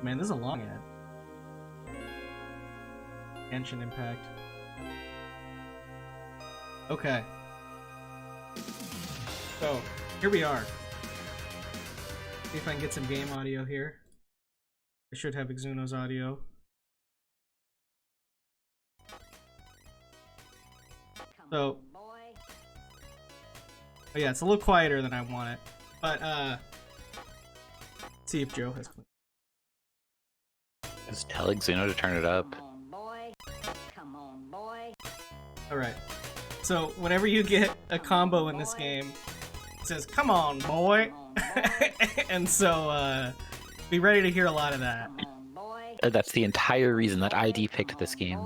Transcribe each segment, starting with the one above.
Man, this is a long ad. Genshin Impact. Okay. So, here we are. See if I can get some game audio here. I should have Exuno's audio. So, oh yeah, it's a little quieter than I want it. But, let's see if Joe has... Just tell Exuno to turn it up. Alright. So, whenever you get a combo in this game, it says, "Come on, boy!" And so, be ready to hear a lot of that. That's the entire reason that ID picked this game.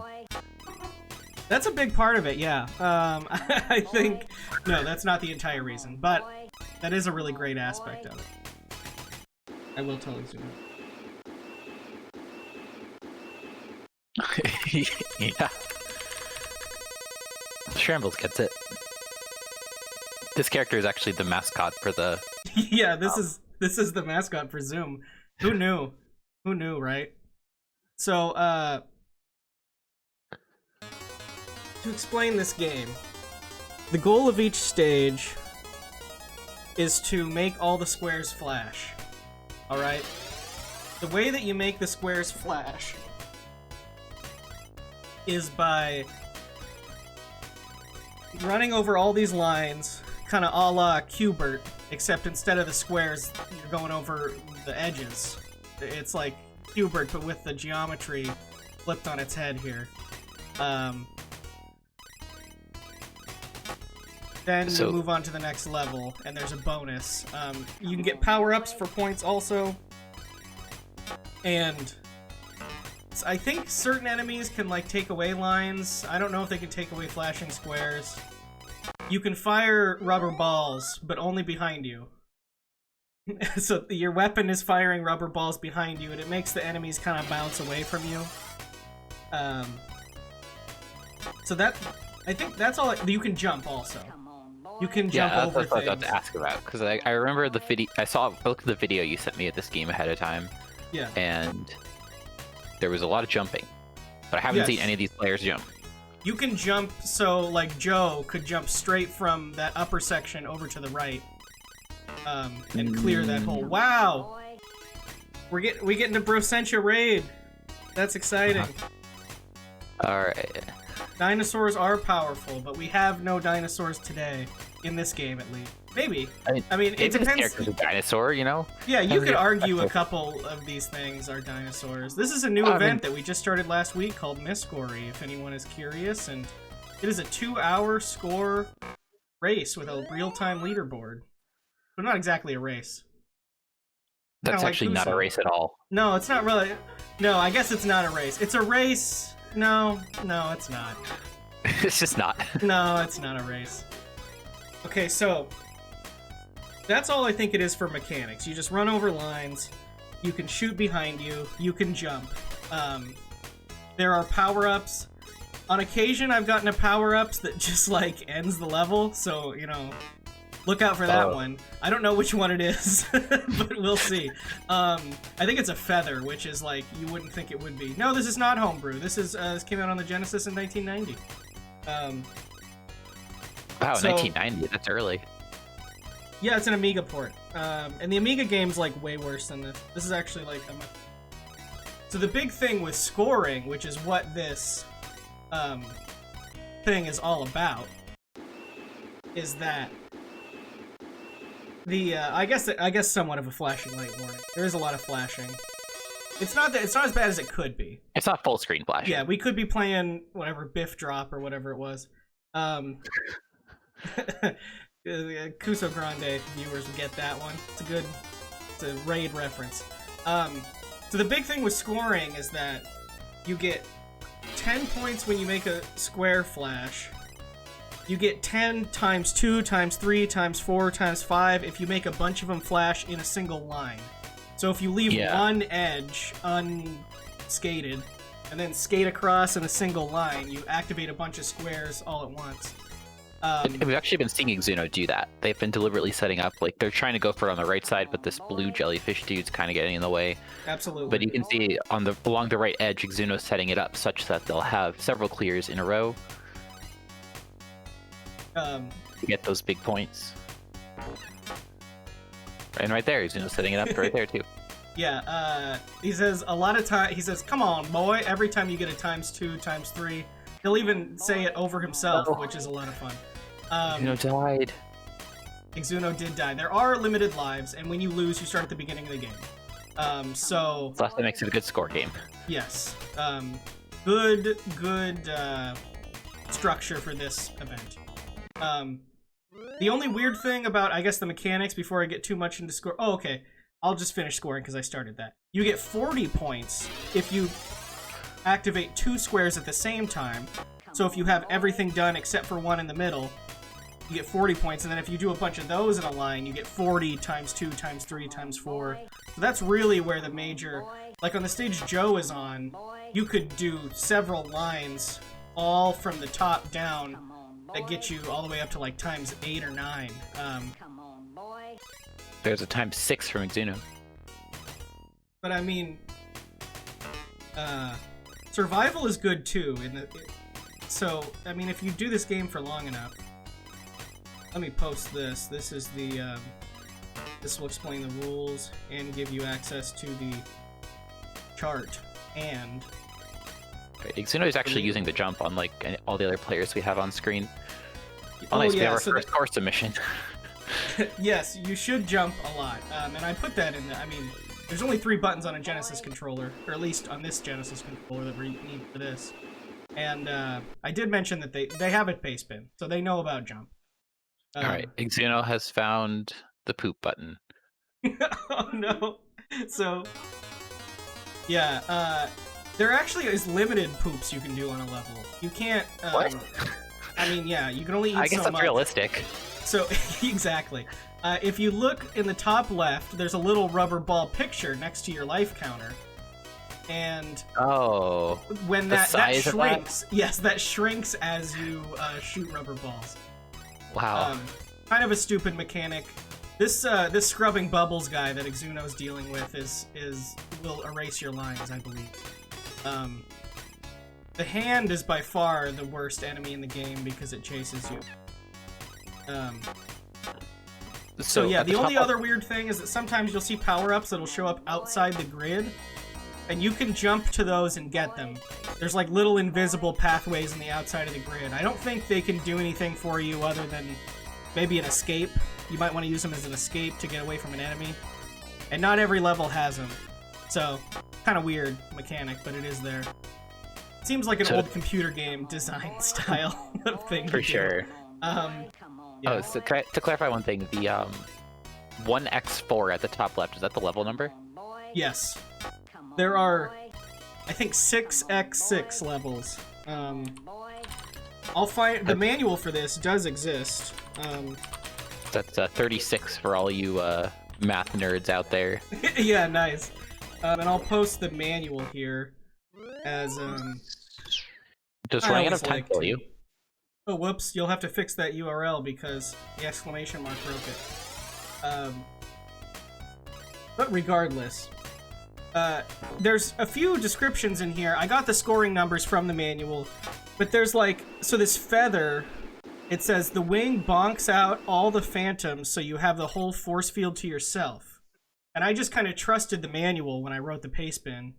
That's a big part of it, yeah. I think... No, that's not the entire reason, but that is a really great aspect of it. I will tell Exuno. Yeah. Shambles gets it. This character is actually the mascot for the... Yeah, this is the mascot for Zoom. Who knew? Who knew, right? So, to explain this game, the goal of each stage is to make all the squares flash. Alright? The way that you make the squares flash is by running over all these lines, kind of a la Q*bert, except instead of the squares, you're going over the edges. It's like Q*bert, but with the geometry flipped on its head here. Then you move on to the next level, and there's a bonus. You can get power-ups for points also, and I think certain enemies can, like, take away lines. I don't know if they can take away flashing squares. You can fire rubber balls, but only behind you. So your weapon is firing rubber balls behind you, and it makes the enemies kind of bounce away from you. So that... I think that's all... You can jump, also. You can jump over things. Yeah, that's what I was about to ask about, because I remember the video... I saw both the video you sent me of this game ahead of time. Yeah. And there was a lot of jumping, but I haven't seen any of these players jump. You can jump, so like Joe could jump straight from that upper section over to the right, and clear that hole. Wow, we getting a Brosentia raid. That's exciting. All right. Dinosaurs are powerful, but we have no dinosaurs today in this game, at least. Maybe. I mean, it depends. This character's a dinosaur, you know? Yeah, you could argue a couple of these things are dinosaurs. This is a new event that we just started last week called Myscorey, if anyone is curious, and it is a 2-hour score race with a real-time leaderboard. But not exactly a race. That's actually not a race at all. No, it's not really. No, I guess it's not a race. It's a race. No, it's not. It's just not. No, it's not a race. Okay, so that's all I think it is for mechanics. You just run over lines, you can shoot behind you, you can jump. There are power-ups. On occasion, I've gotten a power-ups that just, like, ends the level, so, you know, look out for that one. I don't know which one it is, but we'll see. I think it's a feather, which is, like, you wouldn't think it would be. No, this is not homebrew. This came out on the Genesis in 1990. Wow, 1990, that's early. Yeah, it's an Amiga port. And the Amiga game's, like, way worse than this. This is actually, like, So the big thing with scoring, which is what this, thing is all about, is that the, I guess somewhat of a flashing light warning. There is a lot of flashing. It's not as bad as it could be. It's not full screen flashing. Yeah, we could be playing, whatever, Biff Drop or whatever it was. Kuso Grande viewers would get that one. It's a raid reference. So the big thing with scoring is that you get 10 points when you make a square flash. You get 10 times 2 times 3 times 4 times 5 if you make a bunch of them flash in a single line. So if you leave one edge unskated, and then skate across in a single line, you activate a bunch of squares all at once. We've actually been seeing Exuno do that. They've been deliberately setting up, like, they're trying to go for it on the right side, but this blue jellyfish dude's kind of getting in the way. Absolutely. But you can see along the right edge, Exuno's setting it up such that they'll have several clears in a row to get those big points. And right there, Exuno's setting it up right there too. Yeah, he says a lot of time. He says, "Come on, boy!" Every time you get a ×2, ×3, he'll even say it over himself, which is a lot of fun. Exuno died. Exuno did die. There are limited lives, and when you lose, you start at the beginning of the game. So that makes it a good score game. Yes. Good structure for this event. The only weird thing about, I guess, the mechanics before I get too much into score. Oh, okay. I'll just finish scoring because I started that. You get 40 points if you activate 2 squares at the same time. So if you have everything done except for one in the middle, you get 40 points. And then if you do a bunch of those in a line, you get 40 ×2, ×3, ×4. So that's really where the major... Like on the stage Joe is on, you could do several lines all from the top down that get you all the way up to like ×8 or 9. There's a ×6 from Exuno. But I mean, survival is good too. So I mean, if you do this game for long enough, let me post this. This is the. This will explain the rules and give you access to the chart and. Right, Exuno is actually using the jump unlike all the other players we have on screen. Oh, nice, yeah, we have our so first core submission. Yes, you should jump a lot, and I put that in the, I mean, there's only 3 buttons on a Genesis controller, or at least on this Genesis controller that we need for this. And I did mention that they have a pace bin, so they know about jump. Alright, Exuno has found the poop button. Oh no. So, yeah, there actually is limited poops you can do on a level. You can't, What? I mean, yeah, you can only eat so much. I guess that's realistic. So, exactly. If you look in the top left, there's a little rubber ball picture next to your life counter. And when that shrinks, yes, that shrinks as you shoot rubber balls. Wow. Kind of a stupid mechanic. This scrubbing bubbles guy that Exuno's dealing with will erase your lines, I believe. The hand is by far the worst enemy in the game because it chases you. So yeah, the only other weird thing is that sometimes you'll see power-ups that'll show up outside the grid, and you can jump to those and get them. There's like little invisible pathways in the outside of the grid. I don't think they can do anything for you other than maybe an escape. You might want to use them as an escape to get away from an enemy. And not every level has them. So, kind of weird mechanic, but it is there. Seems like an old computer game design style of thing. For sure. Yeah. Oh, so to clarify one thing, the 1x4 at the top left, is that the level number? Yes. There are, I think, 6x6 levels. I'll find the manual for this does exist. That's 36 for all you math nerds out there. Yeah, nice. And I'll post the manual here as Just running out of time for you. Oh, whoops! You'll have to fix that URL because the exclamation mark broke it. But regardless, there's a few descriptions in here. I got the scoring numbers from the manual, but there's like, so this feather, it says the wing bonks out all the phantoms so you have the whole force field to yourself. And I just kind of trusted the manual when I wrote the pace bin,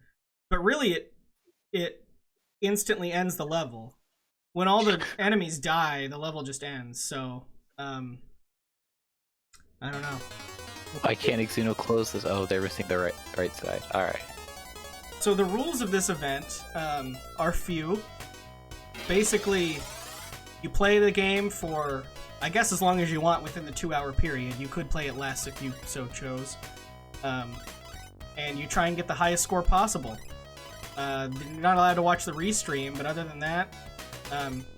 but really it instantly ends the level. When all the enemies die, the level just ends, so, I don't know. Why can't Exuno close this? Oh, they're missing the right side. Alright. So the rules of this event are few. Basically, you play the game for, I guess, as long as you want within the 2-hour period. You could play it less if you so chose. And you try and get the highest score possible. You're not allowed to watch the restream, but other than that,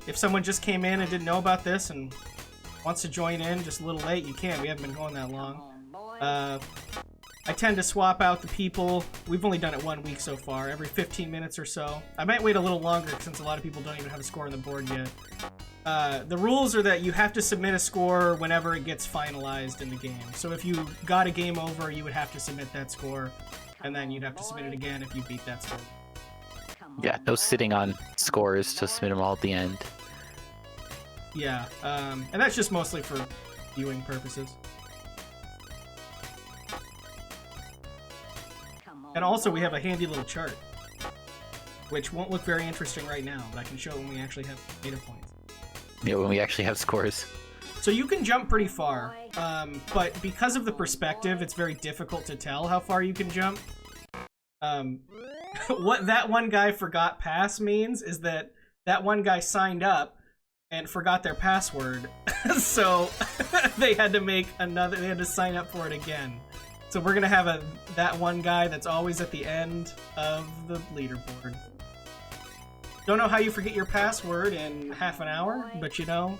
if someone just came in and didn't know about this and wants to join in just a little late, you can. We haven't been going that long. I tend to swap out the people. We've only done it 1 week so far, every 15 minutes or so. I might wait a little longer since a lot of people don't even have a score on the board yet. The rules are that you have to submit a score whenever it gets finalized in the game. So if you got a game over, you would have to submit that score, and then you'd have to submit it again if you beat that score. Yeah, no sitting on scores to submit them all at the end. Yeah, and that's just mostly for viewing purposes. And also we have a handy little chart, which won't look very interesting right now, but I can show it when we actually have data points. Yeah, when we actually have scores. So you can jump pretty far, but because of the perspective, it's very difficult to tell how far you can jump. What that one guy forgot pass means is that that one guy signed up and forgot their password, so they had to make another. They had to sign up for it again. So we're gonna have that one guy that's always at the end of the leaderboard. Don't know how you forget your password in half an hour, but you know.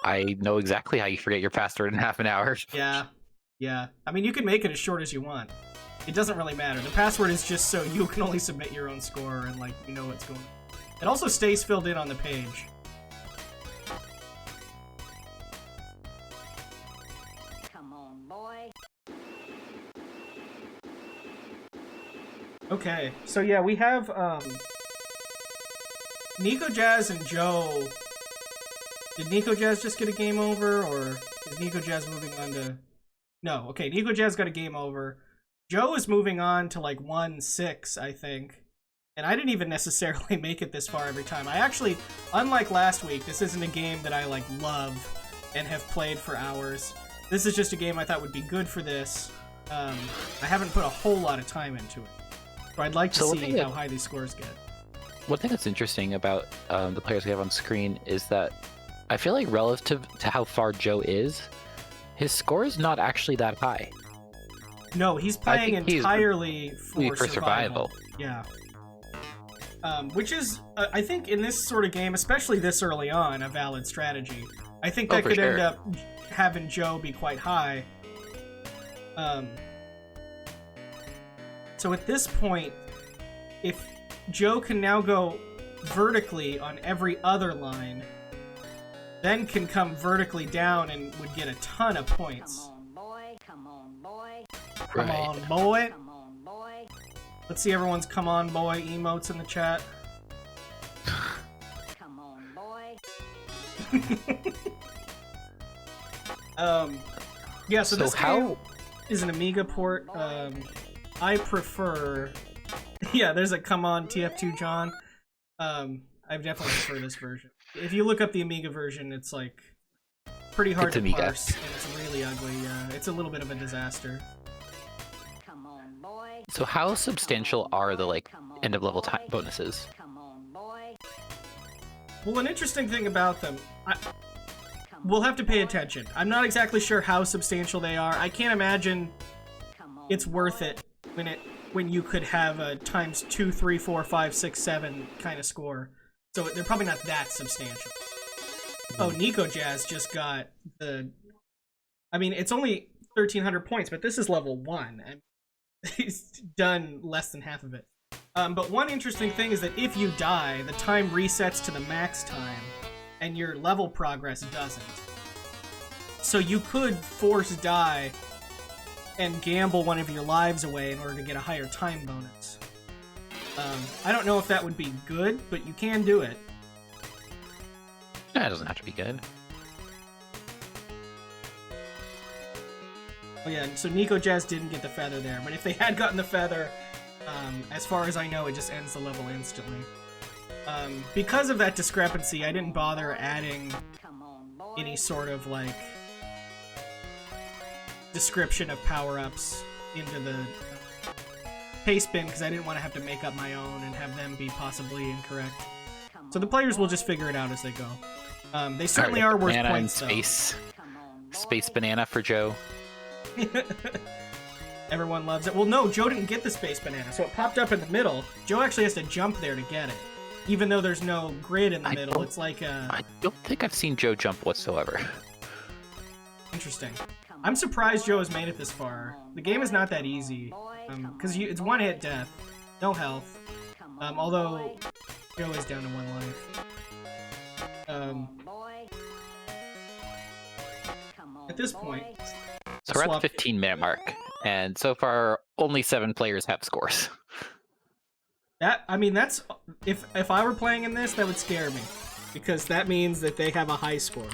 I know exactly how you forget your password in half an hour. Yeah. I mean, you can make it as short as you want. It doesn't really matter. The password is just so you can only submit your own score and, like, you know what's going on. It also stays filled in on the page. Come on, boy. Okay, so yeah, we have, Nico Jazz and Joe. Did Nico Jazz just get a game over, or is Nico Jazz moving on to... No, okay, Nico Jazz got a game over. Joe is moving on to, like, 1-6, I think. And I didn't even necessarily make it this far every time. I actually, unlike last week, this isn't a game that I, like, love and have played for hours. This is just a game I thought would be good for this. I haven't put a whole lot of time into it. So I'd like to see how high these scores get. One thing that's interesting about the players we have on screen is that I feel like relative to how far Joe is, his score is not actually that high. No, he's playing entirely for survival. Yeah. Which is, I think, in this sort of game, especially this early on, a valid strategy. I think that could end up having Joe be quite high. So at this point, if Joe can now go vertically on every other line, then can come vertically down and would get a ton of points. Come on, boy. Come on, boy. Come on, boy. Come on, boy. Let's see everyone's "come on, boy" emotes in the chat. Come on, boy. Yeah, so this game is an Amiga port. I prefer... Yeah, there's a "come on, TF2 John." I definitely prefer this version. If you look up the Amiga version, it's like pretty hard to parse, and it's really ugly. It's a little bit of a disaster. Come on, boy. So how substantial are the like end of level time bonuses? Come on, boy. Well, an interesting thing about them, we'll have to pay attention. I'm not exactly sure how substantial they are. I can't imagine it's worth it when you could have a times 2, 3, 4, 5, 6, 7 kind of score. So they're probably not that substantial. Oh, Nico Jazz just got the... I mean, it's only 1,300 points, but this is level 1. And he's done less than half of it. But one interesting thing is that if you die, the time resets to the max time, and your level progress doesn't. So you could force die and gamble one of your lives away in order to get a higher time bonus. I don't know if that would be good, but you can do it. Yeah, it doesn't have to be good. Oh yeah, so Nico Jazz didn't get the feather there, but if they had gotten the feather, as far as I know, it just ends the level instantly. Because of that discrepancy, I didn't bother adding any sort of, like, description of power-ups into the paste bin, because I didn't want to have to make up my own and have them be possibly incorrect. So the players will just figure it out as they go. They certainly are worth points, though. Space banana for Joe. Everyone loves it. Well, no, Joe didn't get the space banana, so it popped up in the middle. Joe actually has to jump there to get it. Even though there's no grid in the middle, it's like a... I don't think I've seen Joe jump whatsoever. Interesting. I'm surprised Joe has made it this far. The game is not that easy, because it's one-hit death, no health. Although Joe is down to 1 life. At this point, so we're at the 15-minute mark, and so far only 7 players have scores. I mean, that's if I were playing in this, that would scare me, because that means that they have a high score,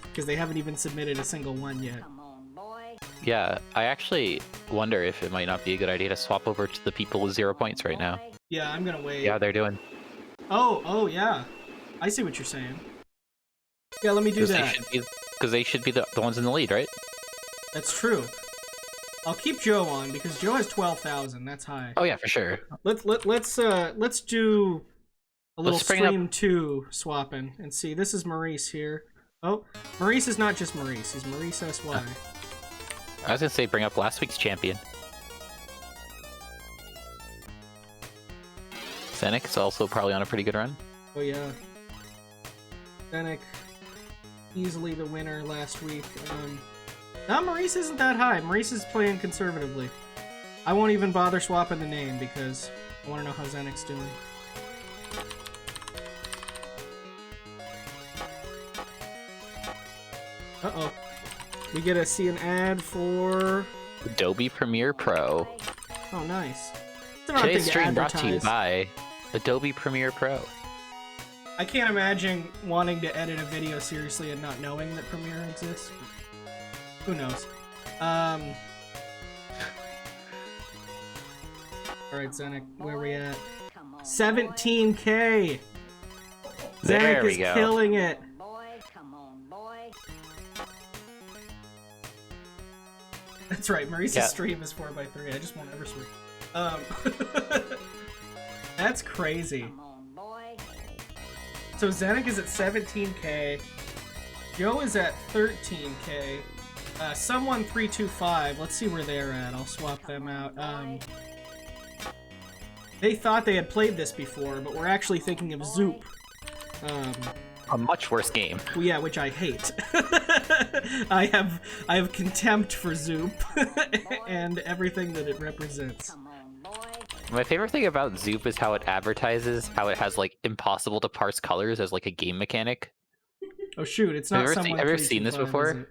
because they haven't even submitted a single one yet. Yeah, I actually wonder if it might not be a good idea to swap over to the people with 0 points right now. Yeah, I'm gonna wait. Yeah, they're doing. Oh yeah, I see what you're saying. Yeah, let me do that. Because they should be the ones in the lead, right? That's true. I'll keep Joe on because Joe has 12,000. That's high. Oh yeah, for sure. Let's do a little stream 2 swapping and see. This is Maurice here. Oh, Maurice is not just Maurice. He's Maurice SY. I was gonna say bring up last week's champion. Zenek is also probably on a pretty good run. Oh yeah. Zenek, easily the winner last week. Now Maurice isn't that high. Maurice is playing conservatively. I won't even bother swapping the name because I want to know how Zenek's doing. Uh-oh. We get to see an ad for... Adobe Premiere Pro. Oh, nice. Today's stream brought to you by Adobe Premiere Pro. I can't imagine wanting to edit a video seriously and not knowing that Premiere exists. Who knows? Alright, Zenek, where are we at? 17K! Zenek is killing it! That's right, Maurice's stream is 4x3. I just won't ever switch. That's crazy. So Zenek is at 17K. Joe is at 13K. Someone 325. Let's see where they're at. I'll swap them out. They thought they had played this before, but we're actually thinking of Zoop. A much worse game. Yeah, which I hate. I have contempt for Zoop and everything that it represents. My favorite thing about Zoop is how it advertises how it has like impossible to parse colors as like a game mechanic. Oh shoot, it's not someone. Have you ever seen this before?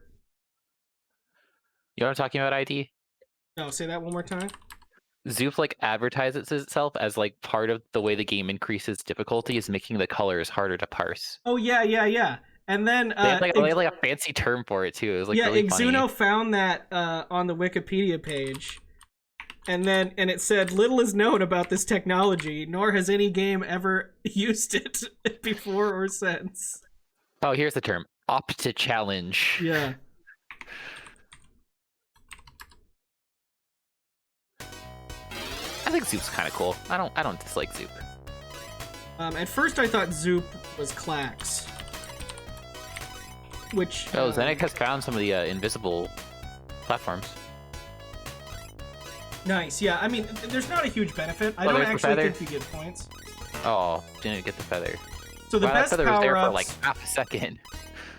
You know what I'm talking about, ID? No, say that one more time. Zoop like advertises itself as like part of the way the game increases difficulty is making the colors harder to parse. Oh yeah. And then they have like a fancy term for it too. It was like really funny. Exuno found that on the Wikipedia page, and it said little is known about this technology, nor has any game ever used it before or since. Oh, here's the term: Opta challenge. Yeah. I think Zoop's kind of cool. I don't dislike Zoop. At first I thought Zoop was Klax. Which... Oh, Zenek has found some of the invisible platforms. Nice, yeah. I mean, there's not a huge benefit. I don't actually think you get points. Oh, didn't get the feather. So the best feather was there for like power-ups... half a second.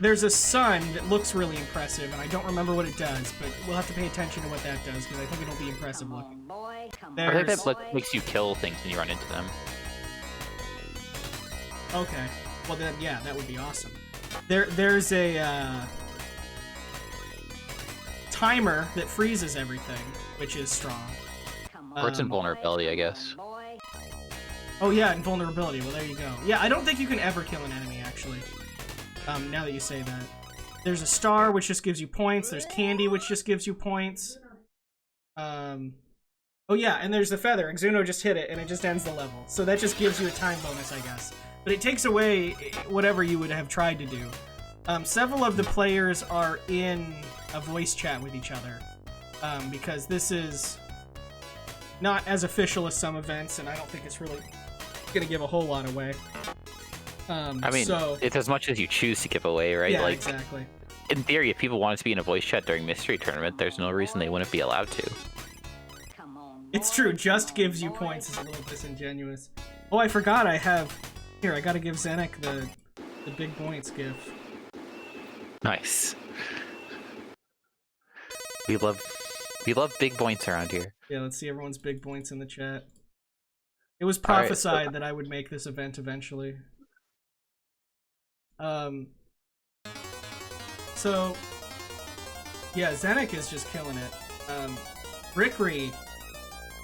There's a sun that looks really impressive, and I don't remember what it does, but we'll have to pay attention to what that does, because I think it'll be impressive looking. I think that makes you kill things when you run into them. Okay. Well then, yeah, that would be awesome. There's a timer that freezes everything, which is strong. Or it's invulnerability, I guess. Oh yeah, invulnerability. Well, there you go. Yeah, I don't think you can ever kill an enemy, actually. Now that you say that. There's a star, which just gives you points. There's candy, which just gives you points. Oh yeah, and there's the feather. Exuno just hit it, and it just ends the level. So that just gives you a time bonus, I guess. But it takes away whatever you would have tried to do. Several of the players are in a voice chat with each other. Because this is not as official as some events, and I don't think it's really going to give a whole lot away. I mean, it's as much as you choose to give away, right? Yeah, like, exactly. In theory, if people wanted to be in a voice chat during Mystery Tournament, there's no reason they wouldn't be allowed to. It's true, just gives you points is a little disingenuous. Oh, I forgot I have... Here, I gotta give Zenek the big points gift. Nice. We love big points around here. Yeah, let's see everyone's big points in the chat. It was prophesied that I would make this event eventually. So, yeah, Zenek is just killing it. Rickery,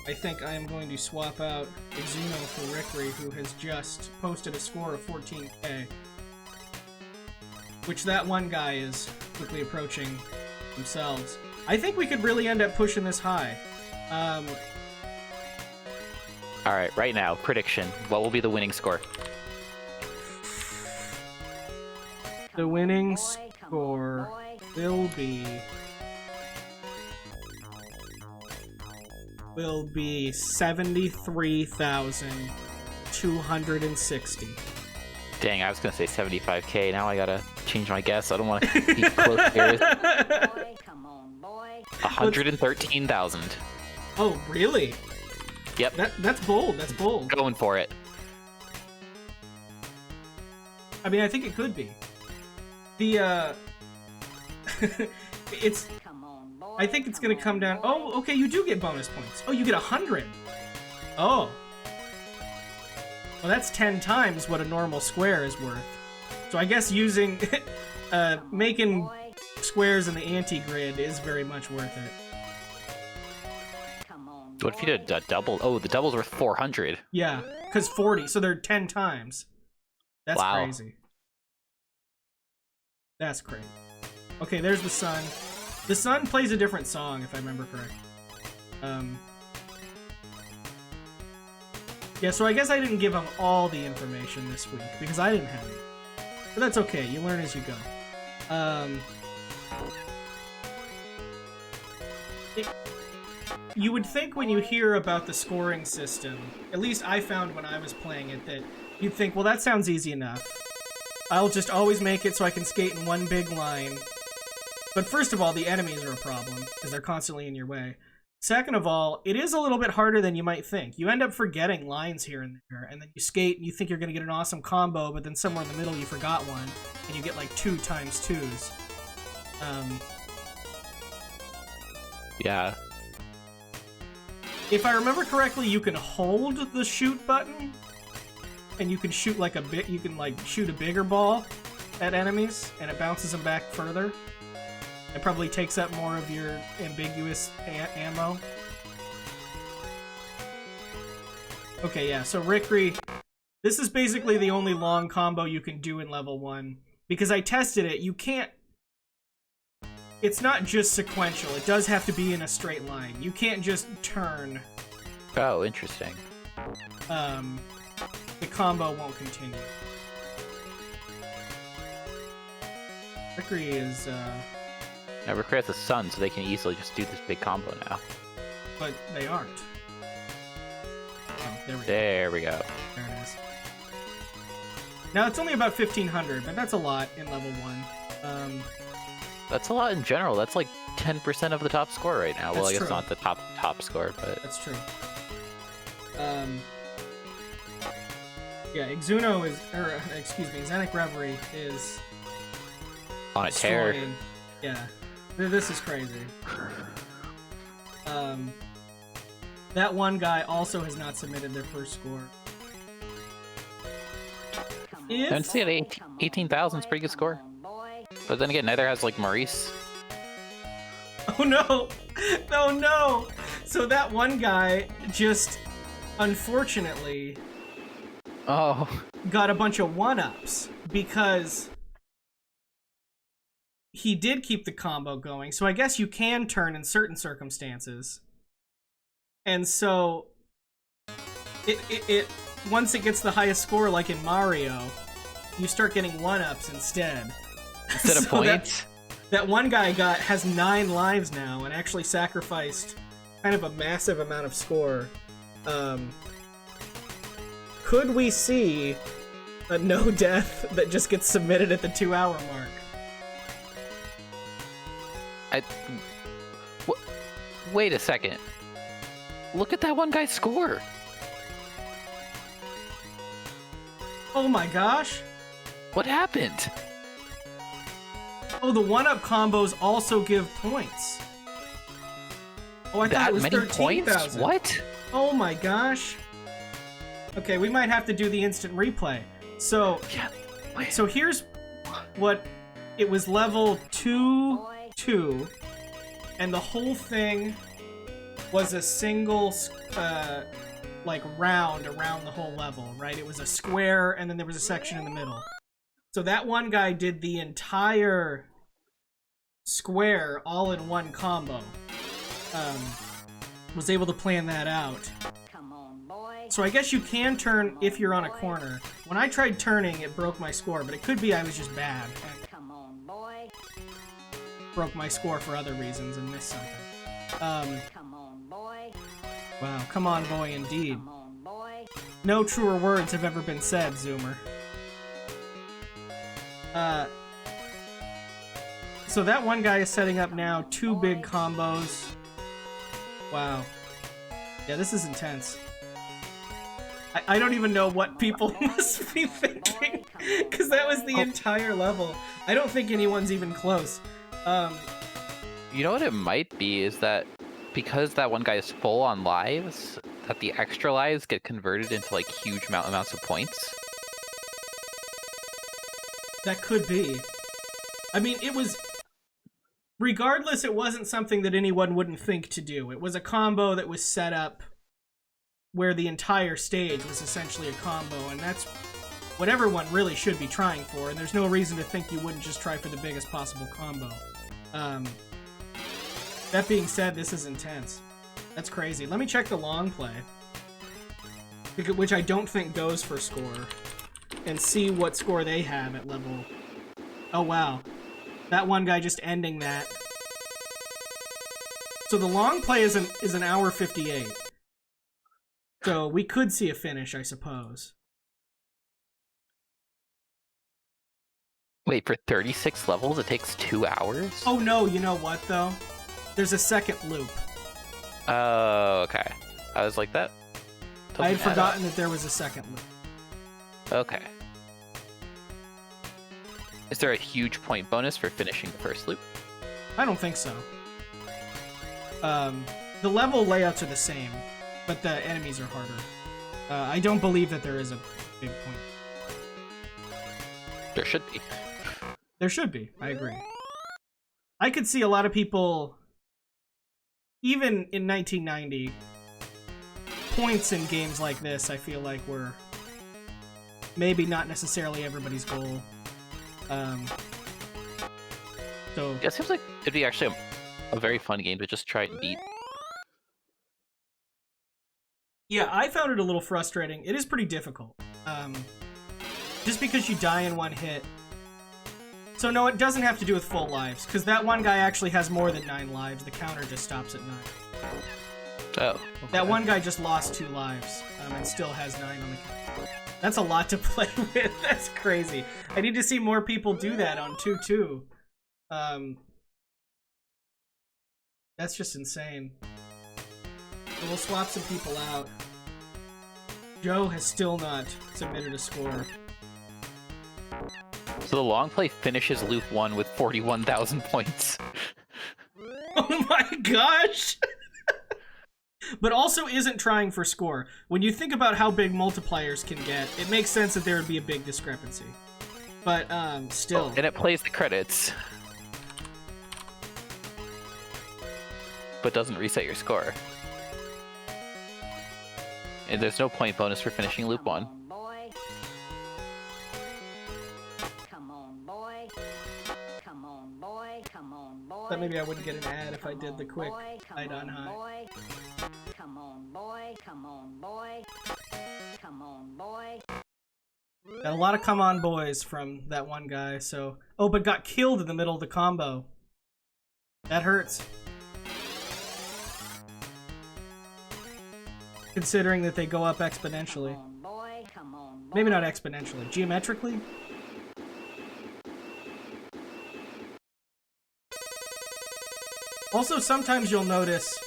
I think I am going to swap out Exuno for Rickery, who has just posted a score of 14k. Which that one guy is quickly approaching themselves. I think we could really end up pushing this high. Alright, right now, prediction. What will be the winning score? The winning score will be 73,260. Dang, I was gonna say 75k. Now I gotta change my guess. I don't want to be close here. 113,000. Oh, really? Yep. That's bold. That's bold. Going for it. I mean, I think it could be. The it's. I think it's gonna come down. Oh, okay. You do get bonus points. Oh, you get 100. Oh. Well, that's 10 times what a normal square is worth. So I guess using, making squares in the anti-grid is very much worth it. What if you did a double? Oh, the double's worth 400. Yeah, because 40, so they're 10 times. That's crazy. That's crazy. Okay, there's the sun. The sun plays a different song, if I remember correct. Yeah, so I guess I didn't give them all the information this week, because I didn't have it. But that's okay, you learn as you go. You would think when you hear about the scoring system, at least I found when I was playing it, that you'd think, well, that sounds easy enough. I'll just always make it so I can skate in one big line. But first of all, the enemies are a problem, because they're constantly in your way. Second of all, it is a little bit harder than you might think. You end up forgetting lines here and there, and then you skate and you think you're going to get an awesome combo, but then somewhere in the middle you forgot one, and you get like 2 times 2s. Yeah. If I remember correctly, you can hold the shoot button, and you can shoot like you can like shoot a bigger ball at enemies, and it bounces them back further. It probably takes up more of your ambiguous ammo. Okay, yeah, so Rickery, this is basically the only long combo you can do in level 1. Because I tested it, you can't... It's not just sequential, it does have to be in a straight line. You can't just turn. Oh, interesting. The combo won't continue. Rickery is, Now, Rickery has the sun, so they can easily just do this big combo now. But they aren't. Oh, there we go. There we go. There it is. Now, it's only about 1,500, but that's a lot in level 1. That's a lot in general. That's like 10% of the top score right now. Well, I guess true. not the top score, but... That's true. Yeah, Exuno is... excuse me, Zenek Reverie is... On a tear. destroying- Yeah. This is crazy. That one guy also has not submitted their first score. And see, at 18,000 is a pretty good score. But then again, neither has like Maurice. Oh no! Oh no! So that one guy just, unfortunately, got a bunch of 1-ups because he did keep the combo going. So I guess you can turn in certain circumstances. And so it once it gets the highest score, like in Mario, you start getting 1-ups instead. Instead of points? That one guy has 9 lives now and actually sacrificed kind of a massive amount of score. Could we see a no death that just gets submitted at the 2-hour mark? Wait a second. Look at that one guy's score. Oh my gosh. What happened? Oh, the 1-up combos also give points. Oh, I thought it was that many 13,000. points? What? Oh my gosh. Okay, we might have to do the instant replay. So, so here's what it was: level 2-2, and the whole thing was a single like round around the whole level, right? It was a square, and then there was a section in the middle. So that one guy did the entire square all in one combo. Was able to plan that out. So I guess you can turn if you're on a corner. When I tried turning, it broke my score, but it could be I was just bad. Broke my score for other reasons and missed something. Wow, come on, boy, indeed. No truer words have ever been said, Zoomer. So that one guy is setting up now 2 big combos. Wow. Yeah, this is intense. I don't even know what people must be thinking, because that was the entire level. I don't think anyone's even close. You know what it might be is that because that one guy is full on lives, that the extra lives get converted into like huge amounts of points. That could be. I mean, it was... Regardless, it wasn't something that anyone wouldn't think to do. It was a combo that was set up where the entire stage was essentially a combo, and that's what everyone really should be trying for, and there's no reason to think you wouldn't just try for the biggest possible combo. That being said, this is intense. That's crazy. Let me check the long play, which I don't think goes for score, and see what score they have at level... Oh, wow. That one guy just ending that. So the long play is an hour 58. So we could see a finish, I suppose. Wait, for 36 levels, it takes 2 hours? Oh no, you know what, though? There's a second loop. Oh, okay. I was like, that... I had forgotten that there was a second loop. Okay. Is there a huge point bonus for finishing the first loop? I don't think so. The level layouts are the same, but the enemies are harder. I don't believe that there is a big point. There should be. There should be, I agree. I could see a lot of people, even in 1990, points in games like this, I feel like, were maybe not necessarily everybody's goal. So Yeah, it seems like it'd be actually a very fun game to just try and beat. yeah, I found it a little frustrating. It is pretty difficult. Just because you die in one hit. So no, it doesn't have to do with full lives, because that one guy actually has more than 9 lives. The counter just stops at 9. Oh. Okay. That one guy just lost 2 lives, and still has 9 on the counter. That's a lot to play with. That's crazy. I need to see more people do that on 2-2. That's just insane. So we'll swap some people out. Joe has still not submitted a score. So the long play finishes loop 1 with 41,000 points. Oh my gosh! But also isn't trying for score. When you think about how big multipliers can get, it makes sense that there would be a big discrepancy. But, still. Oh, and it plays the credits. But doesn't reset your score. And there's no point bonus for finishing loop 1. Thought maybe I wouldn't get an ad if I did the quick hide on high. Come on, boy. Come on, boy. Come on, boy. Got a lot of come on boys from that one guy, so... Oh, but got killed in the middle of the combo. That hurts. Considering that they go up exponentially. Come on, boy. Come on, boy. Maybe not exponentially. Geometrically? Also, sometimes you'll notice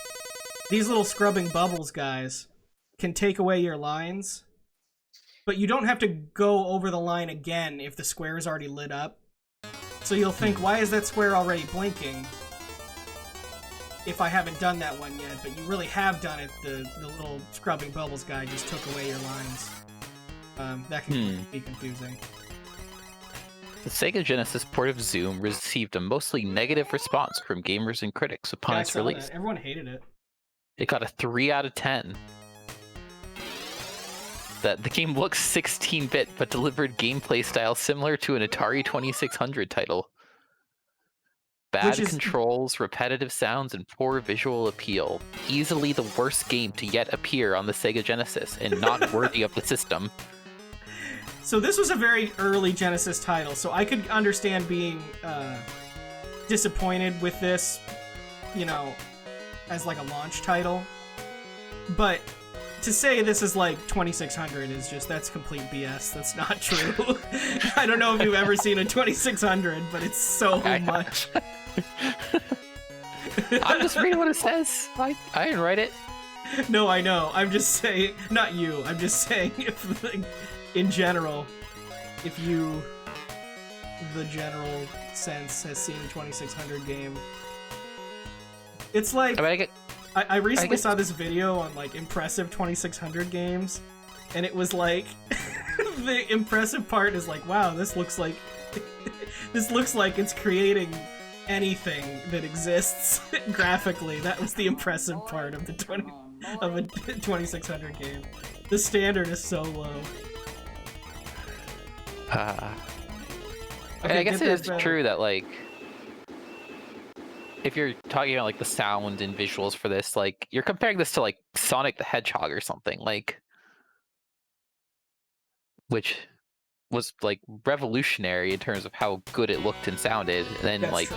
these little scrubbing bubbles guys can take away your lines, but you don't have to go over the line again if the square is already lit up. So you'll think, why is that square already blinking? if I haven't done that one yet, but you really have done it. The little scrubbing bubbles guy just took away your lines. That can be confusing. The Sega Genesis port of Zoom received a mostly negative response from gamers and critics upon its release. That. Everyone hated it. It got a 3 out of 10. That the game looks 16-bit, but delivered gameplay style similar to an Atari 2600 title. Bad controls, repetitive sounds, and poor visual appeal. Easily the worst game to yet appear on the Sega Genesis, and not worthy of the system. So this was a very early Genesis title, so I could understand being disappointed with this, you know, as like a launch title. But to say this is like 2600 is just, that's complete BS. That's not true. I don't know if you've ever seen a 2600, but it's so much. I'm just reading what it says. I didn't write it. No, I know. I'm just saying, not you. I'm just saying, if in general, if you, the general sense, has seen a 2600 game, it's like. I recently saw this video on like impressive 2600 games, and it was like the impressive part is like, wow, this looks like it's creating anything that exists graphically. That was the impressive part of a 2600 game. The standard is so low. I guess it is true that like, if you're talking about like the sound and visuals for this, like you're comparing this to like Sonic the Hedgehog or something, like, which was like revolutionary in terms of how good it looked and sounded. And then like true.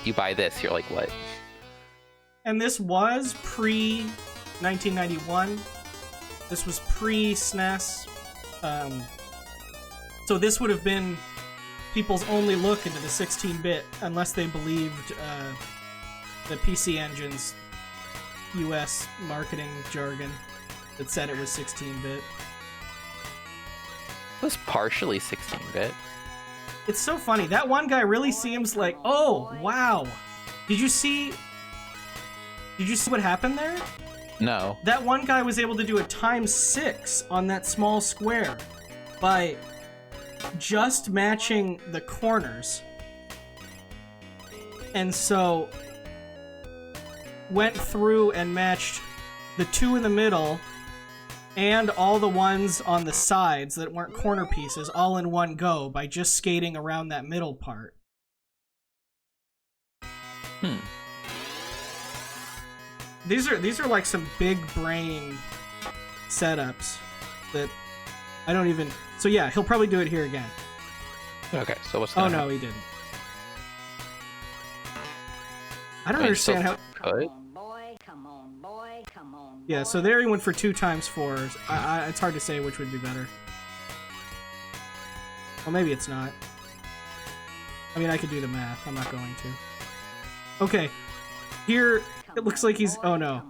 You buy this, you're like, what? And this was pre 1991. This was pre SNES. So this would have been people's only look into the 16-bit, unless they believed the PC Engine's US marketing jargon that said it was 16-bit. It was partially 16-bit. It's so funny. That one guy really seems like, oh, wow. Did you see what happened there? No. That one guy was able to do a ×6 on that small square by just matching the corners, and so went through and matched the two in the middle and all the ones on the sides that weren't corner pieces all in one go by just skating around that middle part. These are like some big brain setups that I don't even. So yeah, he'll probably do it here again. Okay, so what's gonna happen? He didn't. I don't understand how. Good. Yeah, so there he went for 2 times 4s. It's hard to say which would be better. Well, maybe it's not. I mean, I could do the math. I'm not going to. Okay, here it looks like he's. Oh no.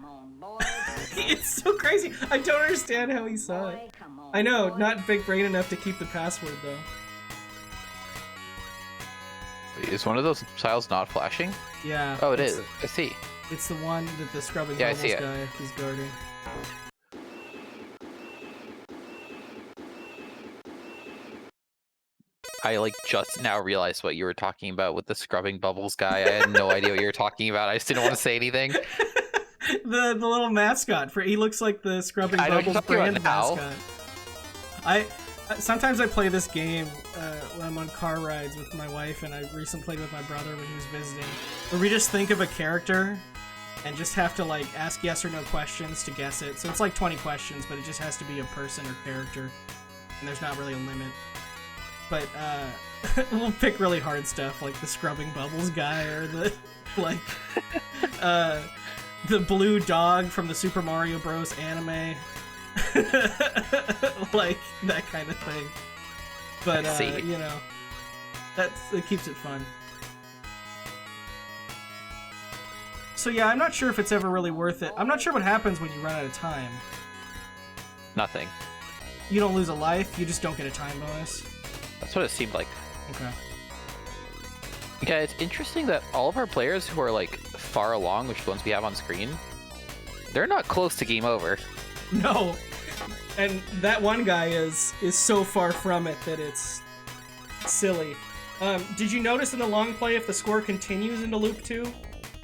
It's so crazy. I don't understand how he saw it. I know, not big brain enough to keep the password though. Is one of those tiles not flashing? Yeah. Oh, it is. I see. It's the one that the scrubbing bubbles guy is guarding. I like just now realized what you were talking about with the scrubbing bubbles guy. I had no idea what you were talking about. I just didn't want to say anything. The little mascot he looks like the scrubbing bubbles brand mascot. Sometimes I play this game when I'm on car rides with my wife, and I recently played with my brother when he was visiting, where we just think of a character and just have to like ask yes or no questions to guess it. So it's like 20 questions, but it just has to be a person or character, and there's not really a limit. But we'll pick really hard stuff like the scrubbing bubbles guy, or the like the blue dog from the Super Mario Bros. Anime. Like that kind of thing. But you know, it keeps it fun. So yeah, I'm not sure if it's ever really worth it. I'm not sure what happens when you run out of time. Nothing. You don't lose a life, you just don't get a time bonus. That's what it seemed like. Okay. Yeah, it's interesting that all of our players who are like far along, which are the ones we have on screen, they're not close to game over. No, and that one guy is so far from it that it's silly. Did you notice in the long play if the score continues into loop 2?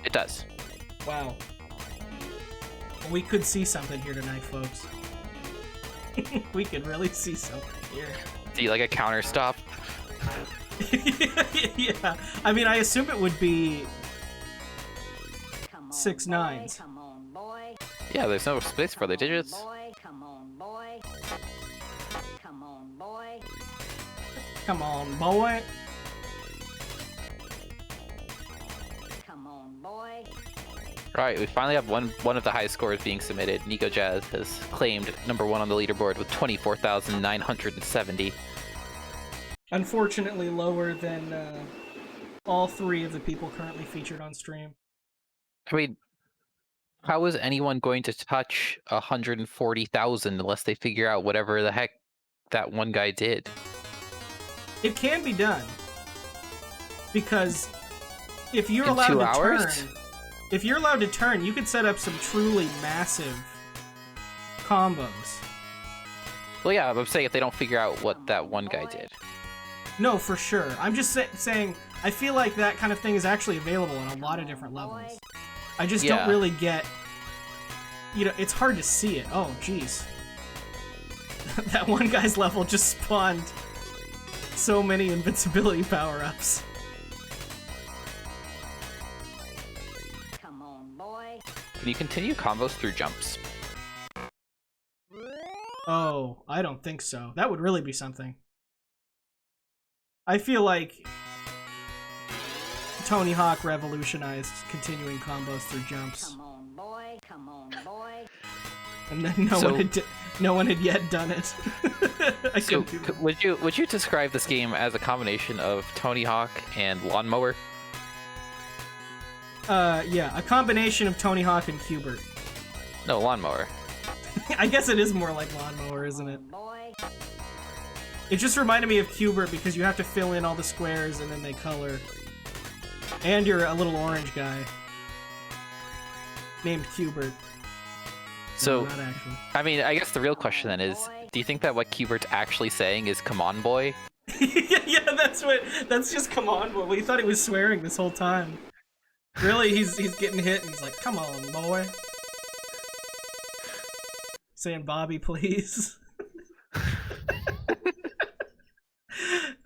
It does. Wow. We could see something here tonight, folks. We could really see something here. Do you like a counter stop? Yeah, I mean, I assume it would be Come on, 6 boy, 9s. Come on, boy. Yeah, there's no space for the digits. Boy, come on, boy. Come on, boy. Come on, boy. Come on, boy. Right, we finally have one of the high scores being submitted. Nico Jazz has claimed #1 on the leaderboard with 24,970. Unfortunately, lower than all 3 of the people currently featured on stream. I mean, how is anyone going to touch 140,000 unless they figure out whatever the heck that one guy did? It can be done because if you're In allowed 2 to hours? turn, you could set up some truly massive combos. Well, yeah, I'm saying if they don't figure out what that one guy did. No, for sure. I'm just saying, I feel like that kind of thing is actually available on a lot of different levels. I just don't Yeah. really get... You know, it's hard to see it. Oh, jeez. That one guy's level just spawned so many invincibility power-ups. Come on, boy. Can you continue combos through jumps? Oh, I don't think so. That would really be something. I feel like Tony Hawk revolutionized continuing combos through jumps, Come on, boy. Come on, boy. and then no one had yet done it. I So, couldn't do that. would you describe this game as a combination of Tony Hawk and Lawnmower? Yeah, a combination of Tony Hawk and Qbert. No, Lawnmower. I guess it is more like Lawnmower, isn't it? Boy. It just reminded me of Qbert because you have to fill in all the squares and then they color. And you're a little orange guy named Qbert. So, No, not actually. I mean, I guess the real question then is, do you think that what Qbert's actually saying is "Come on, boy"? Yeah, that's just come on, boy. We thought he was swearing this whole time. Really, he's getting hit and he's like, come on, boy. Saying Bobby, please.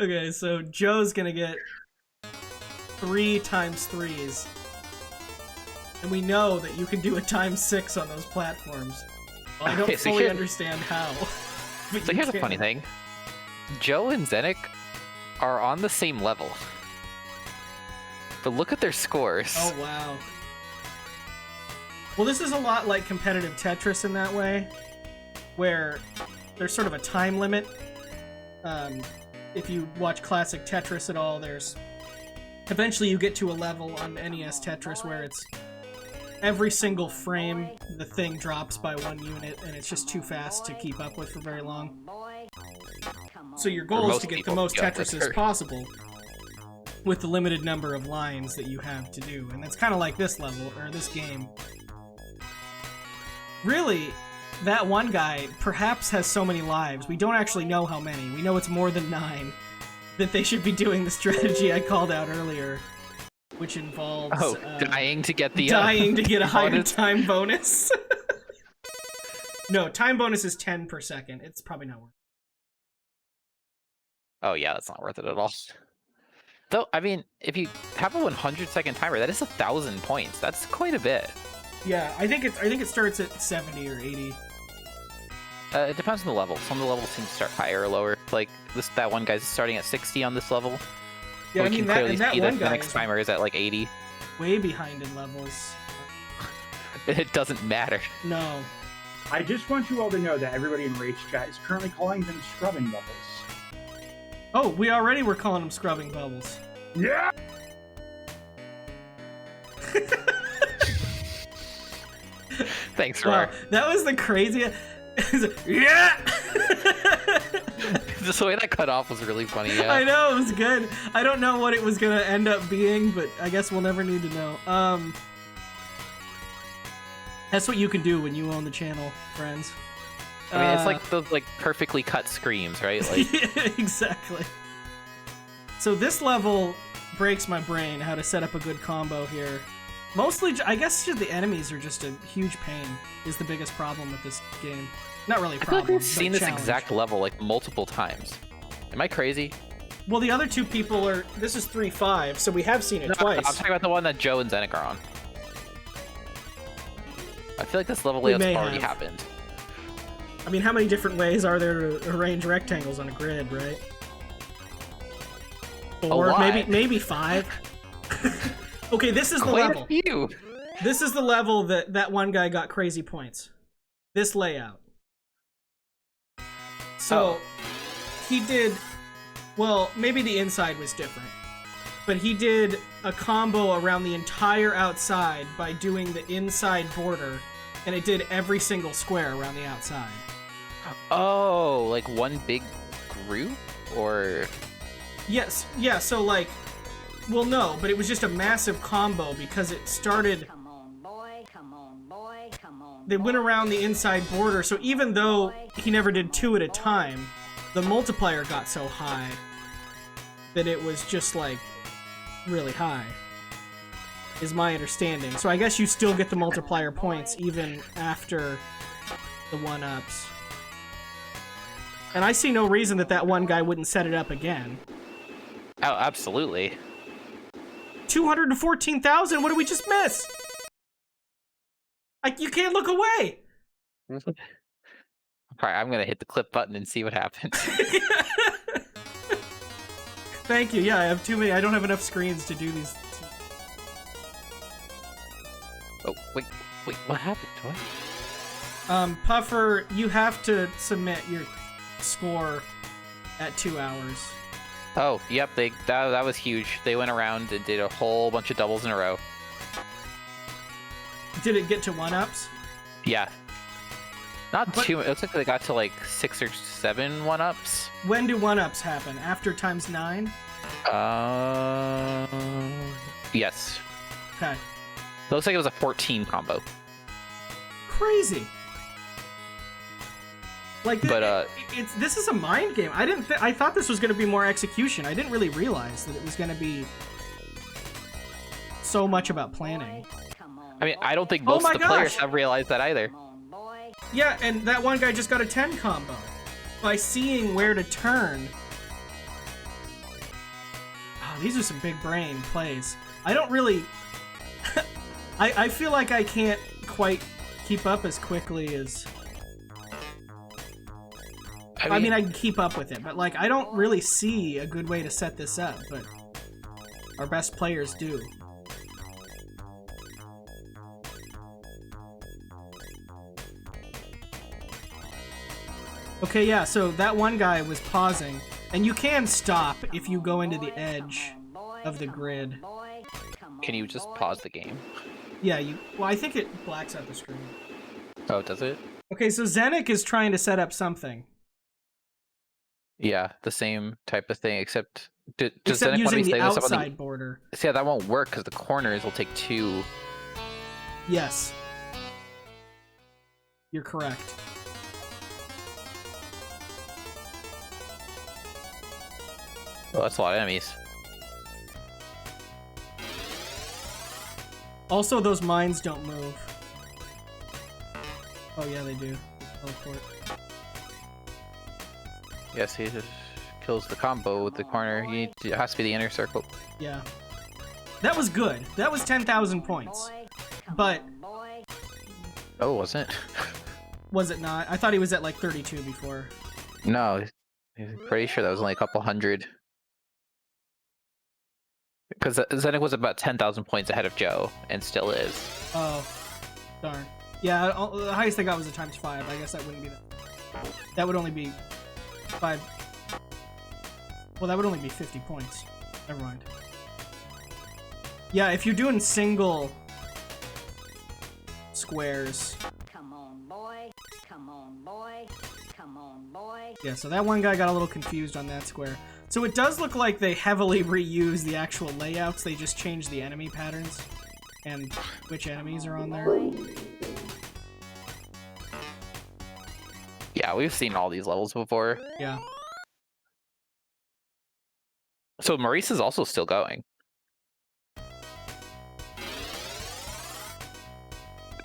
Okay, so Joe's gonna get 3 times 3s. And we know that you can do a times 6 on those platforms. Well, I don't Okay, so fully here- understand how. But So you here's a can. funny thing. Joe and Zenik are on the same level. But look at their scores. Oh, wow. Well, this is a lot like competitive Tetris in that way, where there's sort of a time limit. If you watch classic Tetris at all, there's... Eventually you get to a level on NES Tetris where it's... Every single frame, the thing drops by 1 unit, and it's just too fast to keep up with for very long. Boy. Come on. So your goal is most to get the people, most yeah, Tetris that's as fair. possible with the limited number of lines that you have to do. And that's kind of like this level, or this game. Really, that one guy perhaps has so many lives. We don't actually know how many. We know it's more than 9. That they should be doing the strategy I called out earlier, which involves dying to get the dying to get a higher bonus. time bonus. No, time bonus is 10 per second. It's probably not worth it. Oh yeah, that's not worth it at all. Though, I mean, if you have a 100-second timer, that is 1,000 points. That's quite a bit. Yeah, I think it starts at 70 or 80. It depends on the level. Some of the levels seem to start higher or lower. Like that one guy's starting at 60 on this level. Yeah, we I mean can that, clearly and that see one that the guy next is timer is at like 80. way behind in levels. It doesn't matter. No. I just want you all to know that everybody in Rage Chat is currently calling them scrubbing bubbles. Oh, we already were calling them scrubbing bubbles. Yeah! Thanks, Wow, Roar. that was the craziest. Yeah. Just the way that cut off was really funny. Yeah. I know, it was good. I don't know what it was gonna end up being, but I guess we'll never need to know. That's what you can do when you own the channel, friends. I mean, it's like those like perfectly cut screams, right? Like yeah, exactly. So this level breaks my brain how to set up a good combo here. Mostly, I guess the enemies are just a huge pain, is the biggest problem with this game. Not really a I feel problem, like we've seen but this challenge. exact level like multiple times. Am I crazy? Well, the other two people are... This is 3-5, so we have seen it No, twice. I'm talking about the one that Joe and Zenik are on. I feel like this level We layout's may already have. happened. I mean, how many different ways are there to arrange rectangles on a grid, right? Or lot. maybe 5. Okay, this is the Quite level. a few. This is the level that one guy got crazy points. This layout. So, he did... Well, maybe the inside was different. But he did a combo around the entire outside by doing the inside border, and it did every single square around the outside. Oh, like one big group? Or... Yes, yeah, so like... Well, no, but it was just a massive combo because it started... Come on, boy, come on, boy, come on. They went around the inside border, so even though he never did 2 at a time, the multiplier got so high that it was just, like, really high, is my understanding. So I guess you still get the multiplier points even after the 1-ups. And I see no reason that one guy wouldn't set it up again. Oh, absolutely. 214,000? What did we just miss? You can't look away! Alright, I'm gonna hit the clip button and see what happens. Thank you. Yeah, I have too many. I don't have enough screens to do these. Oh, wait, what happened? What? Puffer, you have to submit your score at 2 hours. Oh, yep, that was huge. They went around and did a whole bunch of doubles in a row. Did it get to 1-ups? Yeah. Not But- too much. It looks like they got to like 6 or 7 1-ups. When do 1-ups happen? After times 9? Yes. Okay. It looks like it was a 14 combo. Crazy. Like, But, this is a mind game. I thought this was going to be more execution. I didn't really realize that it was going to be so much about planning. I mean, I don't think Oh most my of the players gosh! have realized that either. Come on, boy. Yeah, and that one guy just got a 10 combo by seeing where to turn. Oh, these are some big brain plays. I don't really... I feel like I can't quite keep up as quickly as... I mean, I can keep up with it, but like, I don't really see a good way to set this up, but our best players do. Okay, yeah, so that one guy was pausing, and you can stop if you go into the edge of the grid. Can you just pause the game? Yeah, well, I think it blacks out the screen. Oh, does it? Okay, so Zenik is trying to set up something. Yeah, the same type of thing, except does Except Zenek want to using be the setting this up on outside border. See, yeah, that won't work because the corners will take 2. Yes. You're correct. Oh, that's a lot of enemies. Also, those mines don't move. Oh yeah, they do. Teleport. Yes, he just kills the combo with the corner. It has to be the inner circle. Yeah. That was good. That was 10,000 points. But Oh, wasn't it? was it not? I thought he was at like 32 before. No, I'm pretty sure that was only a couple hundred. Because Zenik was about 10,000 points ahead of Joe, and still is. Oh, darn. Yeah, the highest I got was a times 5. I guess that wouldn't be that. That would only be 5. Well, that would only be 50 points. Never mind. Yeah, if you're doing single squares, Come on, boy. boy. Come on, boy. Come on, boy. Yeah, so that one guy got a little confused on that square. So it does look like they heavily reuse the actual layouts. They just changed the enemy patterns and which enemies are on there. Yeah, we've seen all these levels before. Yeah. So Maurice is also still going.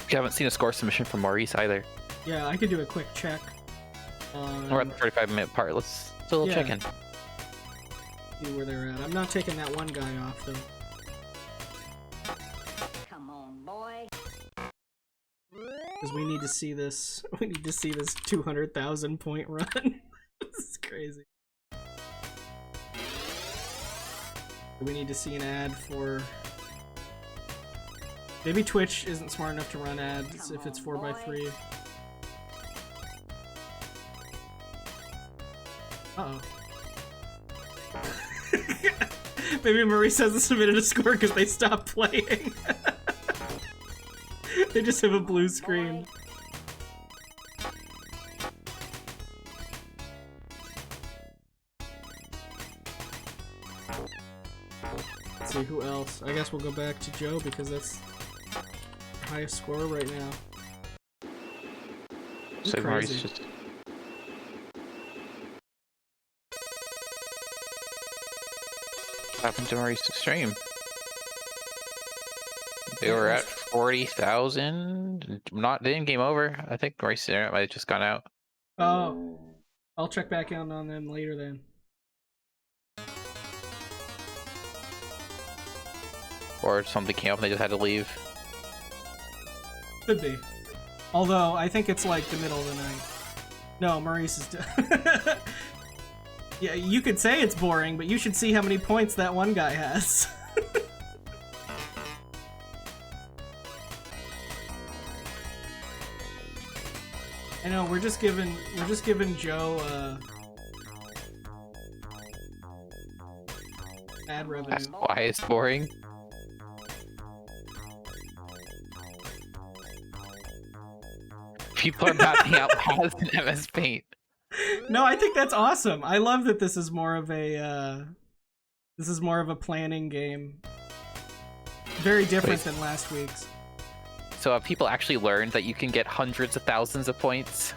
We haven't seen a score submission from Maurice either. Yeah, I could do a quick check. We're at the 45-minute part. Let's do a little check-in. See where they're at. I'm not taking that one guy off, though. Come on, boy. Because we need to see this. We need to see this 200,000 point run. This is crazy. We need to see an ad for... Maybe Twitch isn't smart enough to run ads if it's 4x3. Uh-oh. Maybe Maurice hasn't submitted a score because they stopped playing. They just have a blue screen. Let's see who else. I guess we'll go back to Joe because that's the highest score right now. So Maurice just... What happened to Maurice's stream? They were at 40,000. They didn't game over. I think Maurice's internet might have just gone out. Oh, I'll check back in on them later then. Or something came up and they just had to leave. Could be. Although, I think it's like the middle of the night. No, Maurice is... Yeah, you could say it's boring, but you should see how many points that one guy has. I know, we're just giving Joe ad revenue. That's why it's boring. People are mapping out paths in MS Paint. No, I think that's awesome. I love that this is more of a planning game. Very different than last week's. So have people actually learned that you can get hundreds of thousands of points?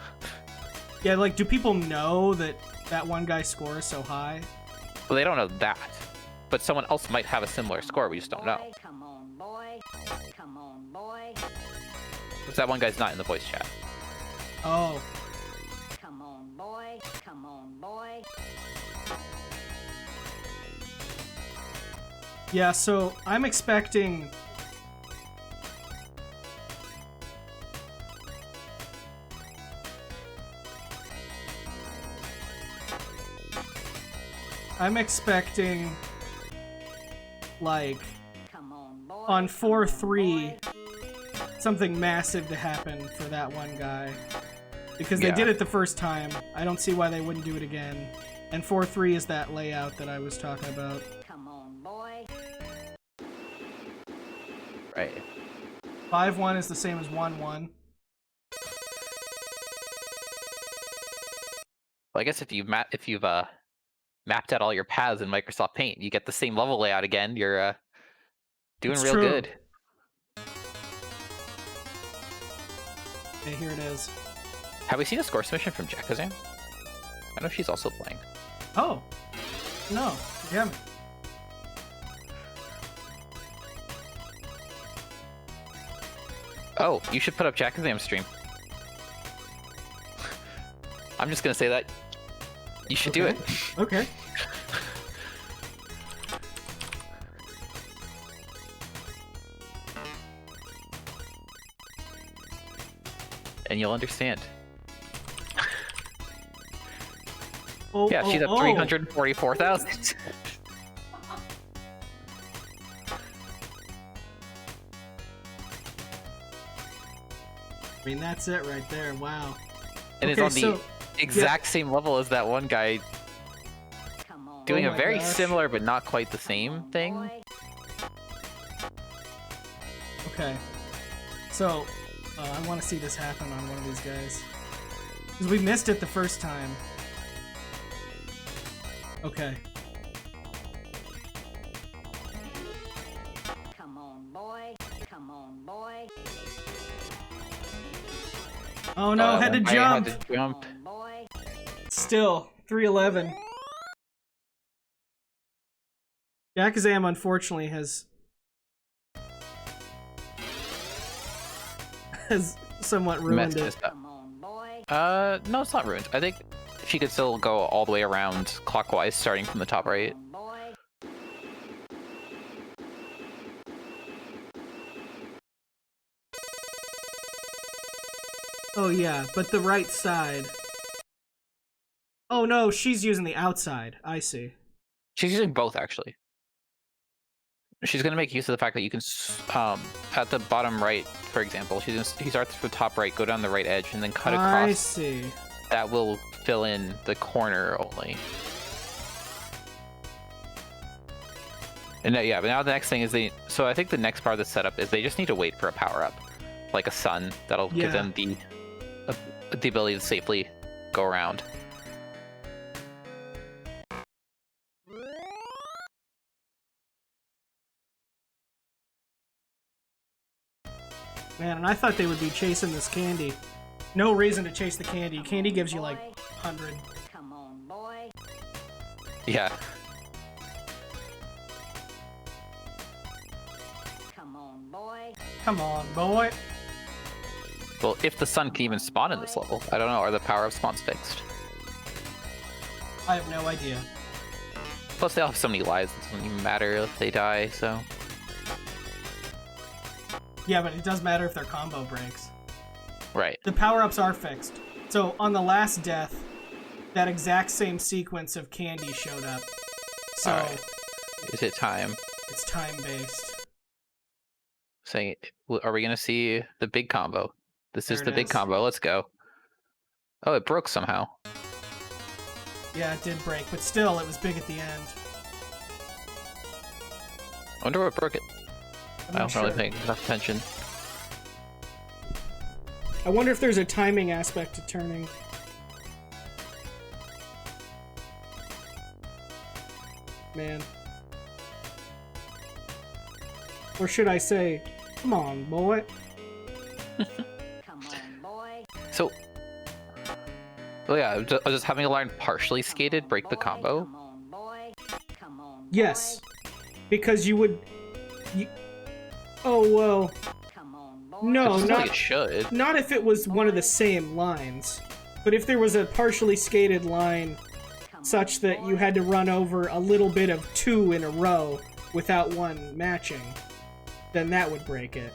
Yeah, like, do people know that that one guy's score is so high? Well, they don't know that. But someone else might have a similar score, we just don't know. Come on, boy. Come on, boy. Because that one guy's not in the voice chat. Oh. Come on, boy. Come on, boy. Yeah, so I'm expecting... like, on 4-3, something massive to happen for that one guy. Because they did it the first time. I don't see why they wouldn't do it again. And 4-3 is that layout that I was talking about. Come on, boy. Right. 5-1 is the same as 1-1. Well, I guess if you've mapped out all your paths in Microsoft Paint, you get the same level layout again. You're doing real good. Okay, here it is. Have we seen a score submission from Jakazam? I know she's also playing. Oh, no, we haven't. Oh, you should put up Jakazam's stream. I'm just gonna say that. You should do it. Okay. And you'll understand. Oh, yeah, she's at 344,000. I mean, that's it right there. Wow. And it's on the exact same level as that one guy, doing a very similar but not quite the same thing. Okay. So, I want to see this happen on one of these guys. Because we missed it the first time. Okay. Come on, boy. Come on, boy. Oh no, had to jump. Had to jump. Come on, boy. Still, 311. Yakazam unfortunately has somewhat ruined it. Come on, boy. No, it's not ruined. I think she could still go all the way around clockwise, starting from the top right. Come on, boy. Oh yeah, but the right side. Oh no, she's using the outside. I see. She's using both, actually. She's going to make use of the fact that you can, at the bottom right, for example, he starts from the top right, go down the right edge, and then cut across. I see. That will fill in the corner only. And yeah, but now the next thing is so I think the next part of the setup is they just need to wait for a power-up, like a sun, that'll give them the ability to safely go around. Man, and I thought they would be chasing this candy. No reason to chase the candy. Candy gives you like 100. Come on, boy. Yeah. Come on, boy. Come on, boy. Well, if the sun can even spawn in this level, I don't know. Are the power-up spawns fixed? I have no idea. Plus, they all have so many lives, it doesn't even matter if they die, so... Yeah, but it does matter if their combo breaks. Right. The power-ups are fixed. So on the last death, that exact same sequence of candy showed up. So Alright. Is it time? it's time-based. Saying, are we gonna see the big combo? This is There the it big is. combo. Let's go. Oh, it broke somehow. Yeah, it did break, but still, it was big at the end. I wonder what broke it. I'm I not don't really sure. pay enough attention. I wonder if there's a timing aspect to turning. Man. Or should I say, come on, boy. Come on, boy. So, well, yeah, I was just having a line partially skated break the combo. Come on, boy. Come on, boy. Yes. Because you would... Oh, well... Come on, boy. No, It seems not... like it should. Not if it was one of the same lines, but if there was a partially skated line Come such on, that you boy. had to run over a little bit of two in a row without one matching, then that would break it.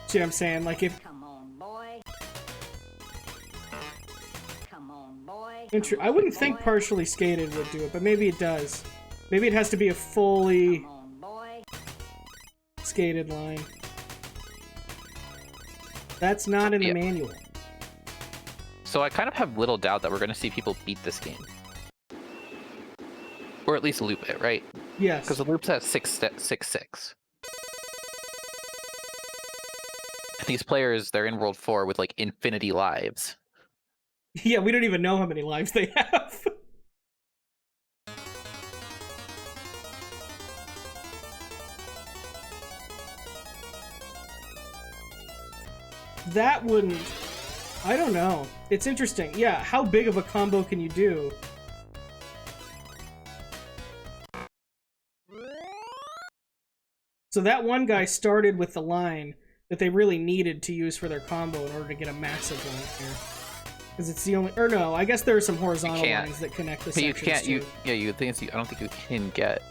See what I'm saying? Like if... Come on, boy. Come on, boy. I wouldn't think partially skated would do it, but maybe it does. Maybe it has to be a fully Come on, boy. skated line. That's not in the Yep. manual. So I kind of have little doubt that we're going to see people beat this game. Or at least loop it, right? Yes. Because the loop's at 6-6. And these players, they're in World 4 with, like, infinity lives. Yeah, we don't even know how many lives they have. That wouldn't... I don't know. It's interesting. Yeah, how big of a combo can you do? So that one guy started with the line that they really needed to use for their combo in order to get a massive line here. Because it's the only... Or no, I guess there are some horizontal can't. lines that connect the But you sections can't, too. I don't think you can get...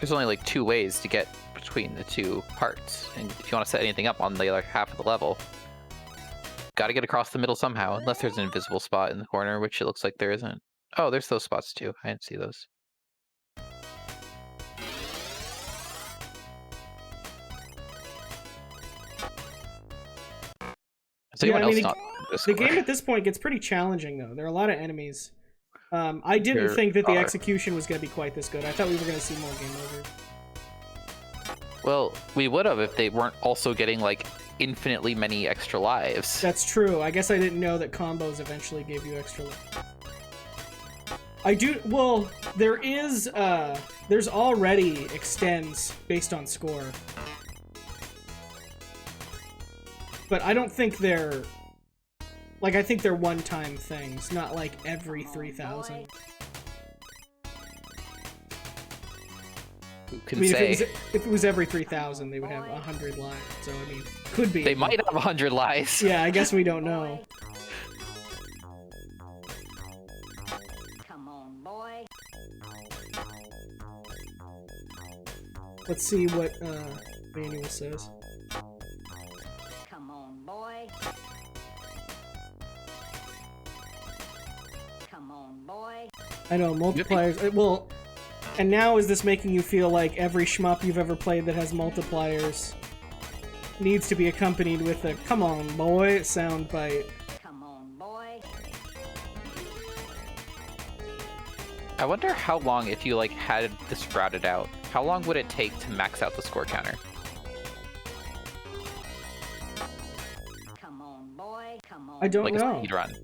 There's only, like, 2 ways to get between the 2 parts. And if you want to set anything up on the other half of the level, gotta get across the middle somehow, unless there's an invisible spot in the corner, which it looks like there isn't. Oh, there's those spots too. I didn't see those. Is Yeah, anyone I else mean, not in The Discord? game at this point gets pretty challenging, though. There are a lot of enemies. I didn't There think that the are. execution was going to be quite this good. I thought we were going to see more game over. Well, we would have if they weren't also getting like infinitely many extra lives. That's true. I guess I didn't know that combos eventually gave you extra life. I do. Well, there's already extends based on score, but I don't think they're like. I think they're one-time things, not like every 3,000. Who can I mean, say? if it was every 3,000, they would have 100 lives. So I mean, could be. They might have 100 lives. Yeah, I guess we don't know. Come on, boy. Let's see what manual says. Come on, boy. Come on, boy. I know multipliers. Well, and now is this making you feel like every shmup you've ever played that has multipliers needs to be accompanied with a "come on, boy" soundbite? Come on, boy. I wonder how long, if you like had this routed out, how long would it take to max out the score counter? Come on, boy. Come on. I don't Like a know. speed run.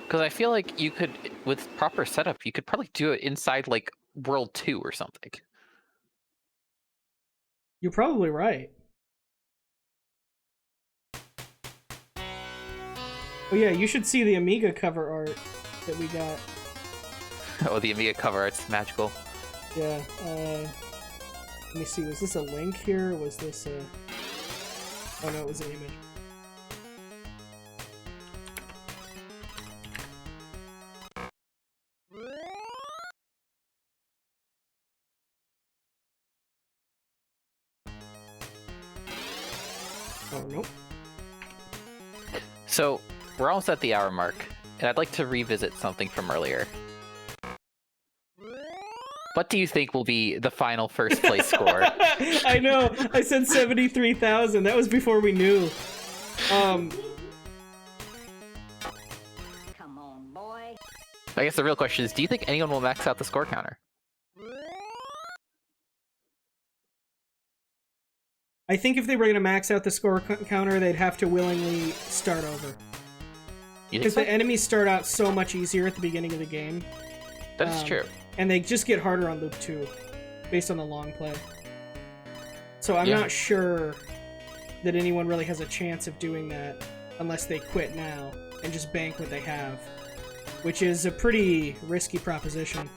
Because I feel like you could, with proper setup, you could probably do it inside like World 2 or something. You're probably right. Oh yeah, you should see the Amiga cover art that we got. Oh, the Amiga cover art's magical. Yeah. Let me see. Was this a link here? Or was this a? Oh no, it was an image. Oh, nope. So, we're almost at the hour mark, and I'd like to revisit something from earlier. What do you think will be the final first place score? I know. I said 73,000. That was before we knew. Come on, boy. I guess the real question is, do you think anyone will max out the score counter? I think if they were going to max out the score counter, they'd have to willingly start over. You think Because so? the enemies start out so much easier at the beginning of the game. That is true. And they just get harder on Loop 2, based on the long play. So I'm Yeah. not sure that anyone really has a chance of doing that unless they quit now and just bank what they have, which is a pretty risky proposition.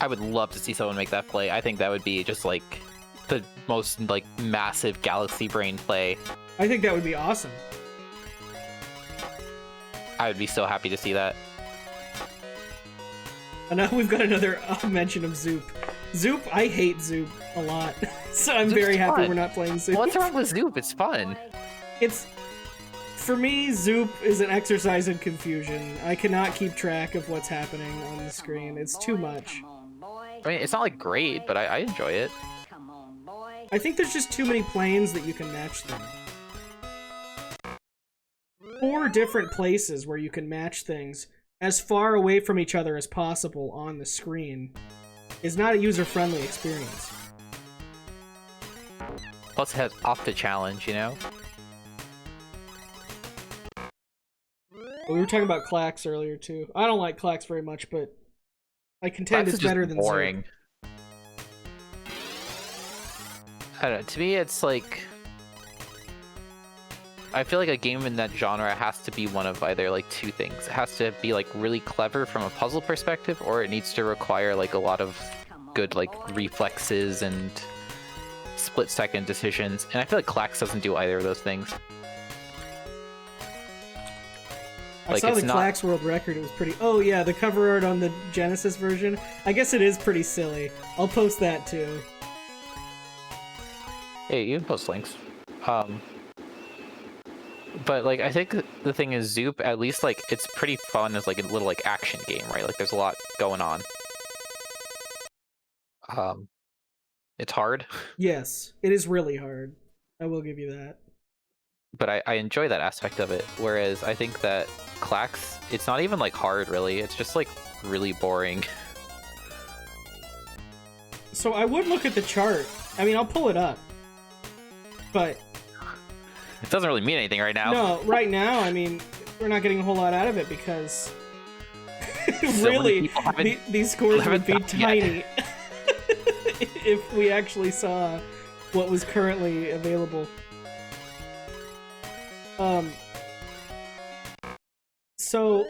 I would love to see someone make that play. I think that would be just like the most like massive galaxy brain play. I think that would be awesome. I would be so happy to see that. And now we've got another mention of Zoop. Zoop, I hate Zoop a lot. So I'm Zoop's very happy fun. we're not playing Zoop. What's wrong with Zoop? It's fun. It's... For me, Zoop is an exercise in confusion. I cannot keep track of what's happening on the screen. It's too much. Come on, boy. I mean, it's not like great, but I enjoy it. Come on, boy. I think there's just too many planes that you can match them. 4 different places where you can match things as far away from each other as possible on the screen is not a user-friendly experience. Plus, it has off the challenge, you know? We were talking about Clax earlier, too. I don't like Clax very much, but I contend Clax it's is just better than boring. Zoop. I don't know. To me, it's like... I feel like a game in that genre has to be one of either like 2 things. It has to be like really clever from a puzzle perspective, or it needs to require like a lot of good like reflexes and split-second decisions. And I feel like Clax doesn't do either of those things. I Like, saw the it's not- Clax world record. It was pretty... Oh, yeah, the cover art on the Genesis version. I guess it is pretty silly. I'll post that, too. Hey, you can post links. But like, I think the thing is, Zoop, at least like it's pretty fun as like a little like action game, right? Like there's a lot going on. It's hard, Yes, it is really hard. I will give you that. but I enjoy that aspect of it. Whereas I think that Clax, it's not even like hard really. It's just like really boring. So I would look at the chart. I mean, I'll pull it up. But... It doesn't really mean anything right now. No, right now, I mean, we're not getting a whole lot out of it because... So really, these scores would be tiny if we actually saw what was currently available. So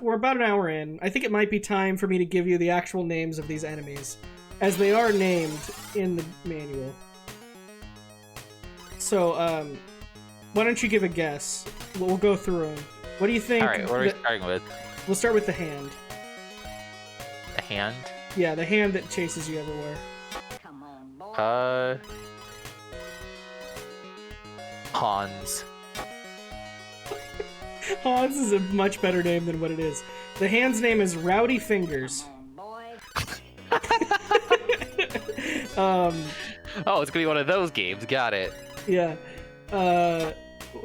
we're about an hour in. I think it might be time for me to give you the actual names of these enemies, as they are named in the manual. So, why don't you give a guess? We'll go through them. What do you think? All right, what are we starting with? We'll start with the hand. The hand? Yeah, the hand that chases you everywhere. Come on, boy. Hans. Hans is a much better name than what it is. The hand's name is Rowdy Fingers. Come on, boy. Oh, it's gonna be one of those games. Got it. Yeah.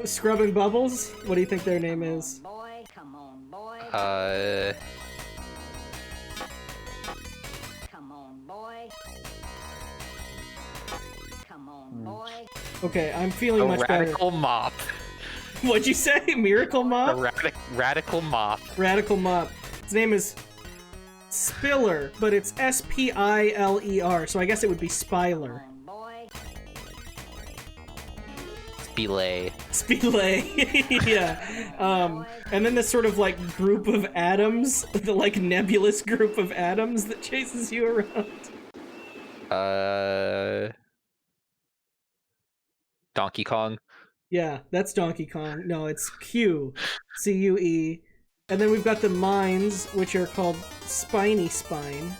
Scrub and Bubbles? What do you think their name is? Boy, come on, boy. Come on, boy. Come on, boy. Okay, I'm feeling A much better. radical mop. What'd you say? Miracle A Mop? radical mop. Radical Mop. His name is Spiller, but it's S-P-I-L-E-R, so I guess it would be Spiler. Come on, boy. Belay. Spile. Yeah. And then this sort of like group of atoms, the like nebulous group of atoms that chases you around. Donkey Kong. Yeah, that's Donkey Kong. No, it's Q. C-U-E. And then we've got the mines, which are called Spiny Spine.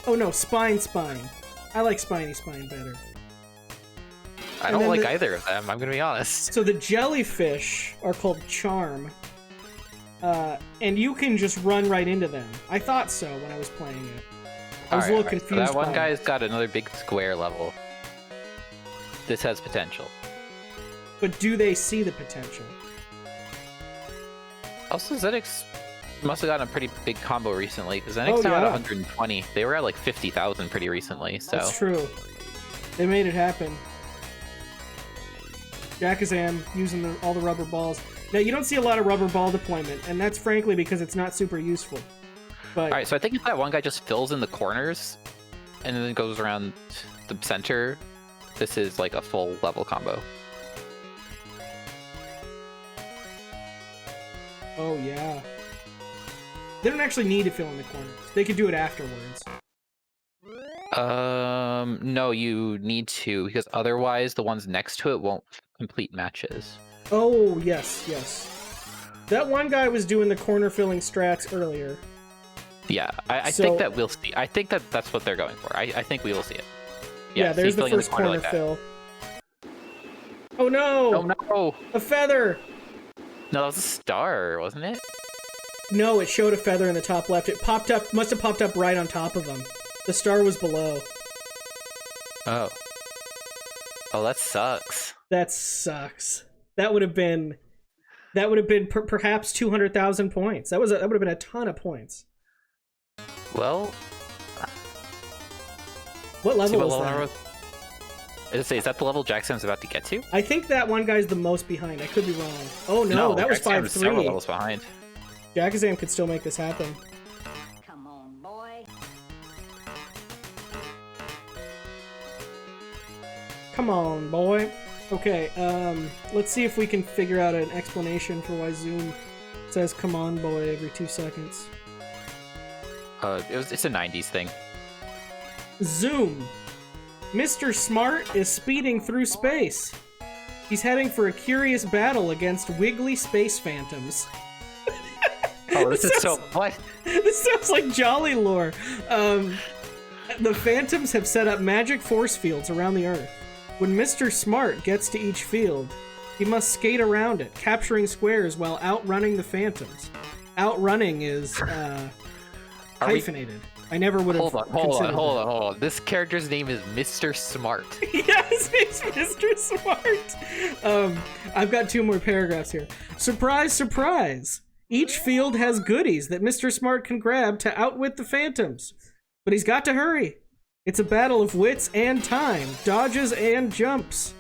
Oh no, Spine Spine. I like Spiny Spine better. I don't like either of them, I'm gonna be honest. So the jellyfish are called Charm. And you can just run right into them. I thought so when I was playing it. I was a little confused. So that one by guy's it. got another big square level. This has potential. But do they see the potential? Also, Zenix must have gotten a pretty big combo recently, because Zenix now at 120. They were at like 50,000 pretty recently, so... That's true. They made it happen. Jakazam using all the rubber balls. Now, you don't see a lot of rubber ball deployment, and that's frankly because it's not super useful. But Alright, so I think if that one guy just fills in the corners, and then goes around the center, this is like a full level combo. Oh, yeah. They don't actually need to fill in the corners. They could do it afterwards. No, you need to, because otherwise the ones next to it won't complete matches. Oh, yes, yes. That one guy was doing the corner filling strats earlier. Yeah, I think that we'll see. I think that that's what they're going for. I think we will see it. Yeah, there's the first corner like fill. Oh no! Oh no! A feather! No, that was a star, wasn't it? No, it showed a feather in the top left. It popped up, must have popped up right on top of him. The star was below. Oh. Oh, that sucks. That sucks. That would have been perhaps 200,000 points. That would have been a ton of points. Well, what level was that? Is that the level Jackson's about to get to? I think that one guy's the most behind. I could be wrong. Oh no, that was 5-3. Several levels behind. Jakazam could still make this happen. Come on, boy. Come on, boy. Okay, let's see if we can figure out an explanation for why Zoom says "come on, boy" every 2 seconds. It's a 90s thing. Zoom. Mr. Smart is speeding through space. He's heading for a curious battle against wiggly space phantoms. Oh, this is so... What? This sounds like Jolly lore. The phantoms have set up magic force fields around the Earth. When Mr. Smart gets to each field, he must skate around it, capturing squares while outrunning the phantoms. Outrunning is, hyphenated. I never would have Hold on. This character's name is Mr. Smart. Yeah, his name's Mr. Smart. I've got 2 more paragraphs here. Surprise, surprise! Each field has goodies that Mr. Smart can grab to outwit the phantoms. But he's got to hurry. It's a battle of wits and time, dodges and jumps.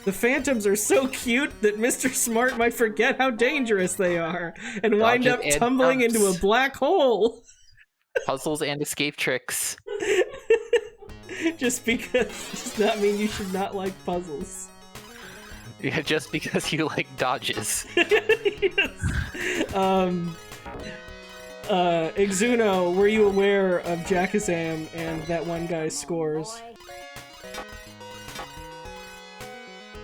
The phantoms are so cute that Mr. Smart might forget how dangerous they are and wind up Dodges and tumbling jumps. into a black hole. Puzzles and escape tricks. Just because does not mean you should not like puzzles. Yeah, just because you like dodges. Yes. Exuno, were you aware of Jackazam and that one guy's scores?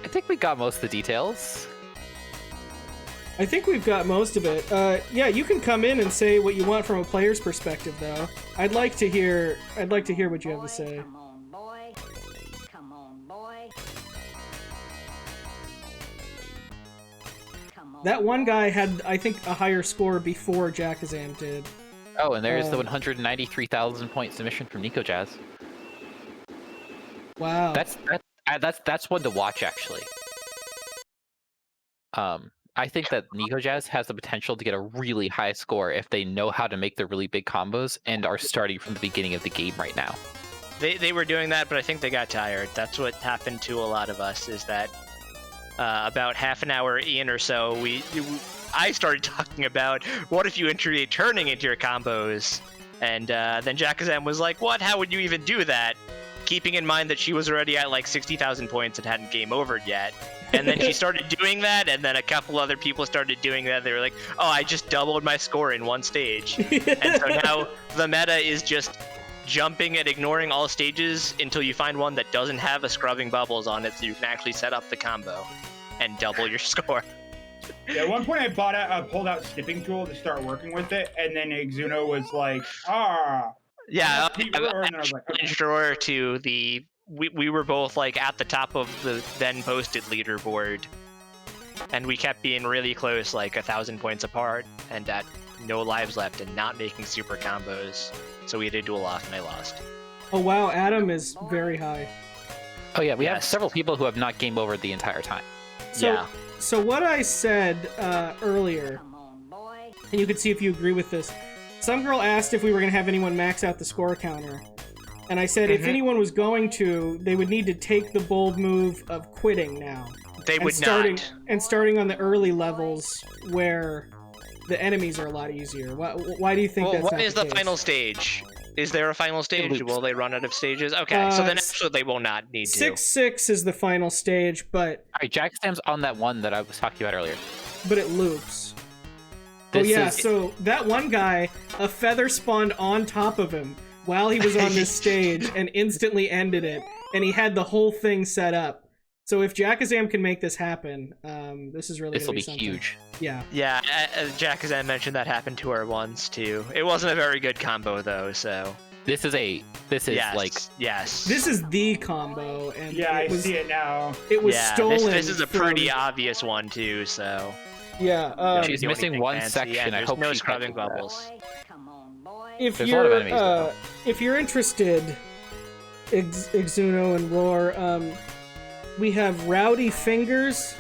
I think we got most of the details. I think we've got most of it. Yeah, you can come in and say what you want from a player's perspective, though. I'd like to hear what you have to say. Come on, boy. Come on, boy. Come on, That one boy. guy had, I think, a higher score before Jackazam did. Oh, and there's the 193,000 point submission from Nico Jazz. Wow. That's one to watch, actually. I think that Nico Jazz has the potential to get a really high score if they know how to make the really big combos and are starting from the beginning of the game right now. They were doing that, but I think they got tired. That's what happened to a lot of us, is that about half an hour in or so, I started talking about, what if you integrate turning into your combos? And then Jackazam was like, what? How would you even do that? Keeping in mind that she was already at like 60,000 points and hadn't game overed yet. And then she started doing that, and then a couple other people started doing that. They were like, oh, I just doubled my score in one stage. And so now the meta is just jumping and ignoring all stages until you find one that doesn't have a scrubbing bubbles on it, so you can actually set up the combo and double your score. Yeah, at one point I pulled out skipping tool to start working with it, and then Exuno was like, Yeah, and I was like, okay. sure to the we were both like at the top of the then posted leaderboard, and we kept being really close, like 1,000 points apart, and at no lives left and not making super combos. So we had to duel off, and I lost. Oh wow, Adam is very high. Oh yeah, we have Yes. several people who have not game over the entire time. So, Yeah. So what I said earlier, Come on, boy. and you could see if you agree with this. Some girl asked if we were going to have anyone max out the score counter. And I said if anyone was going to, they would need to take the bold move of quitting now. They And would starting, not. And starting on the early levels where the enemies are a lot easier. Why do you think Well, that's what not is the the case? final stage? Is there a final stage? loops. Will they run out of stages? Okay, so then s- actually they will not need to. 6-6 is the final stage, but All right, Jackstam's on that one that I was talking about earlier. it loops. This oh yeah, is- so that one guy, a feather spawned on top of him while he was on this stage and instantly ended it, and he had the whole thing set up. So if Jackazam can make this happen, this is really This gonna will be something. huge. Yeah. Yeah, Jackazam mentioned that happened to her once too. It wasn't a very good combo though, so. This is Yes, like yes. This is the combo, and Yeah, I it was, see it now. It was yeah, stolen. this is a from- pretty obvious one too, so. Yeah. She's Do missing anything one fancy, section. and I there's hope no she scrubbing catches that. bubbles. Boy. Come on, boy. If There's a lot you're of enemies, though. if you're interested, Exuno and Roar, we have Rowdy Fingers.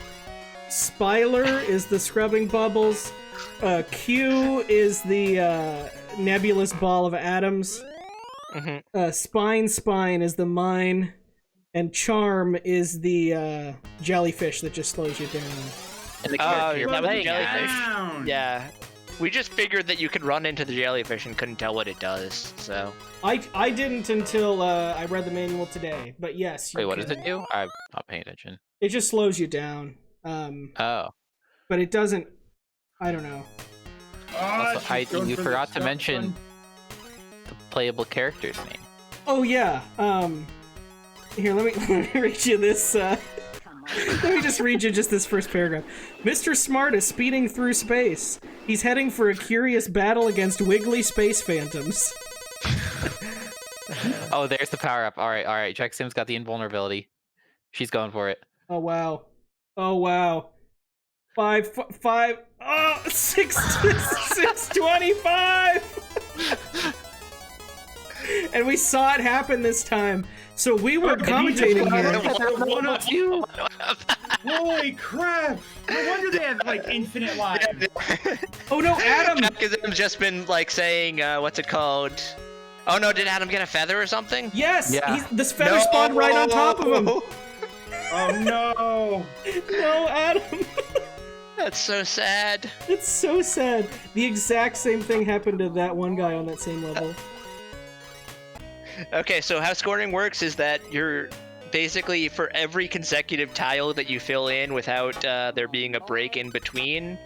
Spiler is the scrubbing bubbles. Q is the nebulous ball of atoms. Spine is the mine, and Charm is the jellyfish that just slows you down. And the Oh, character you're that was the playing jellyfish? as- Down. Yeah. We just figured that you could run into the jellyfish and couldn't tell what it does, so. I didn't until I read the manual today, but yes. Wait, you what does can. it do? I'm not paying attention. It just slows you down. Oh. But it doesn't. I don't know. Also, she's going you for the forgot to stuff mention one. the playable character's name. Oh yeah. Here, let me read you this. Come on. Let me just read you just this first paragraph. Mr. Smart is speeding through space. He's heading for a curious battle against wiggly space phantoms. Oh, there's the power up. All right. Jack Sim's got the invulnerability. She's going for it. Oh wow. Oh wow. 625. And we saw it happen this time. So we were commentating here. Holy crap! No wonder they have like infinite lives. Oh no, Adam. Jackazam's just been like saying, what's it called? Oh no, did Adam get a feather or something? Yes! Yeah. This feather spawned right on top of him! Oh no! No, Adam! That's so sad. It's so sad. The exact same thing happened to that one guy on that same level. Okay, so how scoring works is that you're basically, for every consecutive tile that you fill in without there being a break in between,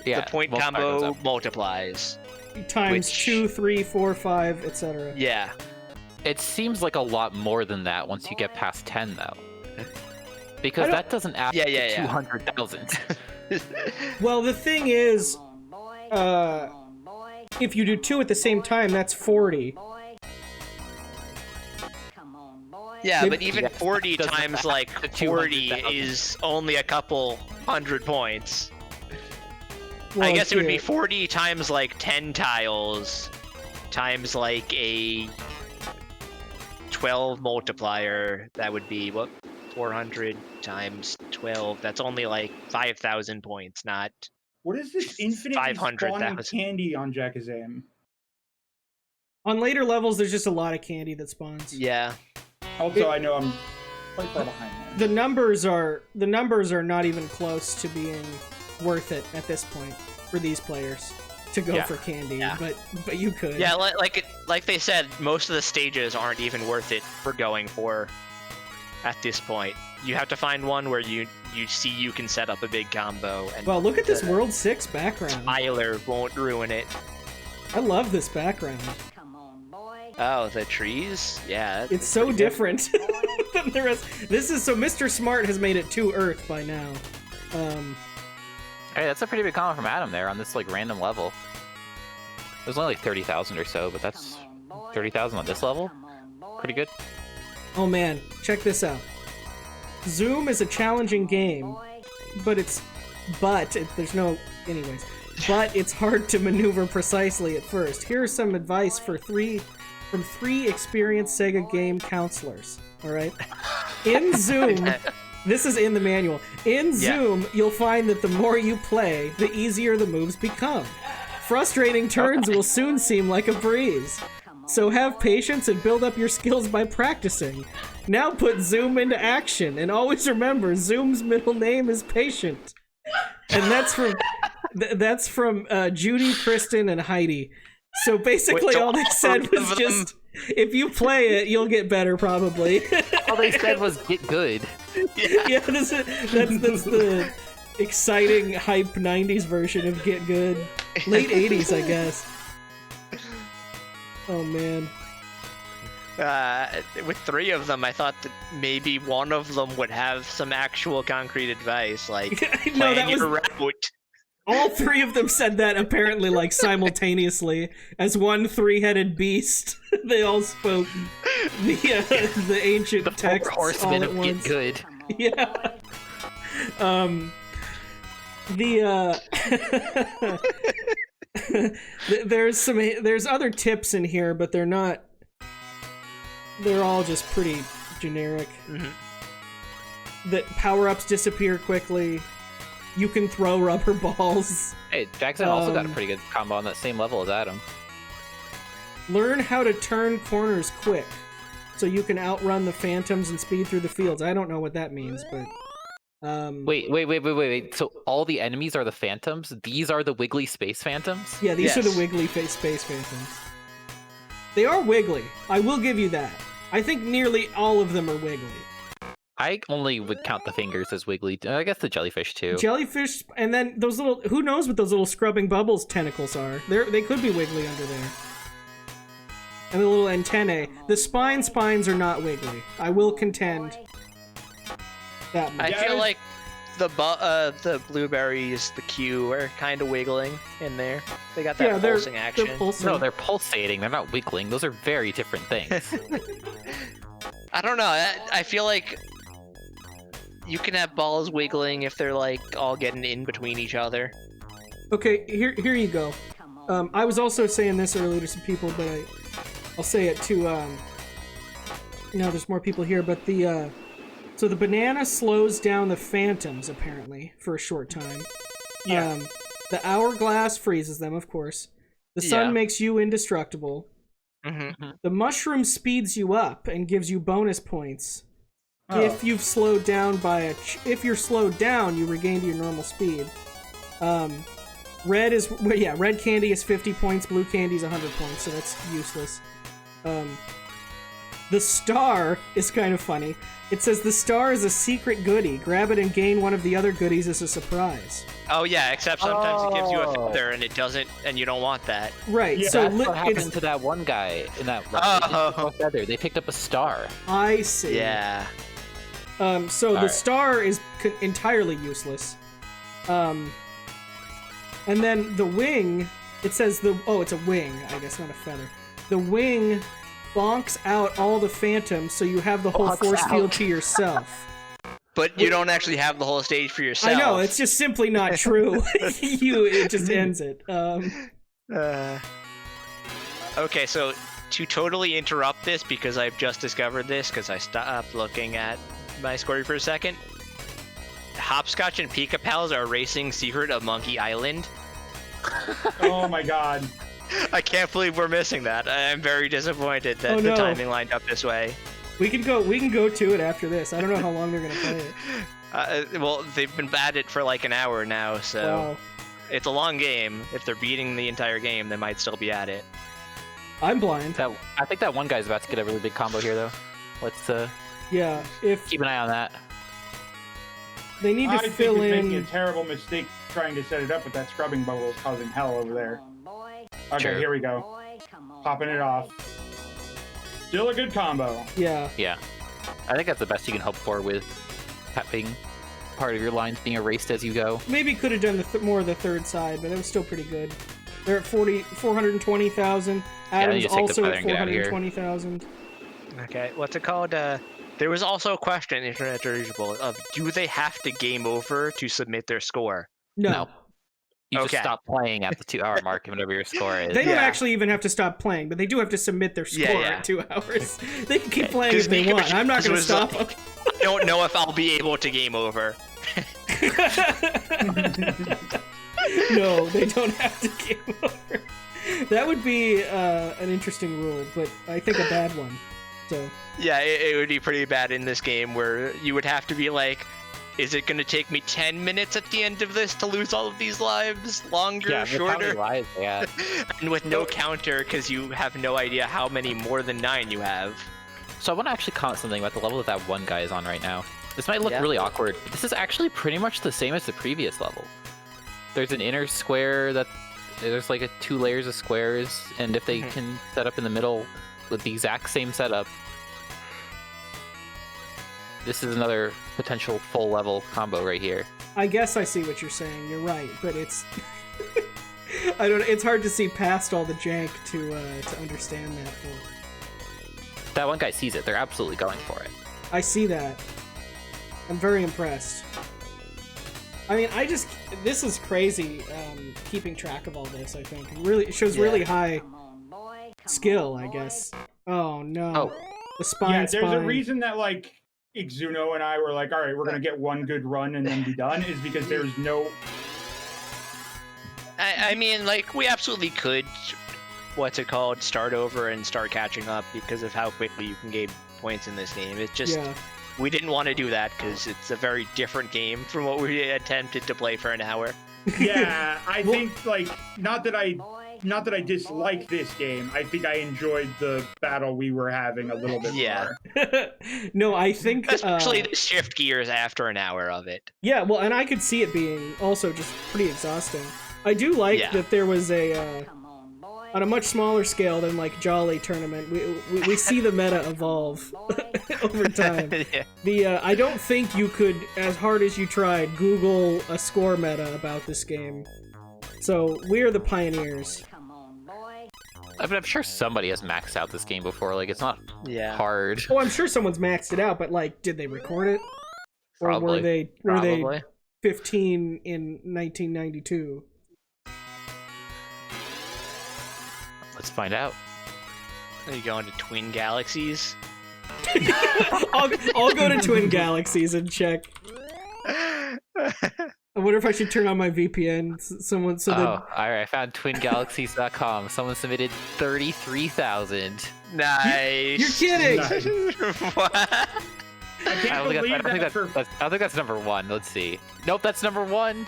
Yeah, the point multiplier goes combo up. multiplies. Times Which- 2, 3, 4, 5, etc. Yeah. It seems like a lot more than that once you get past 10, though. Because that doesn't add Yeah, to yeah, yeah. 200,000. Well, the thing is, Come on, boy. uh, Come on, boy. if you do 2 at the same time, that's 40. Boy. Come on, boy. Yeah, Maybe- but even Yes, 40 doesn't times add like to 40 200,000. is only a couple hundred points. Well, I guess it would be here. 40 times like 10 tiles times like a 12 multiplier. That would be what? 400 times 12. That's only like 5,000 points, not. What is this infinitely 500,000. spawning candy on Jakazam? On later levels, there's just a lot of candy that spawns. Yeah. Also, I know I'm quite far behind there. The numbers are not even close to being worth it at this point for these players to go Yeah. for candy. Yeah. But you could. Yeah, like they said, most of the stages aren't even worth it for going for at this point. You have to find one where you see you can set up a big combo, and Well, look at this World 6 background. Tyler won't ruin it. I love this background. Come on, boy. Oh, the trees? Yeah. It's so different than the rest. This is so Mr. Smart has made it to Earth by now. Hey, that's a pretty big comment from Adam there on this like random level. There's only like 30,000 or so, but that's Come on, boy. 30,000 on this level. Come on, boy. Pretty good. Oh man, check this out. Zoom is a challenging game, Boy. but there's no anyways. But it's hard to maneuver precisely at first. Here is some advice from three experienced Sega game counselors. All right. In Zoom, this is in the manual. In Zoom, you'll find that the more you play, the easier the moves become. Frustrating turns will soon seem like a breeze. So have patience and build up your skills by practicing. Now put Zoom into action, and always remember, Zoom's middle name is Patient. And that's from Judy, Kristen, and Heidi. So basically, all they said was just, if you play it, you'll get better, probably. All they said was get good. Yeah, that's the exciting, hype 90s version of Get Good. Late 80s, I guess. Oh, man. With 3 of them, I thought that maybe one of them would have some actual concrete advice, like No, plan that your was... route. All 3 of them said that apparently like simultaneously as one 3-headed beast. They all spoke the ancient The texts 4 horsemen all at of get once. good. Yeah. There's other tips in here, but they're all just pretty generic. Mm-hmm. That power-ups disappear quickly. You can throw rubber balls. Hey, Jackson also got a pretty good combo on that same level as Adam. Learn how to turn corners quick, so you can outrun the phantoms and speed through the fields. I don't know what that means, but... Wait. So all the enemies are the phantoms? These are the wiggly space phantoms? Yeah, these are Yes. the wiggly space phantoms. They are wiggly. I will give you that. I think nearly all of them are wiggly. I only would count the fingers as wiggly. I guess the jellyfish too. Jellyfish, and then those little... Who knows what those little scrubbing bubbles tentacles are? They could be wiggly under there. And the little antennae. The spines are not wiggly. I will contend that much. I Yeah, feel I- like the blueberries, the Q, are kind of wiggling in there. They got that pulsing action. They're pulsing. No, they're pulsating. They're not wiggling. Those are very different things. I don't know. I feel like you can have balls wiggling if they're like all getting in between each other. Okay, here you go. Come on. I was also saying this earlier to some people, but I'll say it to now there's more people here, but so the banana slows down the phantoms apparently for a short time. Yeah. The hourglass freezes them, of course. The sun Yeah. makes you indestructible. The mushroom speeds you up and gives you bonus points. Oh. If you've slowed down if you're slowed down, you regain to your normal speed. Red candy is 50 points, blue candy is 100 points, so that's useless. The star is kind of funny. It says the star is a secret goodie. Grab it and gain one of the other goodies as a surprise. Oh yeah, except sometimes it gives you a feather and it doesn't, and you don't want that. Right. Yeah, so That's what happened to that one guy in that feather. They picked up a star. I see. Yeah. So the star is entirely useless. And then the wing, it says it's a wing, I guess, not a feather. The wing bonks out all the phantoms, so you have the whole force field to yourself. But you don't actually have the whole stage for yourself. I know, it's just simply not true. It just ends it. Okay, so to totally interrupt this, because I've just discovered this, because I stopped looking at Myscorey for a second. Hopscotch and Pika Pals are racing Secret of Monkey Island. Oh my god. I can't believe we're missing that. I'm very disappointed that the timing lined up this way. We can go to it after this. I don't know how long they're gonna play it. Well, they've been at it for like an hour now, so it's a long game. If they're beating the entire game, they might still be at it. I'm blind. I think that one guy's about to get a really big combo here, though. Let's keep an eye on that. They need to fill think in. making a terrible mistake trying to set it up, but that scrubbing bubble is causing hell over there. Okay, Sure. here we go. Popping it off. Still a good combo. Yeah. Yeah. I think that's the best you can hope for with having part of your lines being erased as you go. Maybe could have done more of the third side, but it was still pretty good. They're at 420,000. Adam's just take the also feather at and get out of here. 420,000. Okay, what's it called? There was also a question, Internet Reachable, of do they have to game over to submit their score? No. You Okay. just stop playing at the 2-hour mark, whatever your score is. They don't Yeah. actually even have to stop playing, but they do have to submit their score Yeah. at 2 hours. They can keep Okay. playing if they Sneaker want. I'm not going to was stop like- them. I don't know if I'll be able to game over. No, they don't have to game over. That would be an interesting rule, but I think a bad one. So Yeah, it would be pretty bad in this game where you would have to be like, is it going to take me 10 minutes at the end of this to lose all of these lives? Longer, Yeah, with how many shorter? lives they have. And with no counter because you have no idea how many more than 9 you have. So I want to actually comment something about the level that one guy is on right now. This might look Yeah. really awkward, but this is actually pretty much the same as the previous level. There's an inner square there's like 2 layers of squares, and if they can set up in the middle with the exact same setup, this is another potential full level combo right here. I guess I see what you're saying. You're right, but it's it's hard to see past all the jank to understand that fully. That one guy sees it. They're absolutely going for it. I see that. I'm very impressed. I mean, this is crazy, keeping track of all this, I think. It shows really high skill, I guess. Oh, no. Oh. The spine. Yeah, there's a reason that, like, Ixuno and I were like, all right, we're going to get one good run and then be done, is because there's no... I mean, like, we absolutely could, start over and start catching up because of how quickly you can gain points in this game. It's just, we didn't want to do that because it's a very different game from what we attempted to play for an hour. Yeah, I think, like, not that I dislike this game. I think I enjoyed the battle we were having a little bit more. No, I think... Especially the shift gears after an hour of it. Yeah, well, and I could see it being also just pretty exhausting. I do like that there was on a much smaller scale than like Jolly Tournament, we see the meta evolve over time. I don't think you could, as hard as you tried, Google a score meta about this game. So we're the pioneers. I mean, I'm sure somebody has maxed out this game before. Like, it's not hard. Oh, I'm sure someone's maxed it out, but like, did they record it? Or Probably. were they 15 in 1992? Let's find out. Are you going to Twin Galaxies? I'll go to Twin Galaxies and check. I wonder if I should turn on my VPN. Someone so that. All right. I found twingalaxies.com. Someone submitted 33,000. Nice. You're kidding. Nice. What? I can't believe I don't for think that's number one. Let's see. Nope, that's number one.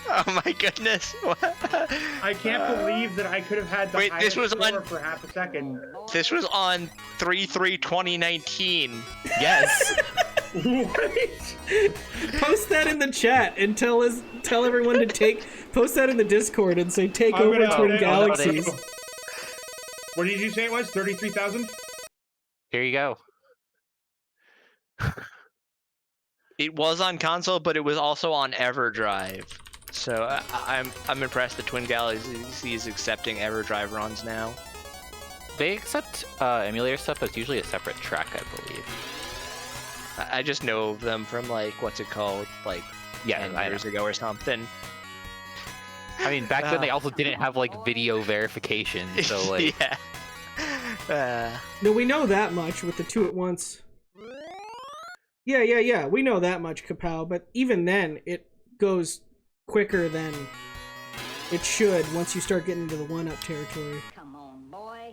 Oh my goodness. What? I can't believe that I could have had the Wait, highest this was score on- for half a second. This was on 3/3/2019. Yes. What? Post that in the chat and tell everyone to post that in the Discord and say take I'm over gonna- Twin I'll- Galaxies. What did you say it was? 33,000? Here you go. It was on console, but it was also on EverDrive. So I'm impressed that Twin Galaxies is accepting EverDrive runs now. They accept emulator stuff, but it's usually a separate track, I believe. I just know of them from like what's it called, like 10 I years know. ago or something. I mean, back then they also didn't have like video verification, so like. Yeah. No, we know that much with the 2 at once. Yeah. We know that much, Kapow. But even then, it goes quicker than it should once you start getting into the 1-up territory. Come on, boy.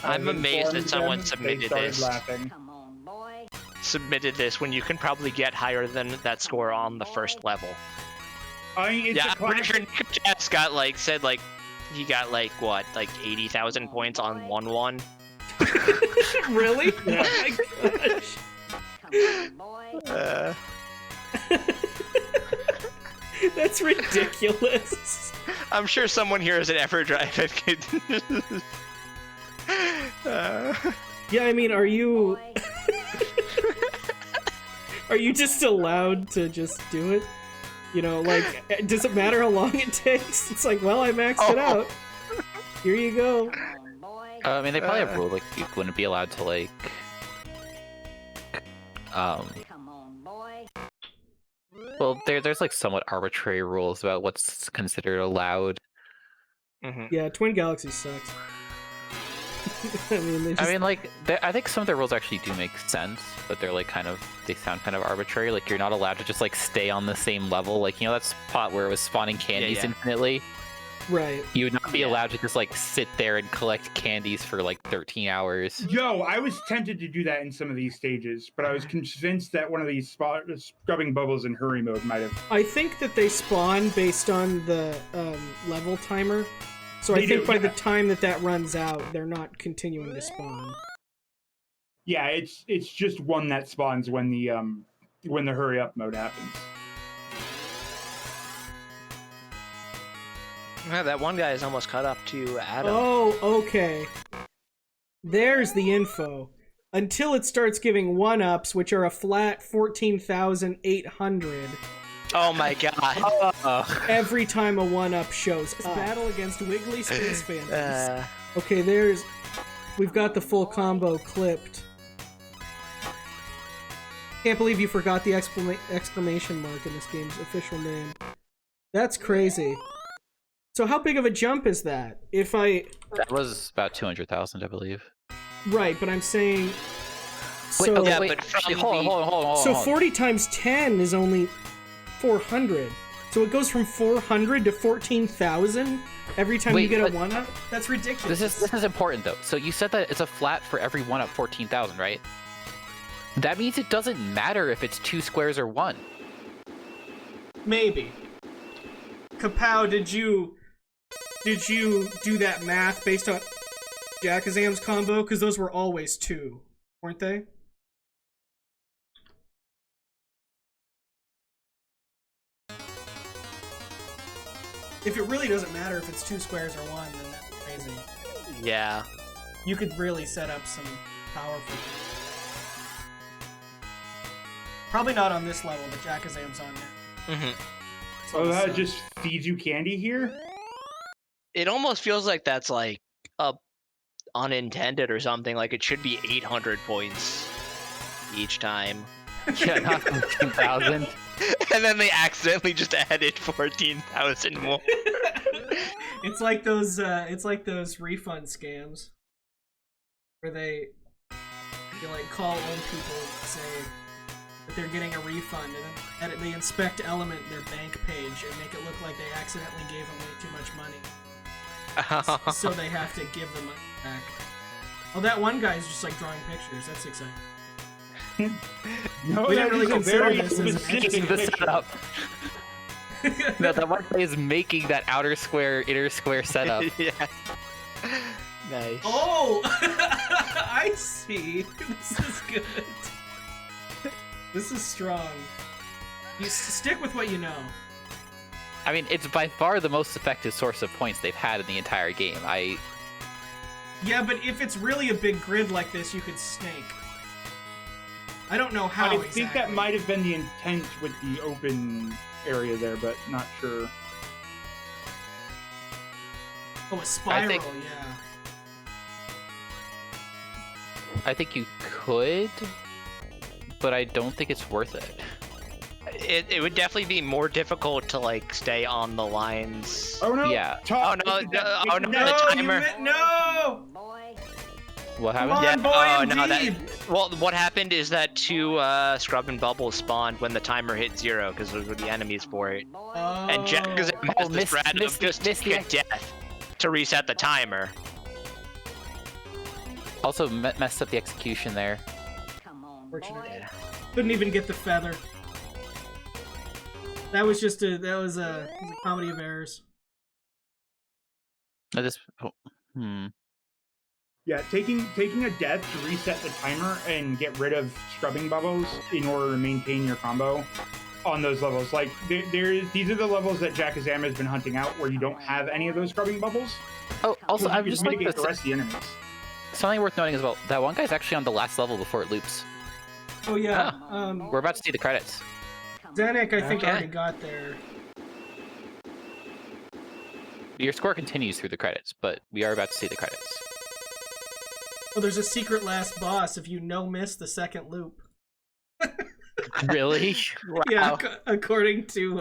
I'm amazed that someone They submitted started this. laughing. Come on, boy. Submitted this when you can probably get higher than that score on the first level. I mean, it's Yeah, a I'm pretty sure classic. Nick Jazz got he got what, like 80,000 points on 1-1. Really? Yeah. Oh my gosh. Come on, boy. That's ridiculous. I'm sure someone here is an EverDrive and could. Yeah, I mean, are you Boy. are you just allowed to just do it? You know, like, does it matter how long it takes? It's like, well, I maxed it out. Here you go. Come on, boy. I mean, they probably have rules like you wouldn't be allowed to like. Come on, boy. Well, there's like somewhat arbitrary rules about what's considered allowed. Yeah, Twin Galaxies sucks. I mean, they just... I mean, like, I think some of their rules actually do make sense, but they're like they sound kind of arbitrary. Like, you're not allowed to just like stay on the same level. Like, that spot where it was spawning candies yeah. infinitely. right. You would not be allowed to just like sit there and collect candies for like 13 hours. Yo, I was tempted to do that in some of these stages, but I was convinced that one of these scrubbing bubbles in hurry mode might have. I think that they spawn based on the level timer. So They I think do, by yeah. the time that runs out, they're not continuing to spawn. Yeah, it's just one that spawns when the hurry up mode happens. Yeah, that one guy is almost caught up to Adam. Oh, okay. There's the info. Until it starts giving 1-ups, which are a flat 14,800. Oh my god. Every time a 1-up shows up. Battle against Wiggly Space Phantoms. Uh, Okay, we've got the full combo clipped. Can't believe you forgot the exclamation mark in this game's official name. That's crazy. So how big of a jump is that? That was about 200,000, I believe. Right, but I'm saying... Wait, So, okay, but wait. from Actually, hold on. so 40 times 10 is only 400. So it goes from 400 to 14,000 every time you Wait, get a but- 1-up? That's ridiculous. This is important though. So you said that it's a flat for every 1-up 14,000, right? That means it doesn't matter if it's 2 squares or 1. Maybe. Kapow, did you do that math based on Jackazam's combo? Because those were always 2, weren't they? If it really doesn't matter if it's 2 squares or 1, then that's crazy. yeah. You could really set up some powerful... Probably not on this level, but Jackazam's on now. hmm Oh, that just feeds you candy here? It almost feels like that's like unintended or something. Like it should be 800 points each time. Yeah, not 14,000. And then they accidentally just added 14,000 more. It's like those refund scams where you like call old people saying, that they're getting a refund, and then they inspect Element, their bank page, and make it look like they accidentally gave them way too much money. So they have to give the money back. Oh, that one guy's just like drawing pictures. That's exciting. No, We didn't really that is a consider very this as an specific interesting The picture. setup. No, that one guy is making that outer square, inner square setup. Yeah. Nice. Oh! I see. This is good. This is strong. You stick with what you know. I mean, it's by far the most effective source of points they've had in the entire game. Yeah, but if it's really a big grid like this, you could snake. I don't know how I exactly. think that might have been the intent with the open area there, but not sure. Oh, a spiral, think- yeah. I think you could, but I don't think it's worth it. It would definitely be more difficult to like stay on the lines. Oh no! Yeah. Oh no! Oh no! No, The you timer. no! Boy, What Come happened? on, Yeah, boy, oh, no, that- indeed! Well, what happened is that two scrub and bubbles spawned when the timer hit 0 because those were the enemies for it. boy. And Jack has Oh, the missed- strat missed of the- just missed the- hit death to reset the timer. Also messed up the execution there. Come on, Fortunate. boy. Couldn't even get the feather. That was just a comedy of errors. I just, hmm. Yeah, taking a death to reset the timer and get rid of scrubbing bubbles in order to maintain your combo on those levels. Like these are the levels that Jackazam has been hunting out where you don't have any of those scrubbing bubbles. Oh, also, So you I'm can just like mitigate the rest of the enemies. something worth noting as well. That one guy's actually on the last level before it loops. Oh yeah, We're about to see the credits. Zanuck I think Okay. already got there. Your score continues through the credits, but we are about to see the credits. Oh, there's a secret last boss if you no-miss the second loop. Really? Yeah, Wow. according to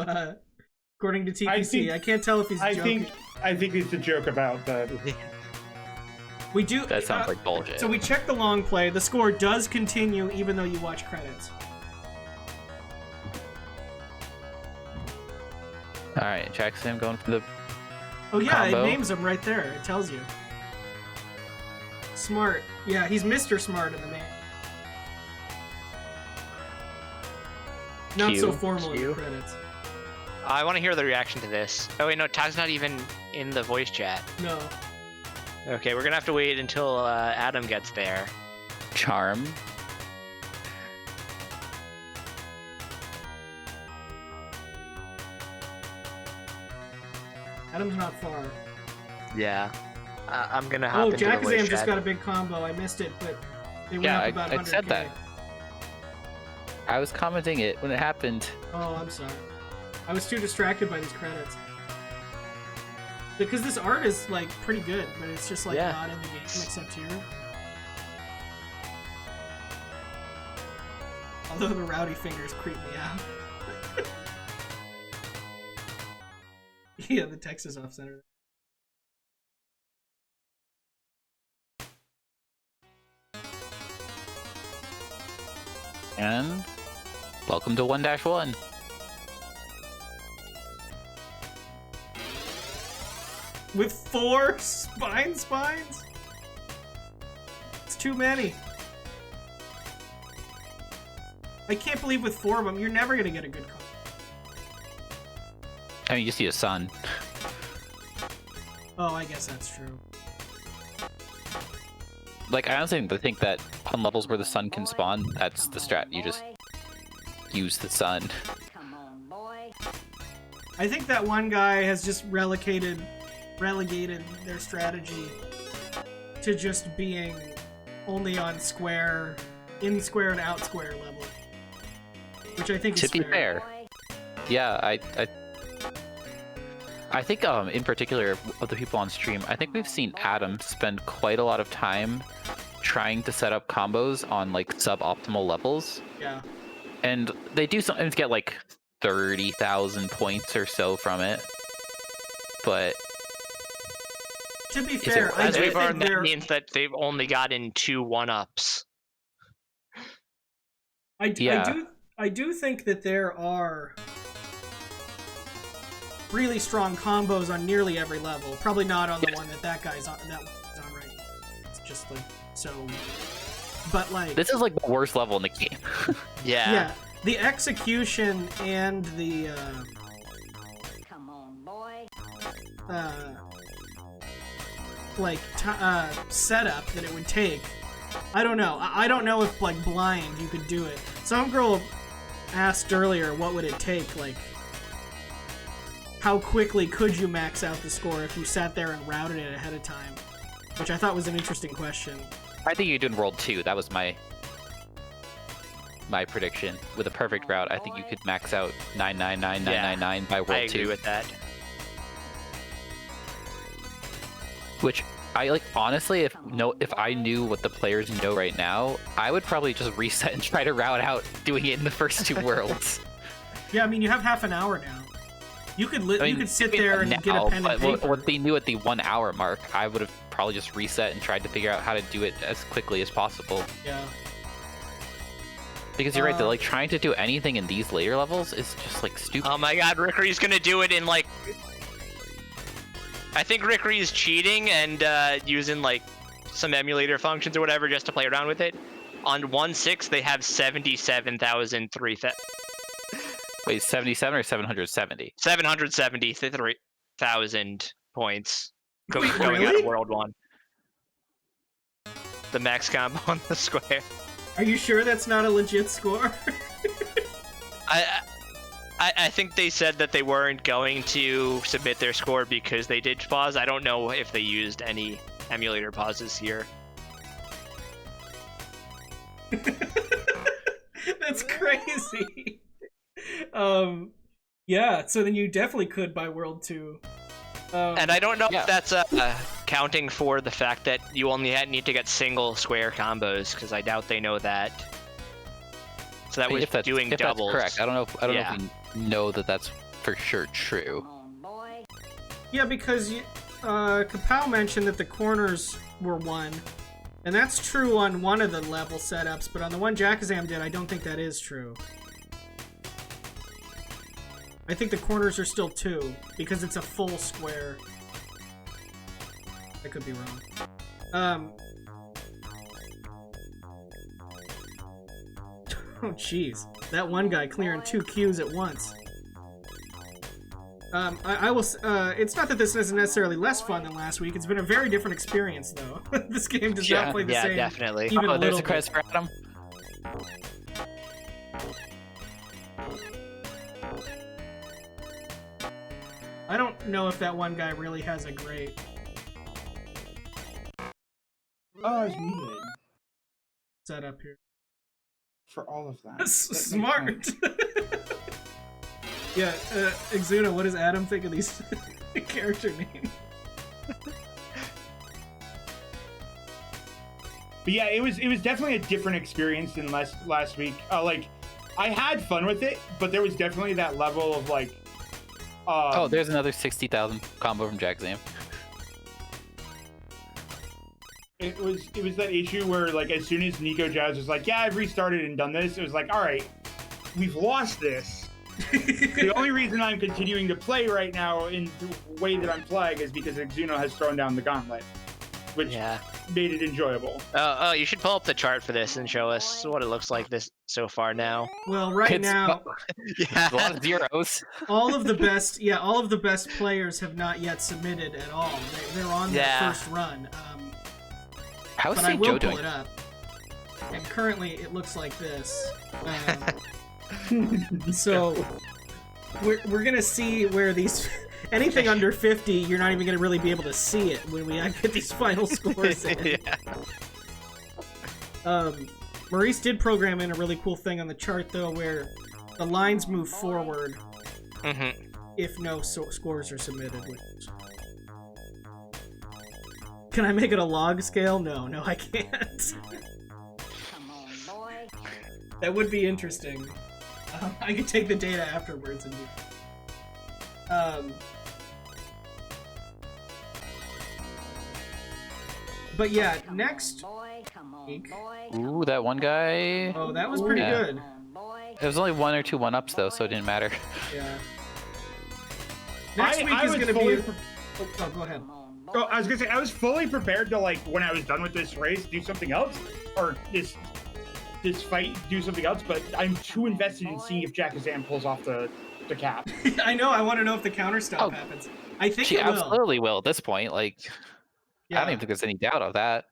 TPC. I can't tell if he's joking. I think it's a joke about the. We do. That sounds like bullshit. So we check the long play. The score does continue even though you watch credits. Alright, Jackson going for the... Oh yeah, Combo. it names him right there. It tells you. Smart. Yeah, he's Mr. Smart in the name. Not Q. so formal in the Q. credits. I want to hear the reaction to this. Oh wait, no, Tag's not even in the voice chat. No. Okay, we're gonna have to wait until Adam gets there. Charm. Adam's not far. Yeah. I'm gonna hop Oh, into the voice Jackazam chat. just got a big combo. I missed it, but they went Yeah, up about I 100K. said that. I was commenting it when it happened. Oh, I'm sorry. I was too distracted by these credits. Because this art is, like, pretty good, but it's just, like, Yeah. not in the game except here. Although the rowdy fingers creep me out. Yeah, the text is off-center. And welcome to 1-1. With 4 spines? It's too many. I can't believe with 4 of them, you're never gonna get a good call. I mean, you see a sun. Oh, I guess that's true. Like, I honestly think that on levels where the sun can spawn, that's the strat. You just use the sun. Come on, boy. I think that one guy has just relegated their strategy to just being only on square, in square and out square level, which I think To is be fair. fair, yeah, I think in particular of the people on stream, I think we've seen Adam spend quite a lot of time trying to set up combos on like suboptimal levels, Yeah. and they do sometimes get like 30,000 points or so from it. But To be it fair, worth I it? As do we've think already, that they're. means that they've only gotten 2 1-ups. I Yeah. I do think that there are really strong combos on nearly every level. Probably not on the one that guy's on. That one's on right. It's just like so. But like This is like the worst level in the game. yeah, the execution and the Come on, boy. setup that it would take. I don't know. I don't know if like blind you could do it. Some girl asked earlier what would it take, like how quickly could you max out the score if you sat there and routed it ahead of time, which I thought was an interesting question. I think you do in World 2. That was my prediction. With a perfect route, I think you could max out 999999 by World 2. I agree with that. Which I like honestly, if I knew what the players know right now, I would probably just reset and try to route out doing it in the first 2 worlds. Yeah, I mean you have half an hour now. You could you could sit there and get a pen and paper. What they knew at the 1 hour mark, I would have probably just reset and tried to figure out how to do it as quickly as possible. Yeah. Because you're right, they're like trying to do anything in these later levels is just like stupid. Oh my god, Rickery's gonna do it in like... I think Rickery's cheating and using like some emulator functions or whatever just to play around with it. On 1.6 they have 77,003. Wait, 77 or 770? 773,000 points going really? out of World 1. The max combo on the square. Are you sure that's not a legit score? I think they said that they weren't going to submit their score because they did pause. I don't know if they used any emulator pauses here. That's crazy. Yeah, so then you definitely could buy World 2. And I don't know if that's counting for the fact that you only need to get single square combos, because I doubt they know that. So that was doing doubles. That's correct. I don't know if we know that that's for sure true. Come on, boy. Yeah, because Kapow mentioned that the corners were 1, and that's true on one of the level setups, but on the one Jackazam did, I don't think that is true. I think the corners are still 2, because it's a full square. I could be wrong. Oh, jeez. That one guy clearing 2 queues at once. I will. It's not that this is necessarily less fun than last week. It's been a very different experience, though. This game does not play the same. Yeah, definitely. Even a There's little a credit for Adam. I don't know if that one guy really has a great Oh, it's muted setup here. for all of that. Smart. Yeah, Exuna, what does Adam think of these character names? But yeah, it was definitely a different experience than last week. Like, I had fun with it, but there was definitely that level of like. Oh, there's another 60,000 combo from Jackazam. It was that issue where like as soon as Nico Jazz was like, yeah, I've restarted and done this, it was like, all right, we've lost this. The only reason I'm continuing to play right now in the way that I'm playing is because Exuno has thrown down the gauntlet, which made it enjoyable. Oh, you should pull up the chart for this and show us what it looks like this so far now. Well, right now, a lot of zeros. all of the best players have not yet submitted at all. They're on their first run. How is but I will Joe pull doing? it up. And currently, it looks like this. So we're gonna see where these anything under 50, you're not even gonna really be able to see it when we get these final scores in. Maurice did program in a really cool thing on the chart though, where the lines move forward if no scores are submitted. Can I make it a log scale? No, I can't. Come on, boy. That would be interesting. I could take the data afterwards and do. But yeah, next Boy, come on, week. boy. Ooh, that one guy. Oh, that was pretty good. Come on, boy. It was only 1 or 2 1-ups though, so it didn't matter. Yeah. Next week is going to be... Oh, go ahead. Oh, I was gonna say I was fully prepared to, like, when I was done with this race, do something else, or this fight, do something else. But I'm too invested in seeing if Jackazam pulls off the cap. I know. I want to know if the counter stop happens. I think She it will. absolutely will at this point. Like, Yeah. I don't even think there's any doubt of that.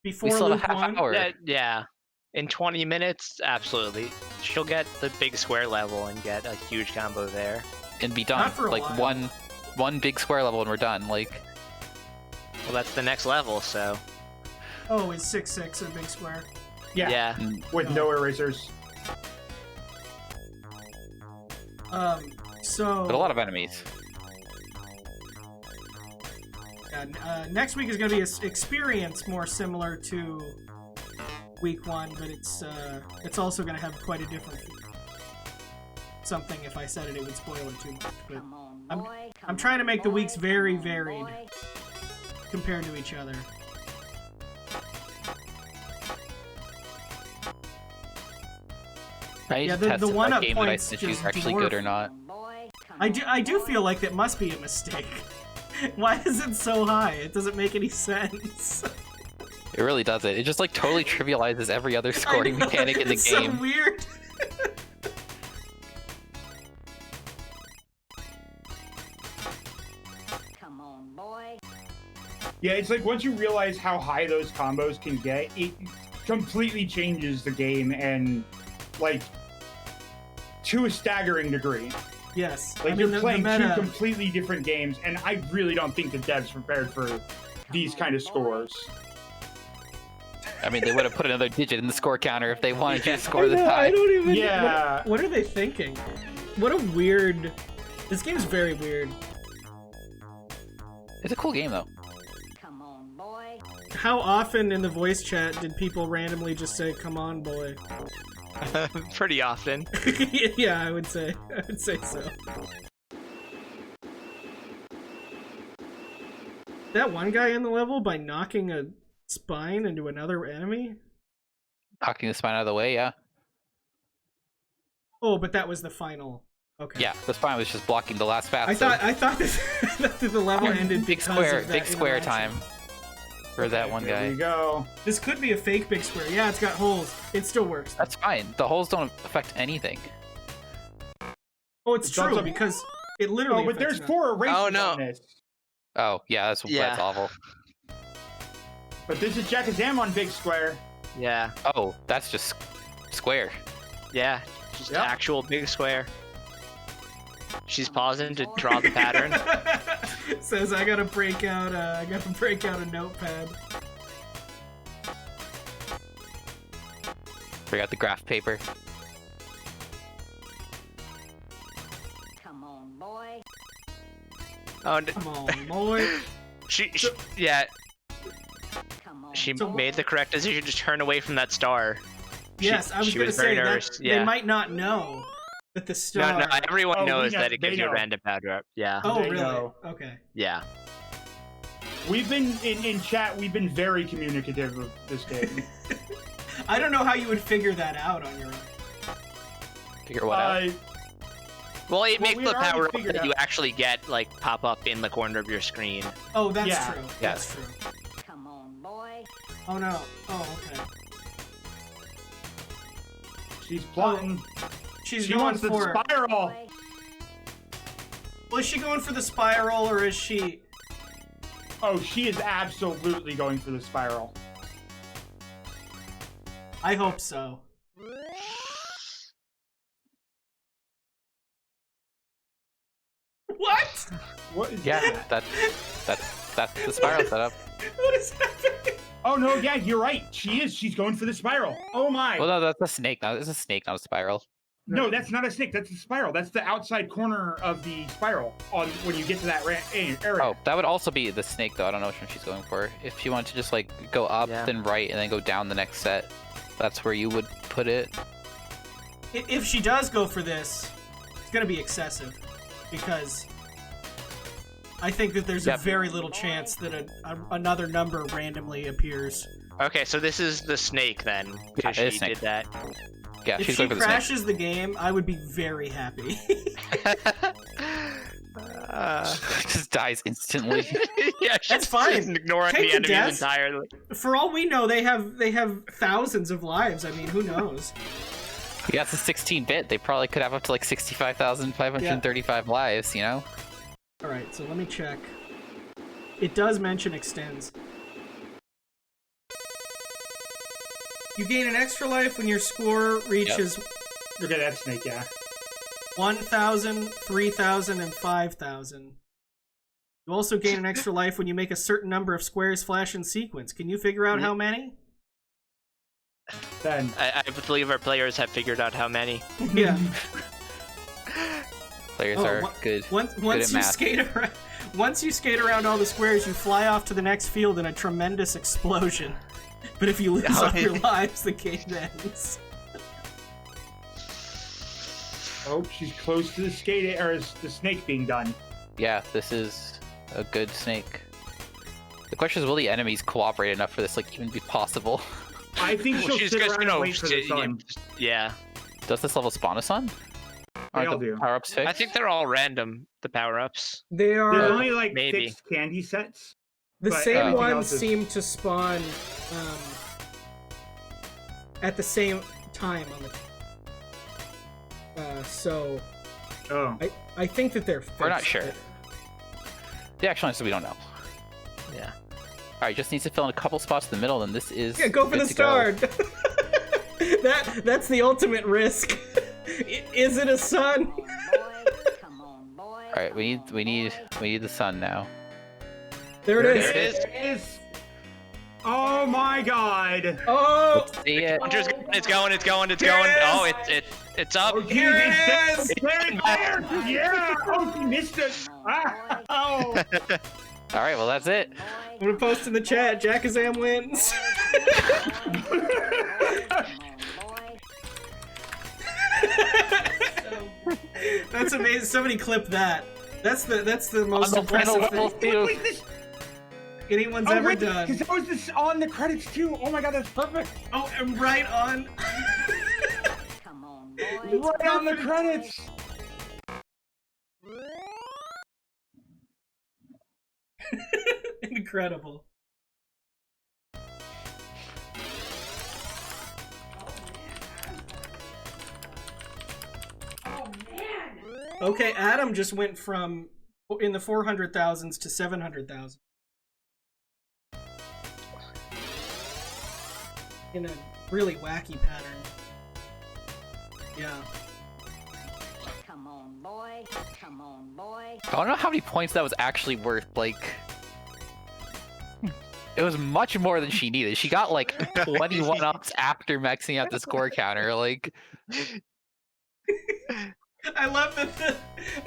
Before we still Loop have a half 1. hour. Yeah. In 20 minutes, absolutely. She'll get the big square level and get a huge combo there. And be done. Not for a like while. one big square level and we're done. Like, Well, that's the next level, so. Oh, is 6-6 a big square? Yeah. With no erasers. So... but a lot of enemies. Next week is going to be an experience more similar to week 1, but it's also going to have quite a different something. If I said it, it would spoil it too much. But I'm trying to make the weeks very varied compared to each other. I Yeah, need to test the if that 1-up game that I points sent you is just actually good or dwarf. not. I do feel like that must be a mistake. Why is it so high? It doesn't make any sense. It really doesn't. It just like totally trivializes every other scoring mechanic in the it's game. So weird. Come on, boy. Yeah, it's like once you realize how high those combos can get, it completely changes the game, and like to a staggering degree. Yes. Like, I mean, you're playing the meta... two completely different games, and I really don't think the devs prepared for these kind of scores. I mean, they would have put another digit in the score counter if they wanted you to score this high. I don't even... Yeah. What are they thinking? What a weird... This game's very weird. It's a cool game, though. Come on, boy. How often in the voice chat did people randomly just say, "Come on, boy"? Pretty often. Yeah, I would say so. That one guy in the level by knocking a spine into another enemy? Knocking the spine out of the way, yeah. Oh, but that was the final. Okay. Yeah, the spine was just blocking the last path. I so thought this, that the level ended big because square, of that big square interaction. time for that one There guy. you go. This could be a fake big square. Yeah, it's got holes. It still works. That's fine. The holes don't affect anything. Oh, it's true also- because it literally. Oh, but affects there's nothing. 4 erasers Oh, no. on this. Oh, yeah, that's awful. But this is Jackazam on big square. Yeah. Oh, that's just square. Yeah. Just Yep. actual big square. She's pausing to draw the pattern. Says I gotta break out a notepad. Bring out the graph paper. Come on, boy. Oh, Come on, boy. she yeah, Come on. she So- made the correct decision to turn away from that star. Yes, I was she gonna was very say nervous. that Yeah. they might not know that the star. No, everyone Oh, we knows know- that it gives they you a know. random power up. Yeah. Oh, They really? know. Okay. Yeah. We've been in chat. We've been very communicative of this game. I don't know how you would figure that out on your own. Figure what out? Well, it makes we the had already power up figured that you out- actually get like pop up in the corner of your screen. Oh, that's Yeah. true. Yeah. That's true. Come on, boy. Oh no. Oh, okay. She's plotting. She's She going wants the for. spiral. Boy. Well, is she going for the spiral or is she? Oh, she is absolutely going for the spiral. I hope so. What? What is Yeah, that? that's the spiral setup. What is happening? Oh no, yeah, you're right. She is. She's going for the spiral. Oh my. Well, no, that's a snake. Now it's a snake, not a spiral. No, that's not a snake. That's a spiral. That's the outside corner of the spiral on when you get to that area. Oh, that would also be the snake, though. I don't know which one she's going for. If she wanted to just like go up, Yeah. then right, and then go down the next set, that's where you would put it. If she does go for this, it's gonna be excessive, because I think that there's a Yep. very little chance that another number randomly appears. Okay, so this is the snake then, because Yeah, it is she snake. did that. Yeah, If she's she going for the snake. crashes the game, I would be very happy. Just dies instantly. Yeah, That's fine. Just ignoring Take the the enemies deaths. entirely. For all we know, they have thousands of lives. I mean, who knows? Yeah, it's a 16-bit. They probably could have up to like 65,535 lives, you know? All right, so let me check. It does mention extends. You gain an extra life when your score reaches Look at that snake, yeah. 1,000, 3,000, and 5,000. You also gain an extra life when you make a certain number of squares flash in sequence. Can you figure out how many? Then I believe our players have figured out how many. Yeah. Players are good. Once at you math. once you skate around all the squares, you fly off to the next field in a tremendous explosion. But if you lose all your lives, the game ends. oh, she's close to the skate or the snake being done. Yeah, this is a good snake. The question is, will the enemies cooperate enough for this like even be possible? I think Well, she'll she's sit just, around and wait for the sun. Yeah. Does this level spawn a sun? They all Aren't the do. power-ups fixed? I think they're all random, the power-ups. They There's are only like maybe. 6 candy sets. the but same everything ones else is- seem to spawn at the same time on the. So Oh. I think that they're. We're not fixed. sure. The actual answer we don't know. Yeah. Alright, just needs to fill in a couple spots in the middle, then this is Yeah, go for good the to go. star. That's the ultimate risk. Is it a sun? Come on, boy. Alright, we need the sun now. There it There is. it is. It is. Oh my god. Oh, Let's see it. Hunter's it's going. Here Oh, it it's up. Oh, geez, Here it it's is. there. Yeah. Oh, she missed it. Ah. Oh. Alright, well that's it. I'm gonna post in the chat. Jackazam wins. That's amazing. Somebody clip that. That's the most On the final impressive level thing too. Wait, this. anyone's Oh, ever wait, done. because that was this on the credits too. Oh my god, that's perfect. Oh, and right on. Come on, boy. Right on the credits. Incredible. Okay, Adam just went from in the 400,000s to 700,000. In a really wacky pattern. Yeah. Come on, boy. Come on, boy. I don't know how many points that was actually worth, like... It was much more than she needed. She got like 21 ups after maxing out the score counter, like... I love that.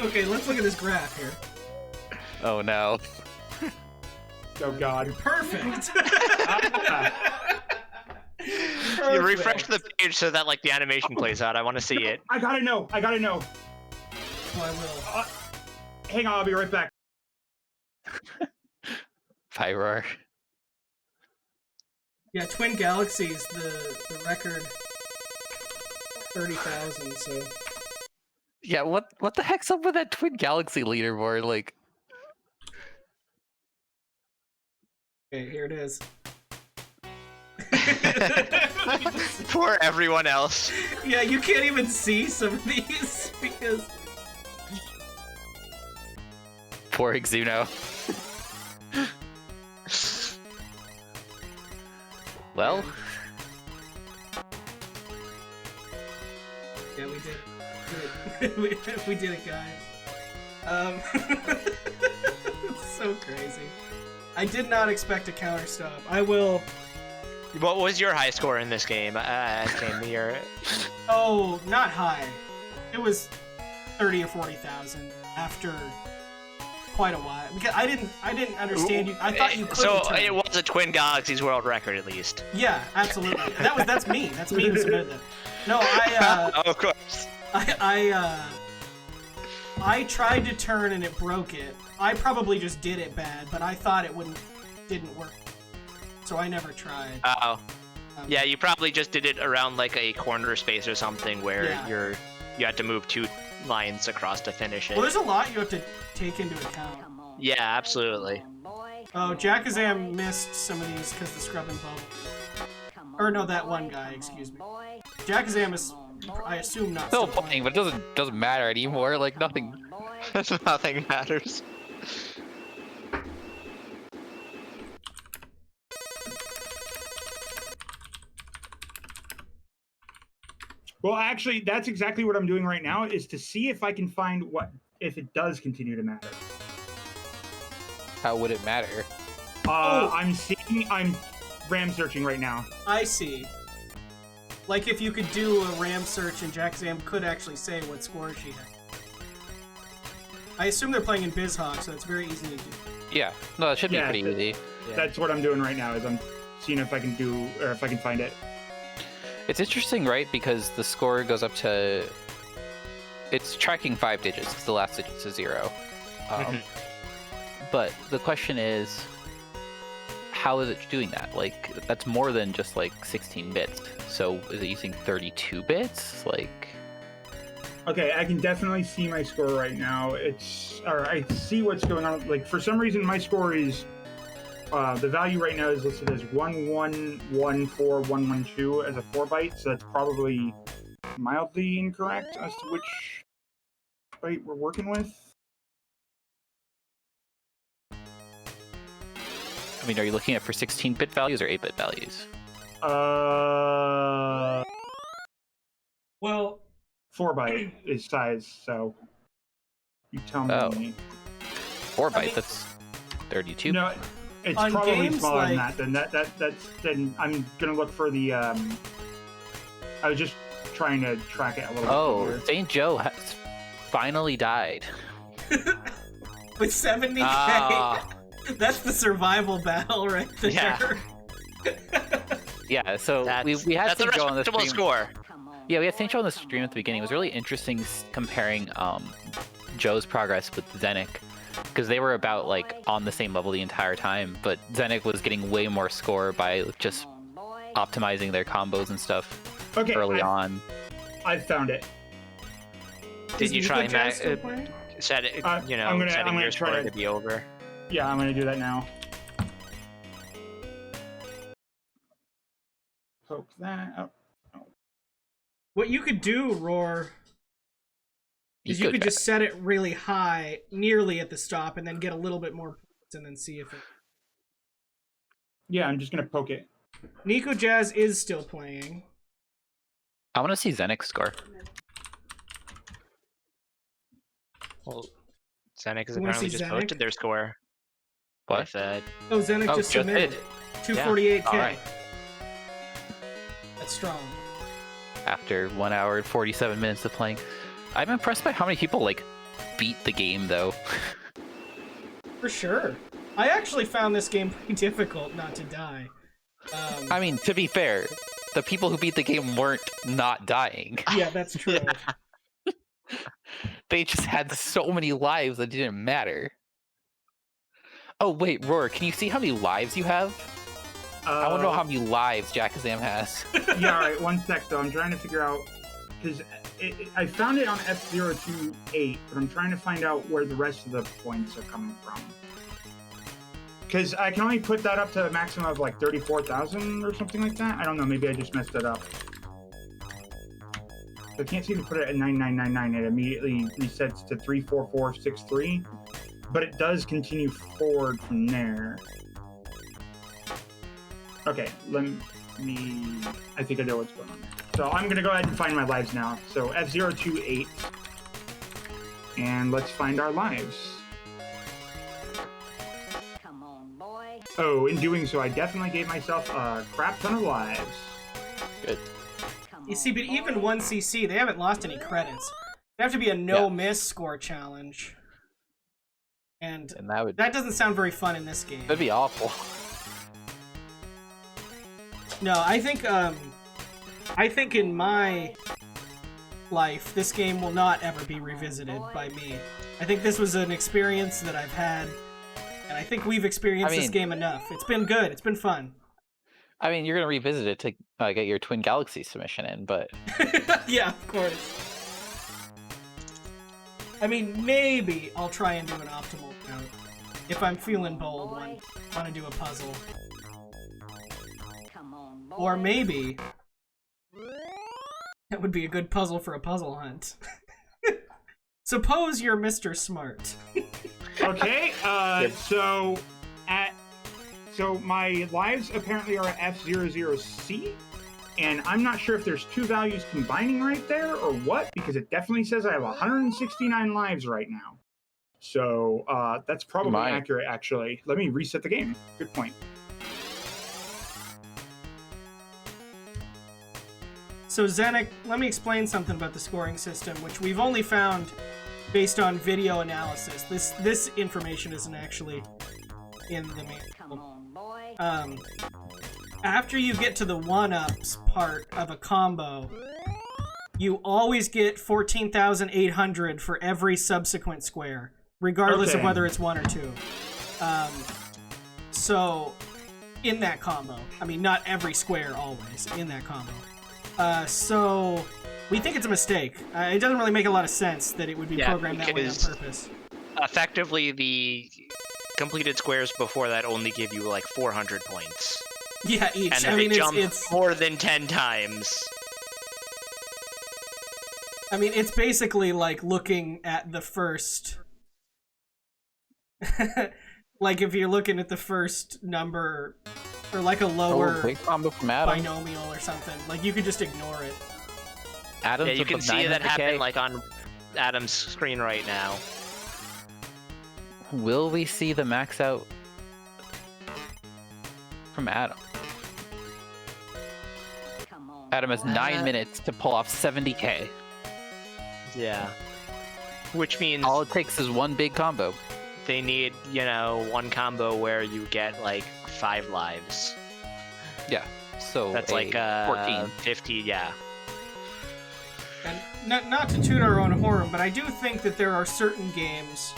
Okay, let's look at this graph here. Oh no. Oh god. Perfect. You refresh the page so that like the animation plays out. I want to see it. I gotta know. I gotta know. Oh, I will. Hang on, I'll be right back. Pyroar. Yeah, Twin Galaxies, the record 30,000. So Yeah, what the heck's up with that Twin Galaxy leaderboard? Like, okay, here it is. For everyone else. Yeah, you can't even see some of these because poor Exuno. Well, yeah, we did. We did it, guys. It's so crazy. I did not expect a counter stop. I will. What was your high score in this game? Came here. Oh, not high. It was 30 or 40,000 after quite a while. Because I didn't understand you. I thought you could. So it was a Twin Galaxies world record at least. Yeah, absolutely. That's me. That's me who submitted that. No, Of course. I tried to turn and it broke it. I probably just did it bad, but I thought it didn't work. So I never tried. Oh. Yeah, you probably just did it around like a corner space or something where Yeah. you had to move 2 lines across to finish it. Well, there's a lot you have to take into account. Come on, Yeah, boy, absolutely. come on, boy, Oh, come Jackazam on, boy. missed some of these because the scrubbing bubble. Come Or on, no, that boy, one guy, come excuse on, me. boy, Jackazam is, come on, boy, I assume, not Still still playing, but it doesn't matter anymore. Like come nothing. on, boy. Nothing matters. Well, actually, that's exactly what I'm doing right now, is to see if I can find if it does continue to matter. How would it matter? I'm RAM searching right now. I see. Like if you could do a RAM search and Jackazam could actually say what score she had. I assume they're playing in BizHawk, so it's very easy to do. Yeah. No, it should be Yeah, pretty easy. That's what I'm doing right now, is I'm seeing if I can if I can find it. It's interesting, right? Because the score goes up to... It's tracking 5 digits, because the last digit's a 0. But the question is, how is it doing that? Like, that's more than just, like, 16 bits. So is it using 32 bits? Like... Okay, I can definitely see my score right now. I see what's going on. Like, for some reason, my score is... the value right now is listed as 1114112 as a 4-byte, so that's probably mildly incorrect as to which byte we're working with. I mean, are you looking at for 16-bit values or 8-bit values? Well, 4-byte is size, so you tell me. Oh. 4 byte, I mean- that's 32. No, it's On probably games smaller than like- that. Then I'm gonna look for the. I was just trying to track it a little Oh, bit. St. Joe has finally died. with 70k, Ah. that's the survival battle right there. Yeah. Yeah, so we had that's a St. Joe on the respectable stream. score. Come on, Yeah, we had St. boy, Joe on the come stream at the on, beginning. It was boy. really interesting comparing Joe's progress with Zenik, because they were about like on the same level the entire time, but Zenik was getting way more score by just Come on, boy. optimizing their combos and stuff Okay, early on. I found it. Did you Is try Nico Jazz and still playing? set it? I'm gonna setting your try score to- to be over. Yeah, I'm gonna do that now. Poke that up. What you could do, Roar, is you could could just set it really high, nearly at the stop, and then get a little bit more points, and then see if it. Yeah, I'm just gonna poke it. Nico Jazz is still playing. I want to see Zenik's score. Well, Zenik has You wanna apparently see just Zenik? posted their score. What? With, Oh, Zenik Oh, just just submitted hit. it. 248k. All right. That's strong. After 1 hour and 47 minutes of playing, I'm impressed by how many people like beat the game though. For sure. I actually found this game pretty difficult not to die. I mean, to be fair, the people who beat the game weren't not dying. Yeah, that's true. They just had so many lives that didn't matter. Oh wait, Roar, can you see how many lives you have? I want to know how many lives Jackazam has. Yeah, all right. 1 sec though. I'm trying to figure out because I found it on F028, but I'm trying to find out where the rest of the points are coming from. Because I can only put that up to a maximum of like 34,000 or something like that. I don't know. Maybe I just messed it up. I can't seem to put it at 9999. It immediately resets to 34463, but it does continue forward from there. Okay, let me. I think I know what's going on there. So I'm gonna go ahead and find my lives now. So F028, and let's find our lives. Come on, boy. Oh, in doing so, I definitely gave myself a crap ton of lives. Good. Come You see, on, but even boy. 1cc, they haven't lost any credits. They have to be a no-miss score challenge. And And that would that doesn't sound very fun in this game. that'd be awful. No, I think in my life, this game will not ever be revisited by me. I think this was an experience that I've had, and I think we've experienced I this mean- game enough. It's been good. It's been fun. I mean, you're gonna revisit it to get your Twin Galaxy submission in, but Yeah, of course. I mean, maybe I'll try and do an optimal count if I'm feeling bold when I want to do a puzzle. Come on, boy. Or maybe that would be a good puzzle for a puzzle hunt. Suppose you're Mr. Smart. Okay, so my lives apparently are at F00C, and I'm not sure if there's two values combining right there or what, because it definitely says I have 169 lives right now. So that's probably accurate, actually. Let me reset the game. Good point. So Zenek, let me explain something about the scoring system, which we've only found based on video analysis. This information isn't actually in the main. Come on, boy. After you get to the 1-ups part of a combo, you always get 14,800 for every subsequent square, regardless of whether it's 1 or 2. So, in that combo, I mean, not every square always, in that combo. So, we think it's a mistake. It doesn't really make a lot of sense that it would be programmed that way on purpose. Effectively, the completed squares before that only give you like 400 points. Yeah, each. And then it's more than 10 times. I mean, it's basically like looking at the first... like if you're looking at the first number, or like a lower big combo from Adam. binomial or something, like you could just ignore it. Adam, yeah, you can see that happen like on Adam's screen right now. Will we see the max out from Adam? Come on, Adam has boy. 9 minutes to pull off 70k. Yeah. Which means All it takes is one big combo. they need, one combo where you get like 5 lives. Yeah, so That's like 14. 50, yeah. And not to toot our own horn, but I do think that there are certain games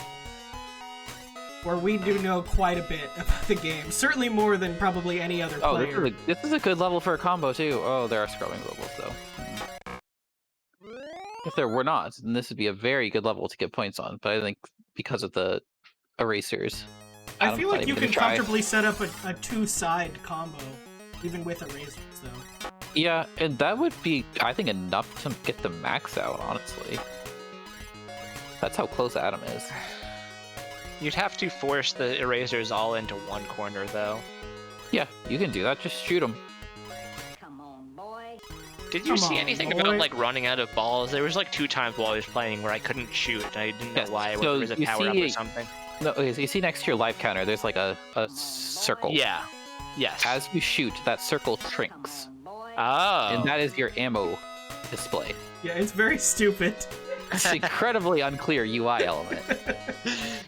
where we do know quite a bit about the game. Certainly more than probably any other Oh, player. this is a good level for a combo too. Oh, there are scrolling levels though. If there were not, then this would be a very good level to get points on. But I think because of the erasers, I feel like you can try. comfortably set up a 2-side combo, even with erasers, though. Yeah, and that would be, I think, enough to get the max out, honestly. That's how close Adam is. You'd have to force the erasers all into one corner, though. Yeah, you can do that. Just shoot them. Come on, boy. Did you Come see on, anything boy. about, like, running out of balls? There was, like, 2 times while I was playing where I couldn't shoot, and I didn't know Yes, why, so whether there was a you power-up see- or something. No, okay, so you see next to your life counter, there's like a circle. Yeah. Yes. As you shoot, that circle Come shrinks. on, boy. Oh. And that is your ammo display. Yeah, it's very stupid. It's an incredibly unclear UI element.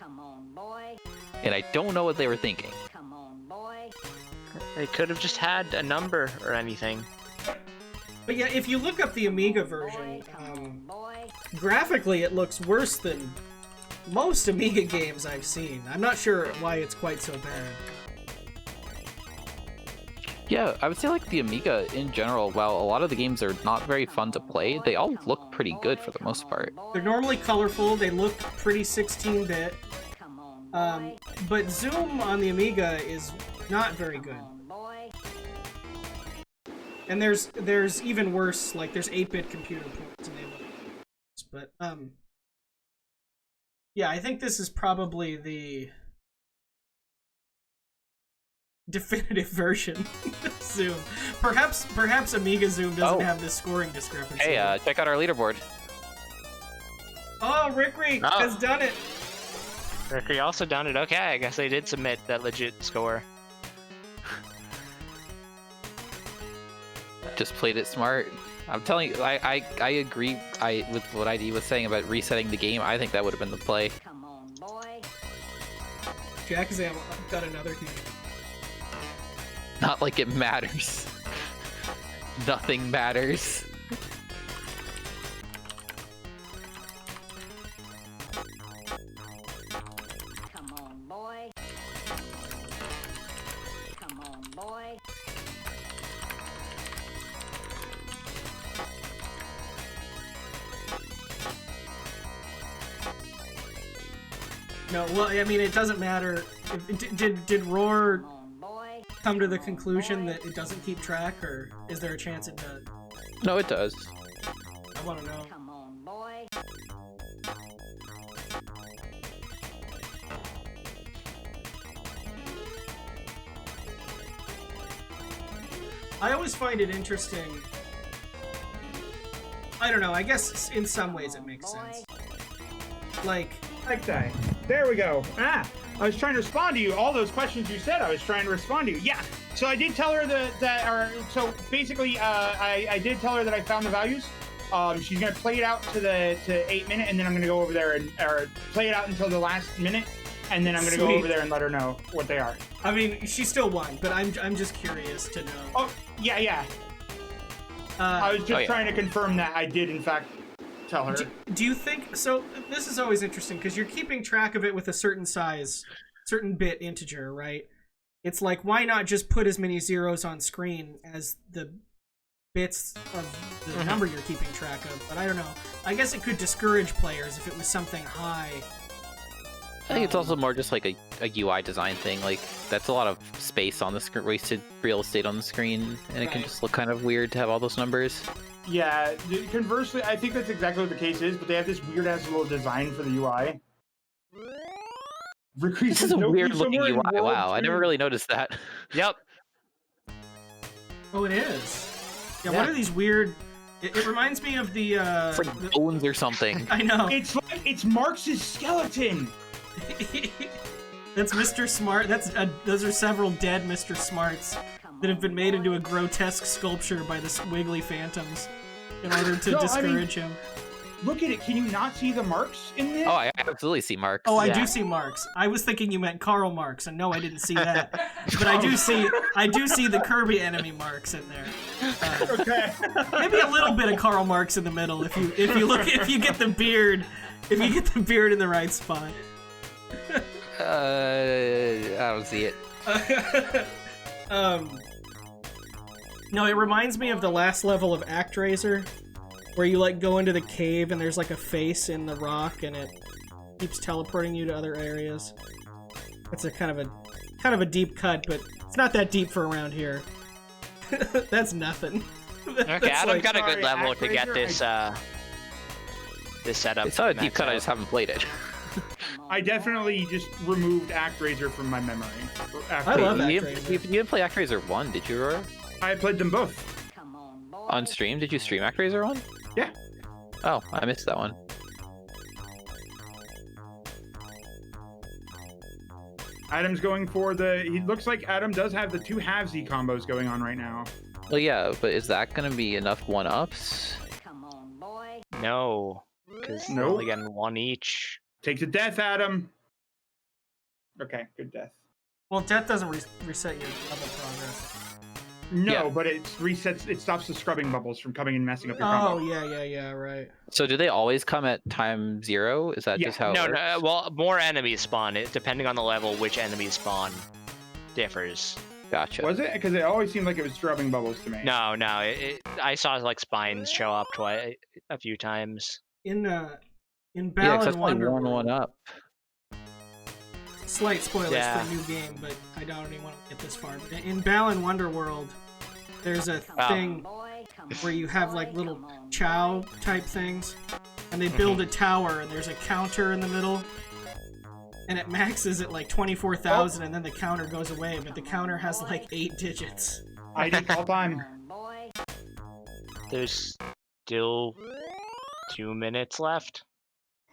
Come on, boy. And I don't know what they were thinking. Come on, boy. They could have just had a number or anything. But yeah, if you look up the Amiga version, graphically it looks worse than most Amiga games I've seen. I'm not sure why it's quite so bad. Yeah, I would say like the Amiga in general, while a lot of the games are not very fun to play, they all look pretty good for the most part. They're normally colorful, they look pretty 16-bit, but zoom on the Amiga is not very good. And there's even worse, like there's 8-bit computer ports and they look worse. But yeah, I think this is probably the definitive version of Zoom. Perhaps Amiga Zoom doesn't have this scoring discrepancy. Hey, check out our leaderboard. Oh, Rickry has done it. Ricky also done it. Okay, I guess they did submit that legit score. Just played it smart. I'm telling you, I agree with what ID was saying about resetting the game. I think that would have been the play. Come on, boy. Jack has got another huge. Not like it matters. Nothing matters. Come on, boy. Come on, boy. No, well, I mean, it doesn't matter. Did Roar Come on, boy. come to the conclusion that it doesn't keep track, or is there a chance it does? No, it does. I want to know. Come on, boy. I always find it interesting. I don't know, I guess in some ways it makes sense. Like, That. There we go. I was trying to respond to you. All those questions you said, I was trying to respond to you. Yeah. So I did tell her so basically, I did tell her that I found the values. She's gonna play it out to 8 minute, and then I'm gonna go over there and play it out until the last minute, and then I'm gonna go Sweet. over there and let her know what they are. I mean, she still won, but I'm just curious to know. Oh, yeah. I was just trying to confirm that I did in fact tell her. Do you think so? This is always interesting because you're keeping track of it with a certain size, certain bit integer, right? It's like, why not just put as many zeros on screen as the bits of the number you're keeping track of? But I don't know. I guess it could discourage players if it was something high. I think it's also more just like a UI design thing. Like, that's a lot of space on the screen, wasted real estate on the screen, and it can Right. just look kind of weird to have all those numbers. Yeah, conversely, I think that's exactly what the case is, but they have this weird ass little design for the UI. This is a weird looking UI. Wow, I never really noticed that. Yep. Oh, it is. Yeah, Yeah. what are these weird... It reminds me of the... It's like bones or something. I know. It's Marx's skeleton. That's Mr. Smart. Those are several dead Mr. Smarts that have been made into a grotesque sculpture by the Wiggly Phantoms in order to discourage him. Look at it. Can you not see the marks in this? Oh, I absolutely see marks. Oh, I do see Marx. I was thinking you meant Karl Marx, and no, I didn't see that. But I do see the Kirby enemy marks in there. Okay. Maybe a little bit of Karl Marx in the middle if you get the beard in the right spot. I don't see it. No, it reminds me of the last level of ActRaiser, where you like go into the cave and there's like a face in the rock and it keeps teleporting you to other areas. That's a kind of a deep cut, but it's not that deep for around here. That's nothing. Okay, Adam's got a good level to get this this setup. It's not a deep maxed cut, I out. just haven't played it. I definitely just removed ActRaiser from my memory. I love you, ActRaiser. you didn't play ActRaiser 1, did you, Aurora? I played them both. Come on, boy. On stream? Did you stream ActRaiser 1? Yeah. Oh, I missed that one. Adam's going for he looks like Adam does have the two halvesy combos going on right now. Well, yeah, but is that going to be enough one-ups? Come on, boy. No, because they're Nope. only getting one each. Takes a death, Adam. Okay, good death. Well, death doesn't reset your level progress. No, Yeah. but it resets. It stops the scrubbing bubbles from coming and messing up your Oh, combo. yeah, right. So do they always come at time 0? Is that Yeah. just how it No, works? no. Well, more enemies spawn. Depending on the level, which enemies spawn differs. Gotcha. Was it? Because it always seemed like it was scrubbing bubbles to me. No. I saw like spines show up a few times. In Yeah, 'cause Balan that's only Wonderworld, one up. slight spoilers Yeah. for a new game, but I don't even want to get this far. In Balan Wonderworld, there's a Oh. thing Boy, come where you on, have boy, like little come on, chow boy. type things, and they build a tower, and there's a counter in the middle, and it maxes at like 24,000, and then the counter goes away, but the counter has like 8 digits. I did all Come time. on, boy. There's still 2 minutes left.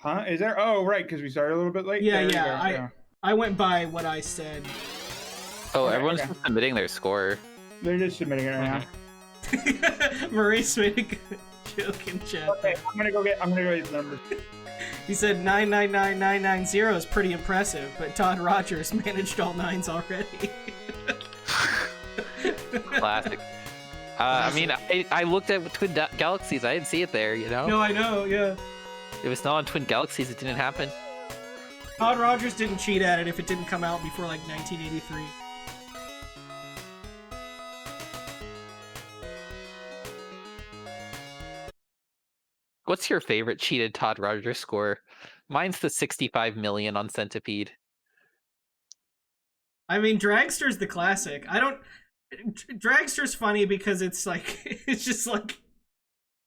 Huh? Is there? Oh, right, because we started a little bit late. Yeah, There we yeah, go. I went by what I said. Oh, Okay, everyone's okay. submitting their score. They're just submitting it right now. Maurice made a good joke in chat. Okay, I'm gonna go get the numbers. He said 999990 is pretty impressive, but Todd Rogers managed all 9s already. Classic. I mean, I looked at Twin Galaxies. I didn't see it there, you know? No, I know, yeah. It was not on Twin Galaxies. It didn't happen. Todd Rogers didn't cheat at it if it didn't come out before like 1983. What's your favorite cheated Todd Rogers score? Mine's the 65 million on Centipede. I mean, Dragster's the classic. Dragster's funny because it's like it's just like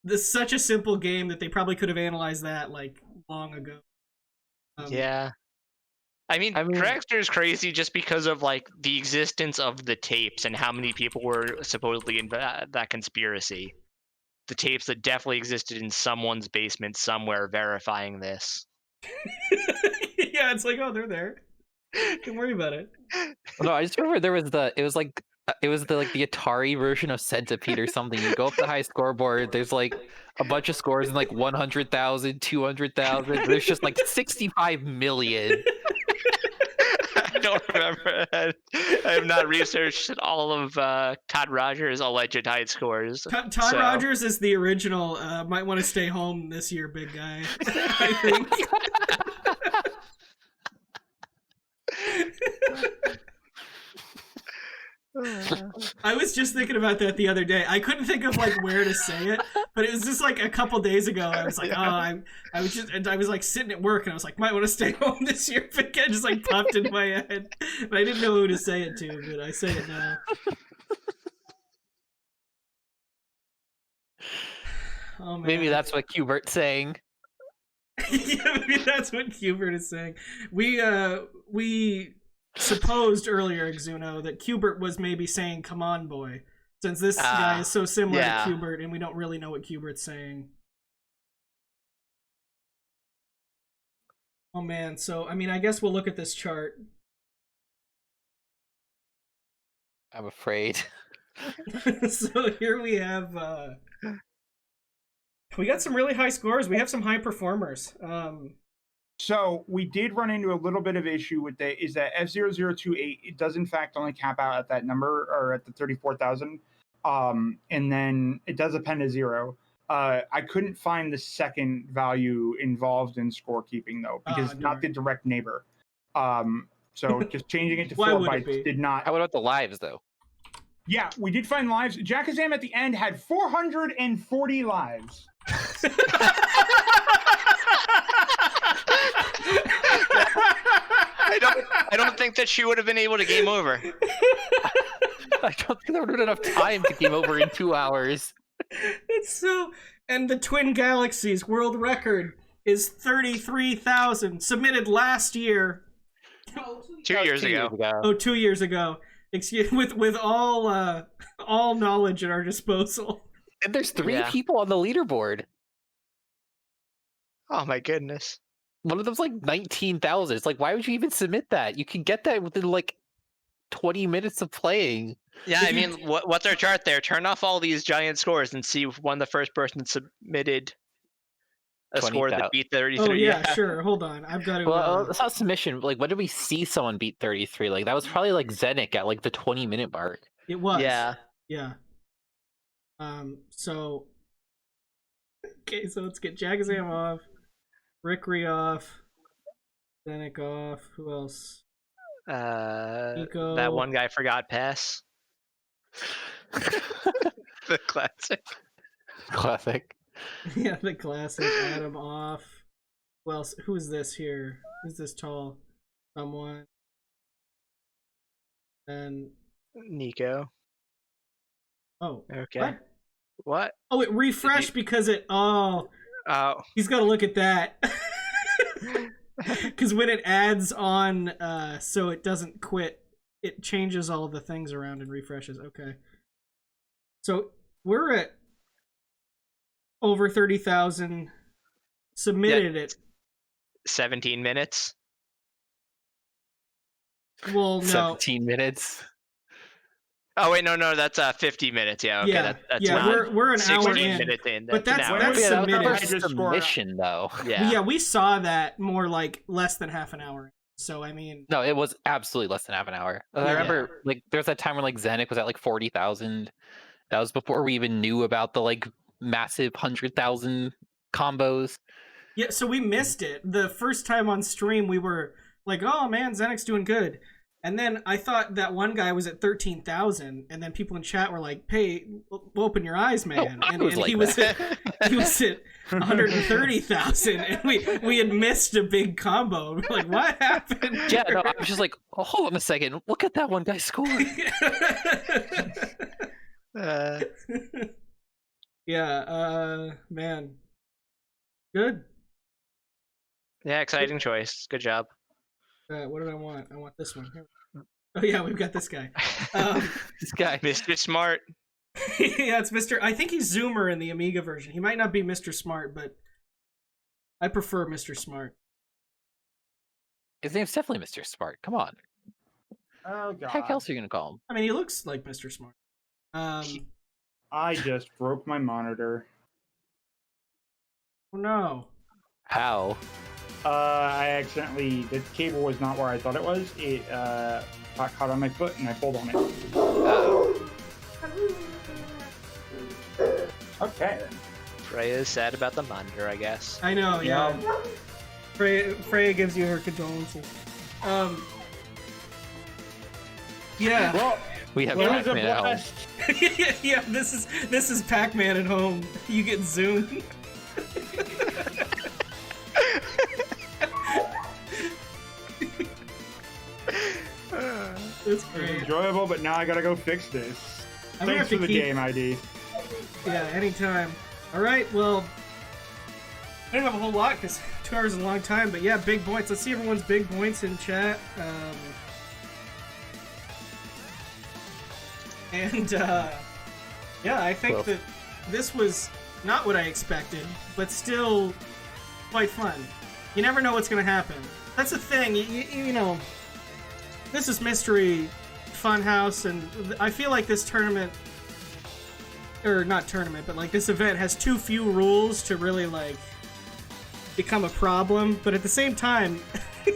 this such a simple game that they probably could have analyzed that like long ago. Yeah. I mean, Dragster is crazy just because of like the existence of the tapes and how many people were supposedly in that conspiracy. The tapes that definitely existed in someone's basement somewhere verifying this. Yeah, it's like, oh, they're there. Don't worry about it. No, I just remember there was the Atari version of Centipede or something. You go up the high scoreboard, there's like a bunch of scores in like 100,000, 200,000. There's just like 65 million. I don't remember. I have not researched all of Todd Rogers' alleged high scores. Todd Rogers is the original. Might want to stay home this year, big guy. I think. I was just thinking about that the other day. I couldn't think of like where to say it, but it was just like a couple days ago. I was like, I was like sitting at work and I was like, might want to stay home this year. But it just like popped into my head, but I didn't know who to say it to. But I say it now. Oh, man. Maybe that's what Cubert's saying. Yeah, maybe that's what Cubert is saying. We supposed earlier, Exuno, that Cubert was maybe saying "Come on, boy," since this guy is so similar to Cubert, and we don't really know what Cubert's saying. Oh man, so I mean, I guess we'll look at this chart. I'm afraid. So here we have. We got some really high scores. We have some high performers. So we did run into a little bit of issue with that. Is that F0028? It does in fact only cap out at that number or at the 34,000, and then it does append a 0. I couldn't find the second value involved in scorekeeping though, because not the direct neighbor. So just changing it to 4 bytes did not. How about the lives though? Yeah, we did find lives. Jackazam at the end had 440 lives. I don't think that she would have been able to game over. I don't think there would have been enough time to game over in 2 hours. It's so. And the Twin Galaxies world record is 33,000, submitted last year. 2 years ago. Oh, 2 years ago. Excuse with all knowledge at our disposal. And there's 3 people on the leaderboard. Oh my goodness. One of them's like 19,000. It's like, why would you even submit that? You can get that within like 20 minutes of playing. Yeah, I mean, what's our chart there? Turn off all these giant scores and see when the first person submitted a 20, score that beat 33. Oh yeah, sure. Hold on, I've got to. Well, it's not submission. Like, when did we see someone beat 33? Like, that was probably like Zenic at like the 20-minute mark. It was. Yeah. Yeah. So. Okay, so let's get Jackazam off, Rickery off, Zenic off. Who else? Nico. That one guy forgot pass. The classic. Classic. Yeah, the classic. Adam off. Who else? Who's this here? Who's this tall? Someone. And Nico. Oh. Okay. What? Oh, it refreshed because it. Oh. He's got to look at that. Because when it adds on, so it doesn't quit, it changes all of the things around and refreshes. Okay. So we're at over 30,000 submitted it. 17 minutes. Well, no. 17 minutes. Oh wait, no, that's 50 minutes. Yeah, okay, yeah, that's yeah. not We're an hour in, minutes in. but that's submitted. Submission though. Yeah, we saw that more like less than half an hour. So I mean, no, it was absolutely less than half an hour. I remember like there was that time when like Zenic was at like 40,000. That was before we even knew about the like massive 100,000 combos. Yeah, so we missed it the first time on stream. We were like, "Oh man, Zenic's doing good." And then I thought that one guy was at 13,000, and then people in chat were like, "Hey, open your eyes, man!" I And was like he was that. he was at 130,000, and we had missed a big combo. We're like, what happened? Yeah, no, I was just like, oh, hold on a second. Look at that one guy score. Man, good. Yeah, exciting choice. Good job. What did I want? I want this one. Here. Oh yeah, we've got this guy. This guy. Mr. Smart. Yeah, it's Mr. I think he's Zoomer in the Amiga version. He might not be Mr. Smart, but I prefer Mr. Smart. His name's definitely Mr. Smart. Come on. Oh The god. heck else are you gonna call him? I mean, he looks like Mr. Smart. I just broke my monitor. Oh no. How? I accidentally, the cable was not where I thought it was. It got caught on my foot and I pulled on it. Okay. Freya is sad about the monitor, I guess. I know, yeah. Freya gives you her condolences. Yeah. Well, We have it was a Pac-Man at home. blast. Yeah, this is Pac-Man at home. You get zoomed. That's great. Enjoyable, but now I gotta go fix this. I'm gonna Thanks have for to the keep- game ID. Yeah, anytime. Alright, well, I don't have a whole lot because 2 hours is a long time, but yeah, big points. Let's see everyone's big points in chat. Yeah, I think Well. that this was not what I expected, but still quite fun. You never know what's going to happen. That's the thing, you know, this is Mystery Funhouse, and I feel like this tournament, or not tournament, but like this event has too few rules to really like become a problem, but at the same time,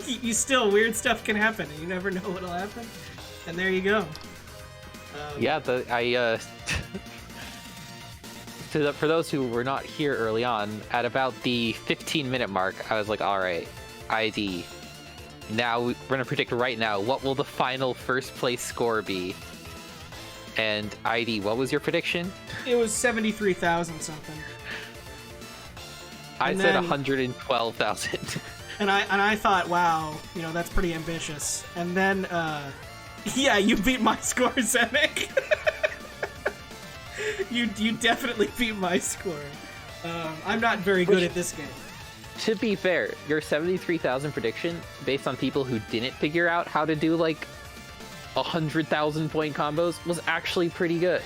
you still, weird stuff can happen, and you never know what'll happen. And there you go. Yeah, for those who were not here early on, at about the 15-minute mark, I was like, all right, ID. Now we're gonna predict right now, what will the final first place score be? And ID, what was your prediction? It was 73,000 something. I And said then- 112,000. And I thought, wow, you know, that's pretty ambitious. And then, yeah, you beat my score, Zemek. You definitely beat my score. I'm not very good at this game. To be fair, your 73,000 prediction, based on people who didn't figure out how to do like 100,000 point combos, was actually pretty good.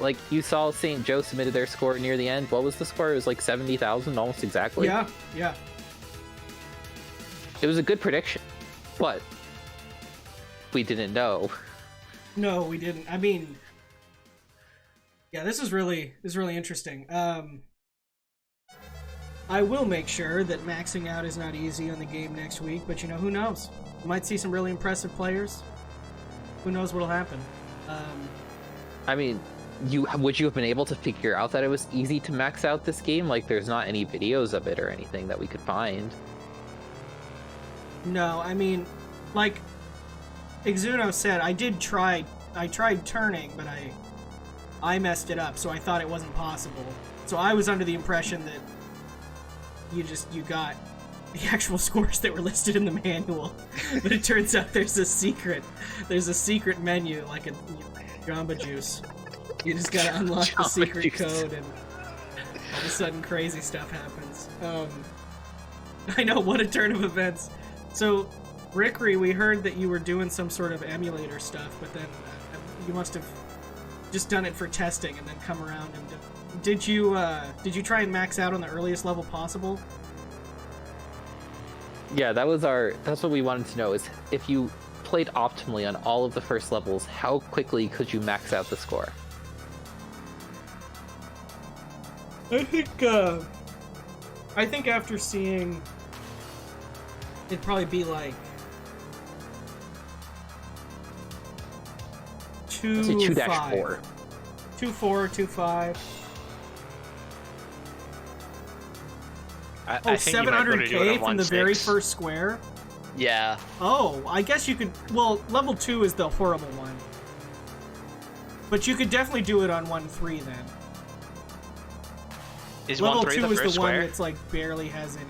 Like, you saw St. Joe submitted their score near the end. What was the score? It was like 70,000, almost exactly. Yeah. It was a good prediction, but we didn't know. No, we didn't. I mean, yeah, this is really interesting. I will make sure that maxing out is not easy on the game next week, but you know, who knows? We might see some really impressive players. Who knows what'll happen? I mean, would you have been able to figure out that it was easy to max out this game? Like, there's not any videos of it or anything that we could find. No, I mean, like Exuno said, I tried turning, but I messed it up, so I thought it wasn't possible. So I was under the impression that you got the actual scores that were listed in the manual. But it turns out there's a secret menu, like a Jamba Juice. You just gotta unlock the Jamba secret Juice. code, and all of a sudden crazy stuff happens. I know, what a turn of events. So, Rickery, we heard that you were doing some sort of emulator stuff, but then you must have just done it for testing and then come around and did you try and max out on the earliest level possible? Yeah, that's what we wanted to know, is if you played optimally on all of the first levels, how quickly could you max out the score? I think after seeing, it'd probably be like Let's say 2-4. 2-4, 2-5. I Oh, think you might wanna do it 700k on from the very 1.6. first square? Yeah. Oh, I guess you could. Well, level 2 is the horrible one. But you could definitely do it on 1-3 then. Is level 1-3 2 the is first the one square? that's like barely has any.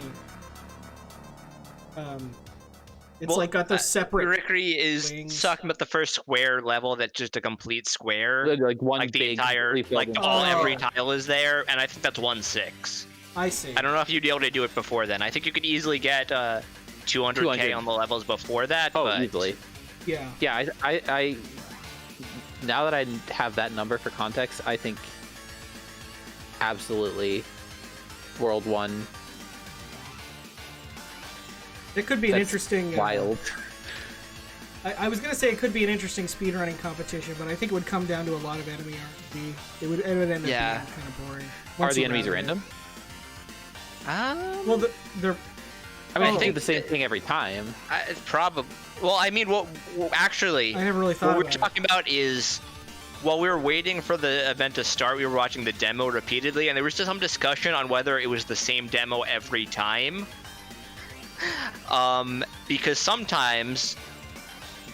It's Well, like got those separate. Rickery is wings. talking about the first square level that's just a complete square. Like one Like the big entire, completely filled like in. every tile is there, and I think that's 1-6. I see. I don't know if you'd be able to do it before then. I think you could easily get 200k 200. on the levels before that. Oh, but easily. Yeah. Yeah, I now that I have that number for context, I think absolutely World 1. It could be an That's interesting. Wild. I was gonna say it could be an interesting speedrunning competition, but I think it would come down to a lot of enemy RNG. It would end up being kind of boring. Are once the you enemies round it. random? Well, they're. I mean, Oh. I think the same thing every time. Probably. Well, I mean, what actually? I never really thought What we're about it. talking about is, while we were waiting for the event to start, we were watching the demo repeatedly, and there was just some discussion on whether it was the same demo every time. Because sometimes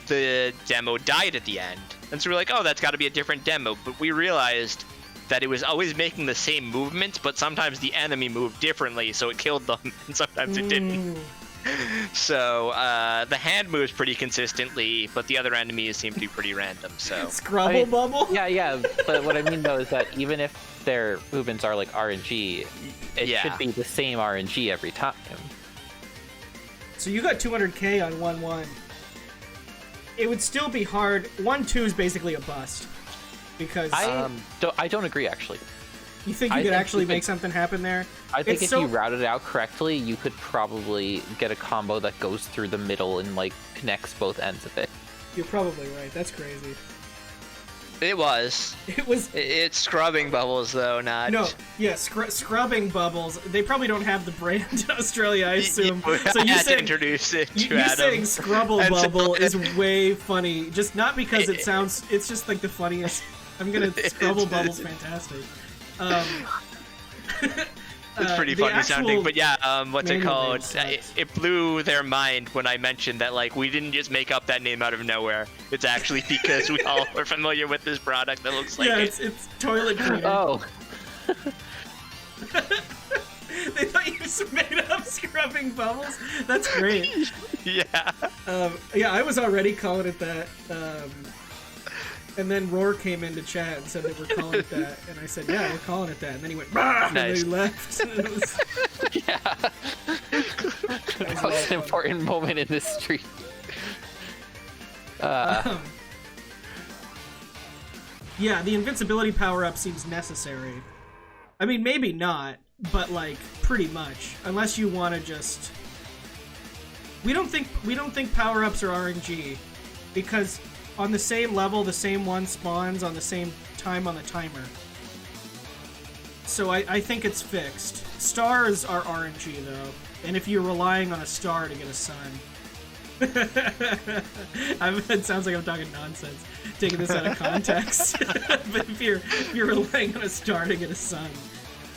the demo died at the end, and so we're like, oh, that's got to be a different demo. But we realized that it was always making the same movements, but sometimes the enemy moved differently, so it killed them, and sometimes it didn't. So the hand moves pretty consistently, but the other enemies seem to be pretty random. So Scrubble bubble. Yeah, but what I mean though is that even if their movements are like RNG, it Yeah. should be the same RNG every time. So you got 200k on 1-1. It would still be hard. 1-2 is basically a bust because I don't agree actually. you think I you could think actually you could- make something happen there. I think It's if so- you routed it out correctly, you could probably get a combo that goes through the middle and like connects both ends of it. You're probably right. That's crazy. it was. It was It's scrubbing bubbles though, not. no, yeah, scrubbing bubbles. They probably don't have the brand in Australia, I assume. You So you had to saying introduce it to you Adam. saying scrubble And so- bubble is way funny. Just not because it sounds. It's just like the funniest. I'm gonna scrubble bubble's fantastic. It's pretty the funny sounding, actual but yeah, what's it manual name called? sucks. It blew their mind when I mentioned that, like, we didn't just make up that name out of nowhere. It's actually because we all are familiar with this product that looks like Yeah, it. it's toilet cleaner. Oh, They thought you just made up scrubbing bubbles. That's great. Yeah. Yeah, I was already calling it that. And then Roar came into chat and said that we're calling it that, and I said, "Yeah, we're calling it that." And then he went, "Bah!" and then Nice. he left. And it was, yeah. That was an important moment in this stream. yeah, the invincibility power up seems necessary. I mean, maybe not, but like pretty much, unless you want to just. We don't think power ups are RNG, because on the same level, the same one spawns on the same time on the timer. So I think it's fixed. Stars are RNG though, and if you're relying on a star to get a sun. It sounds like I'm talking nonsense, taking this out of context. But if you're relying on a star to get a sun,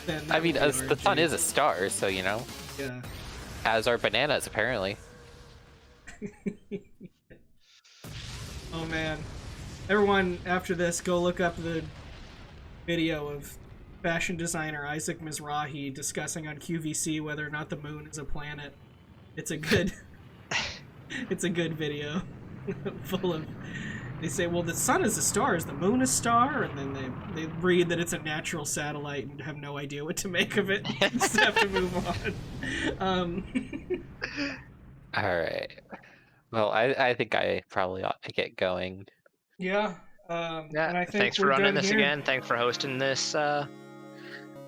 then I mean, that would be the sun RNG. is a star, so you know. Yeah. As are bananas, apparently. Oh man. Everyone, after this, go look up the video of fashion designer Isaac Mizrahi discussing on QVC whether or not the moon is a planet. It's a good it's a good video. Full of they say, well, the sun is a star, is the moon a star? And then they read that it's a natural satellite and have no idea what to make of it. Just have to move on. Alright. Well, I think I probably ought to get going. Yeah. Yeah. And I think Thanks for we're running done this here. again. Thanks for hosting this.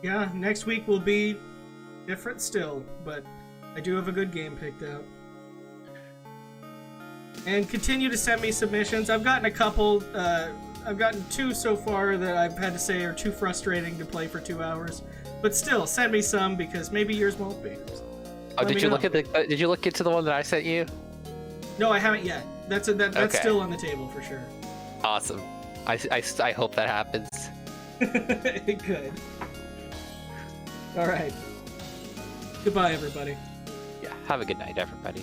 Yeah, next week will be different still, but I do have a good game picked out. And continue to send me submissions. I've gotten a couple, I've gotten 2 so far that I've had to say are too frustrating to play for 2 hours. But still, send me some because maybe yours won't be. Oh, Let did me you know. look at the? Did you look into the one that I sent you? No, I haven't yet. That's Okay. still on the table for sure. Awesome. I hope that happens. It could. Alright. Goodbye, everybody. Yeah. Have a good night, everybody.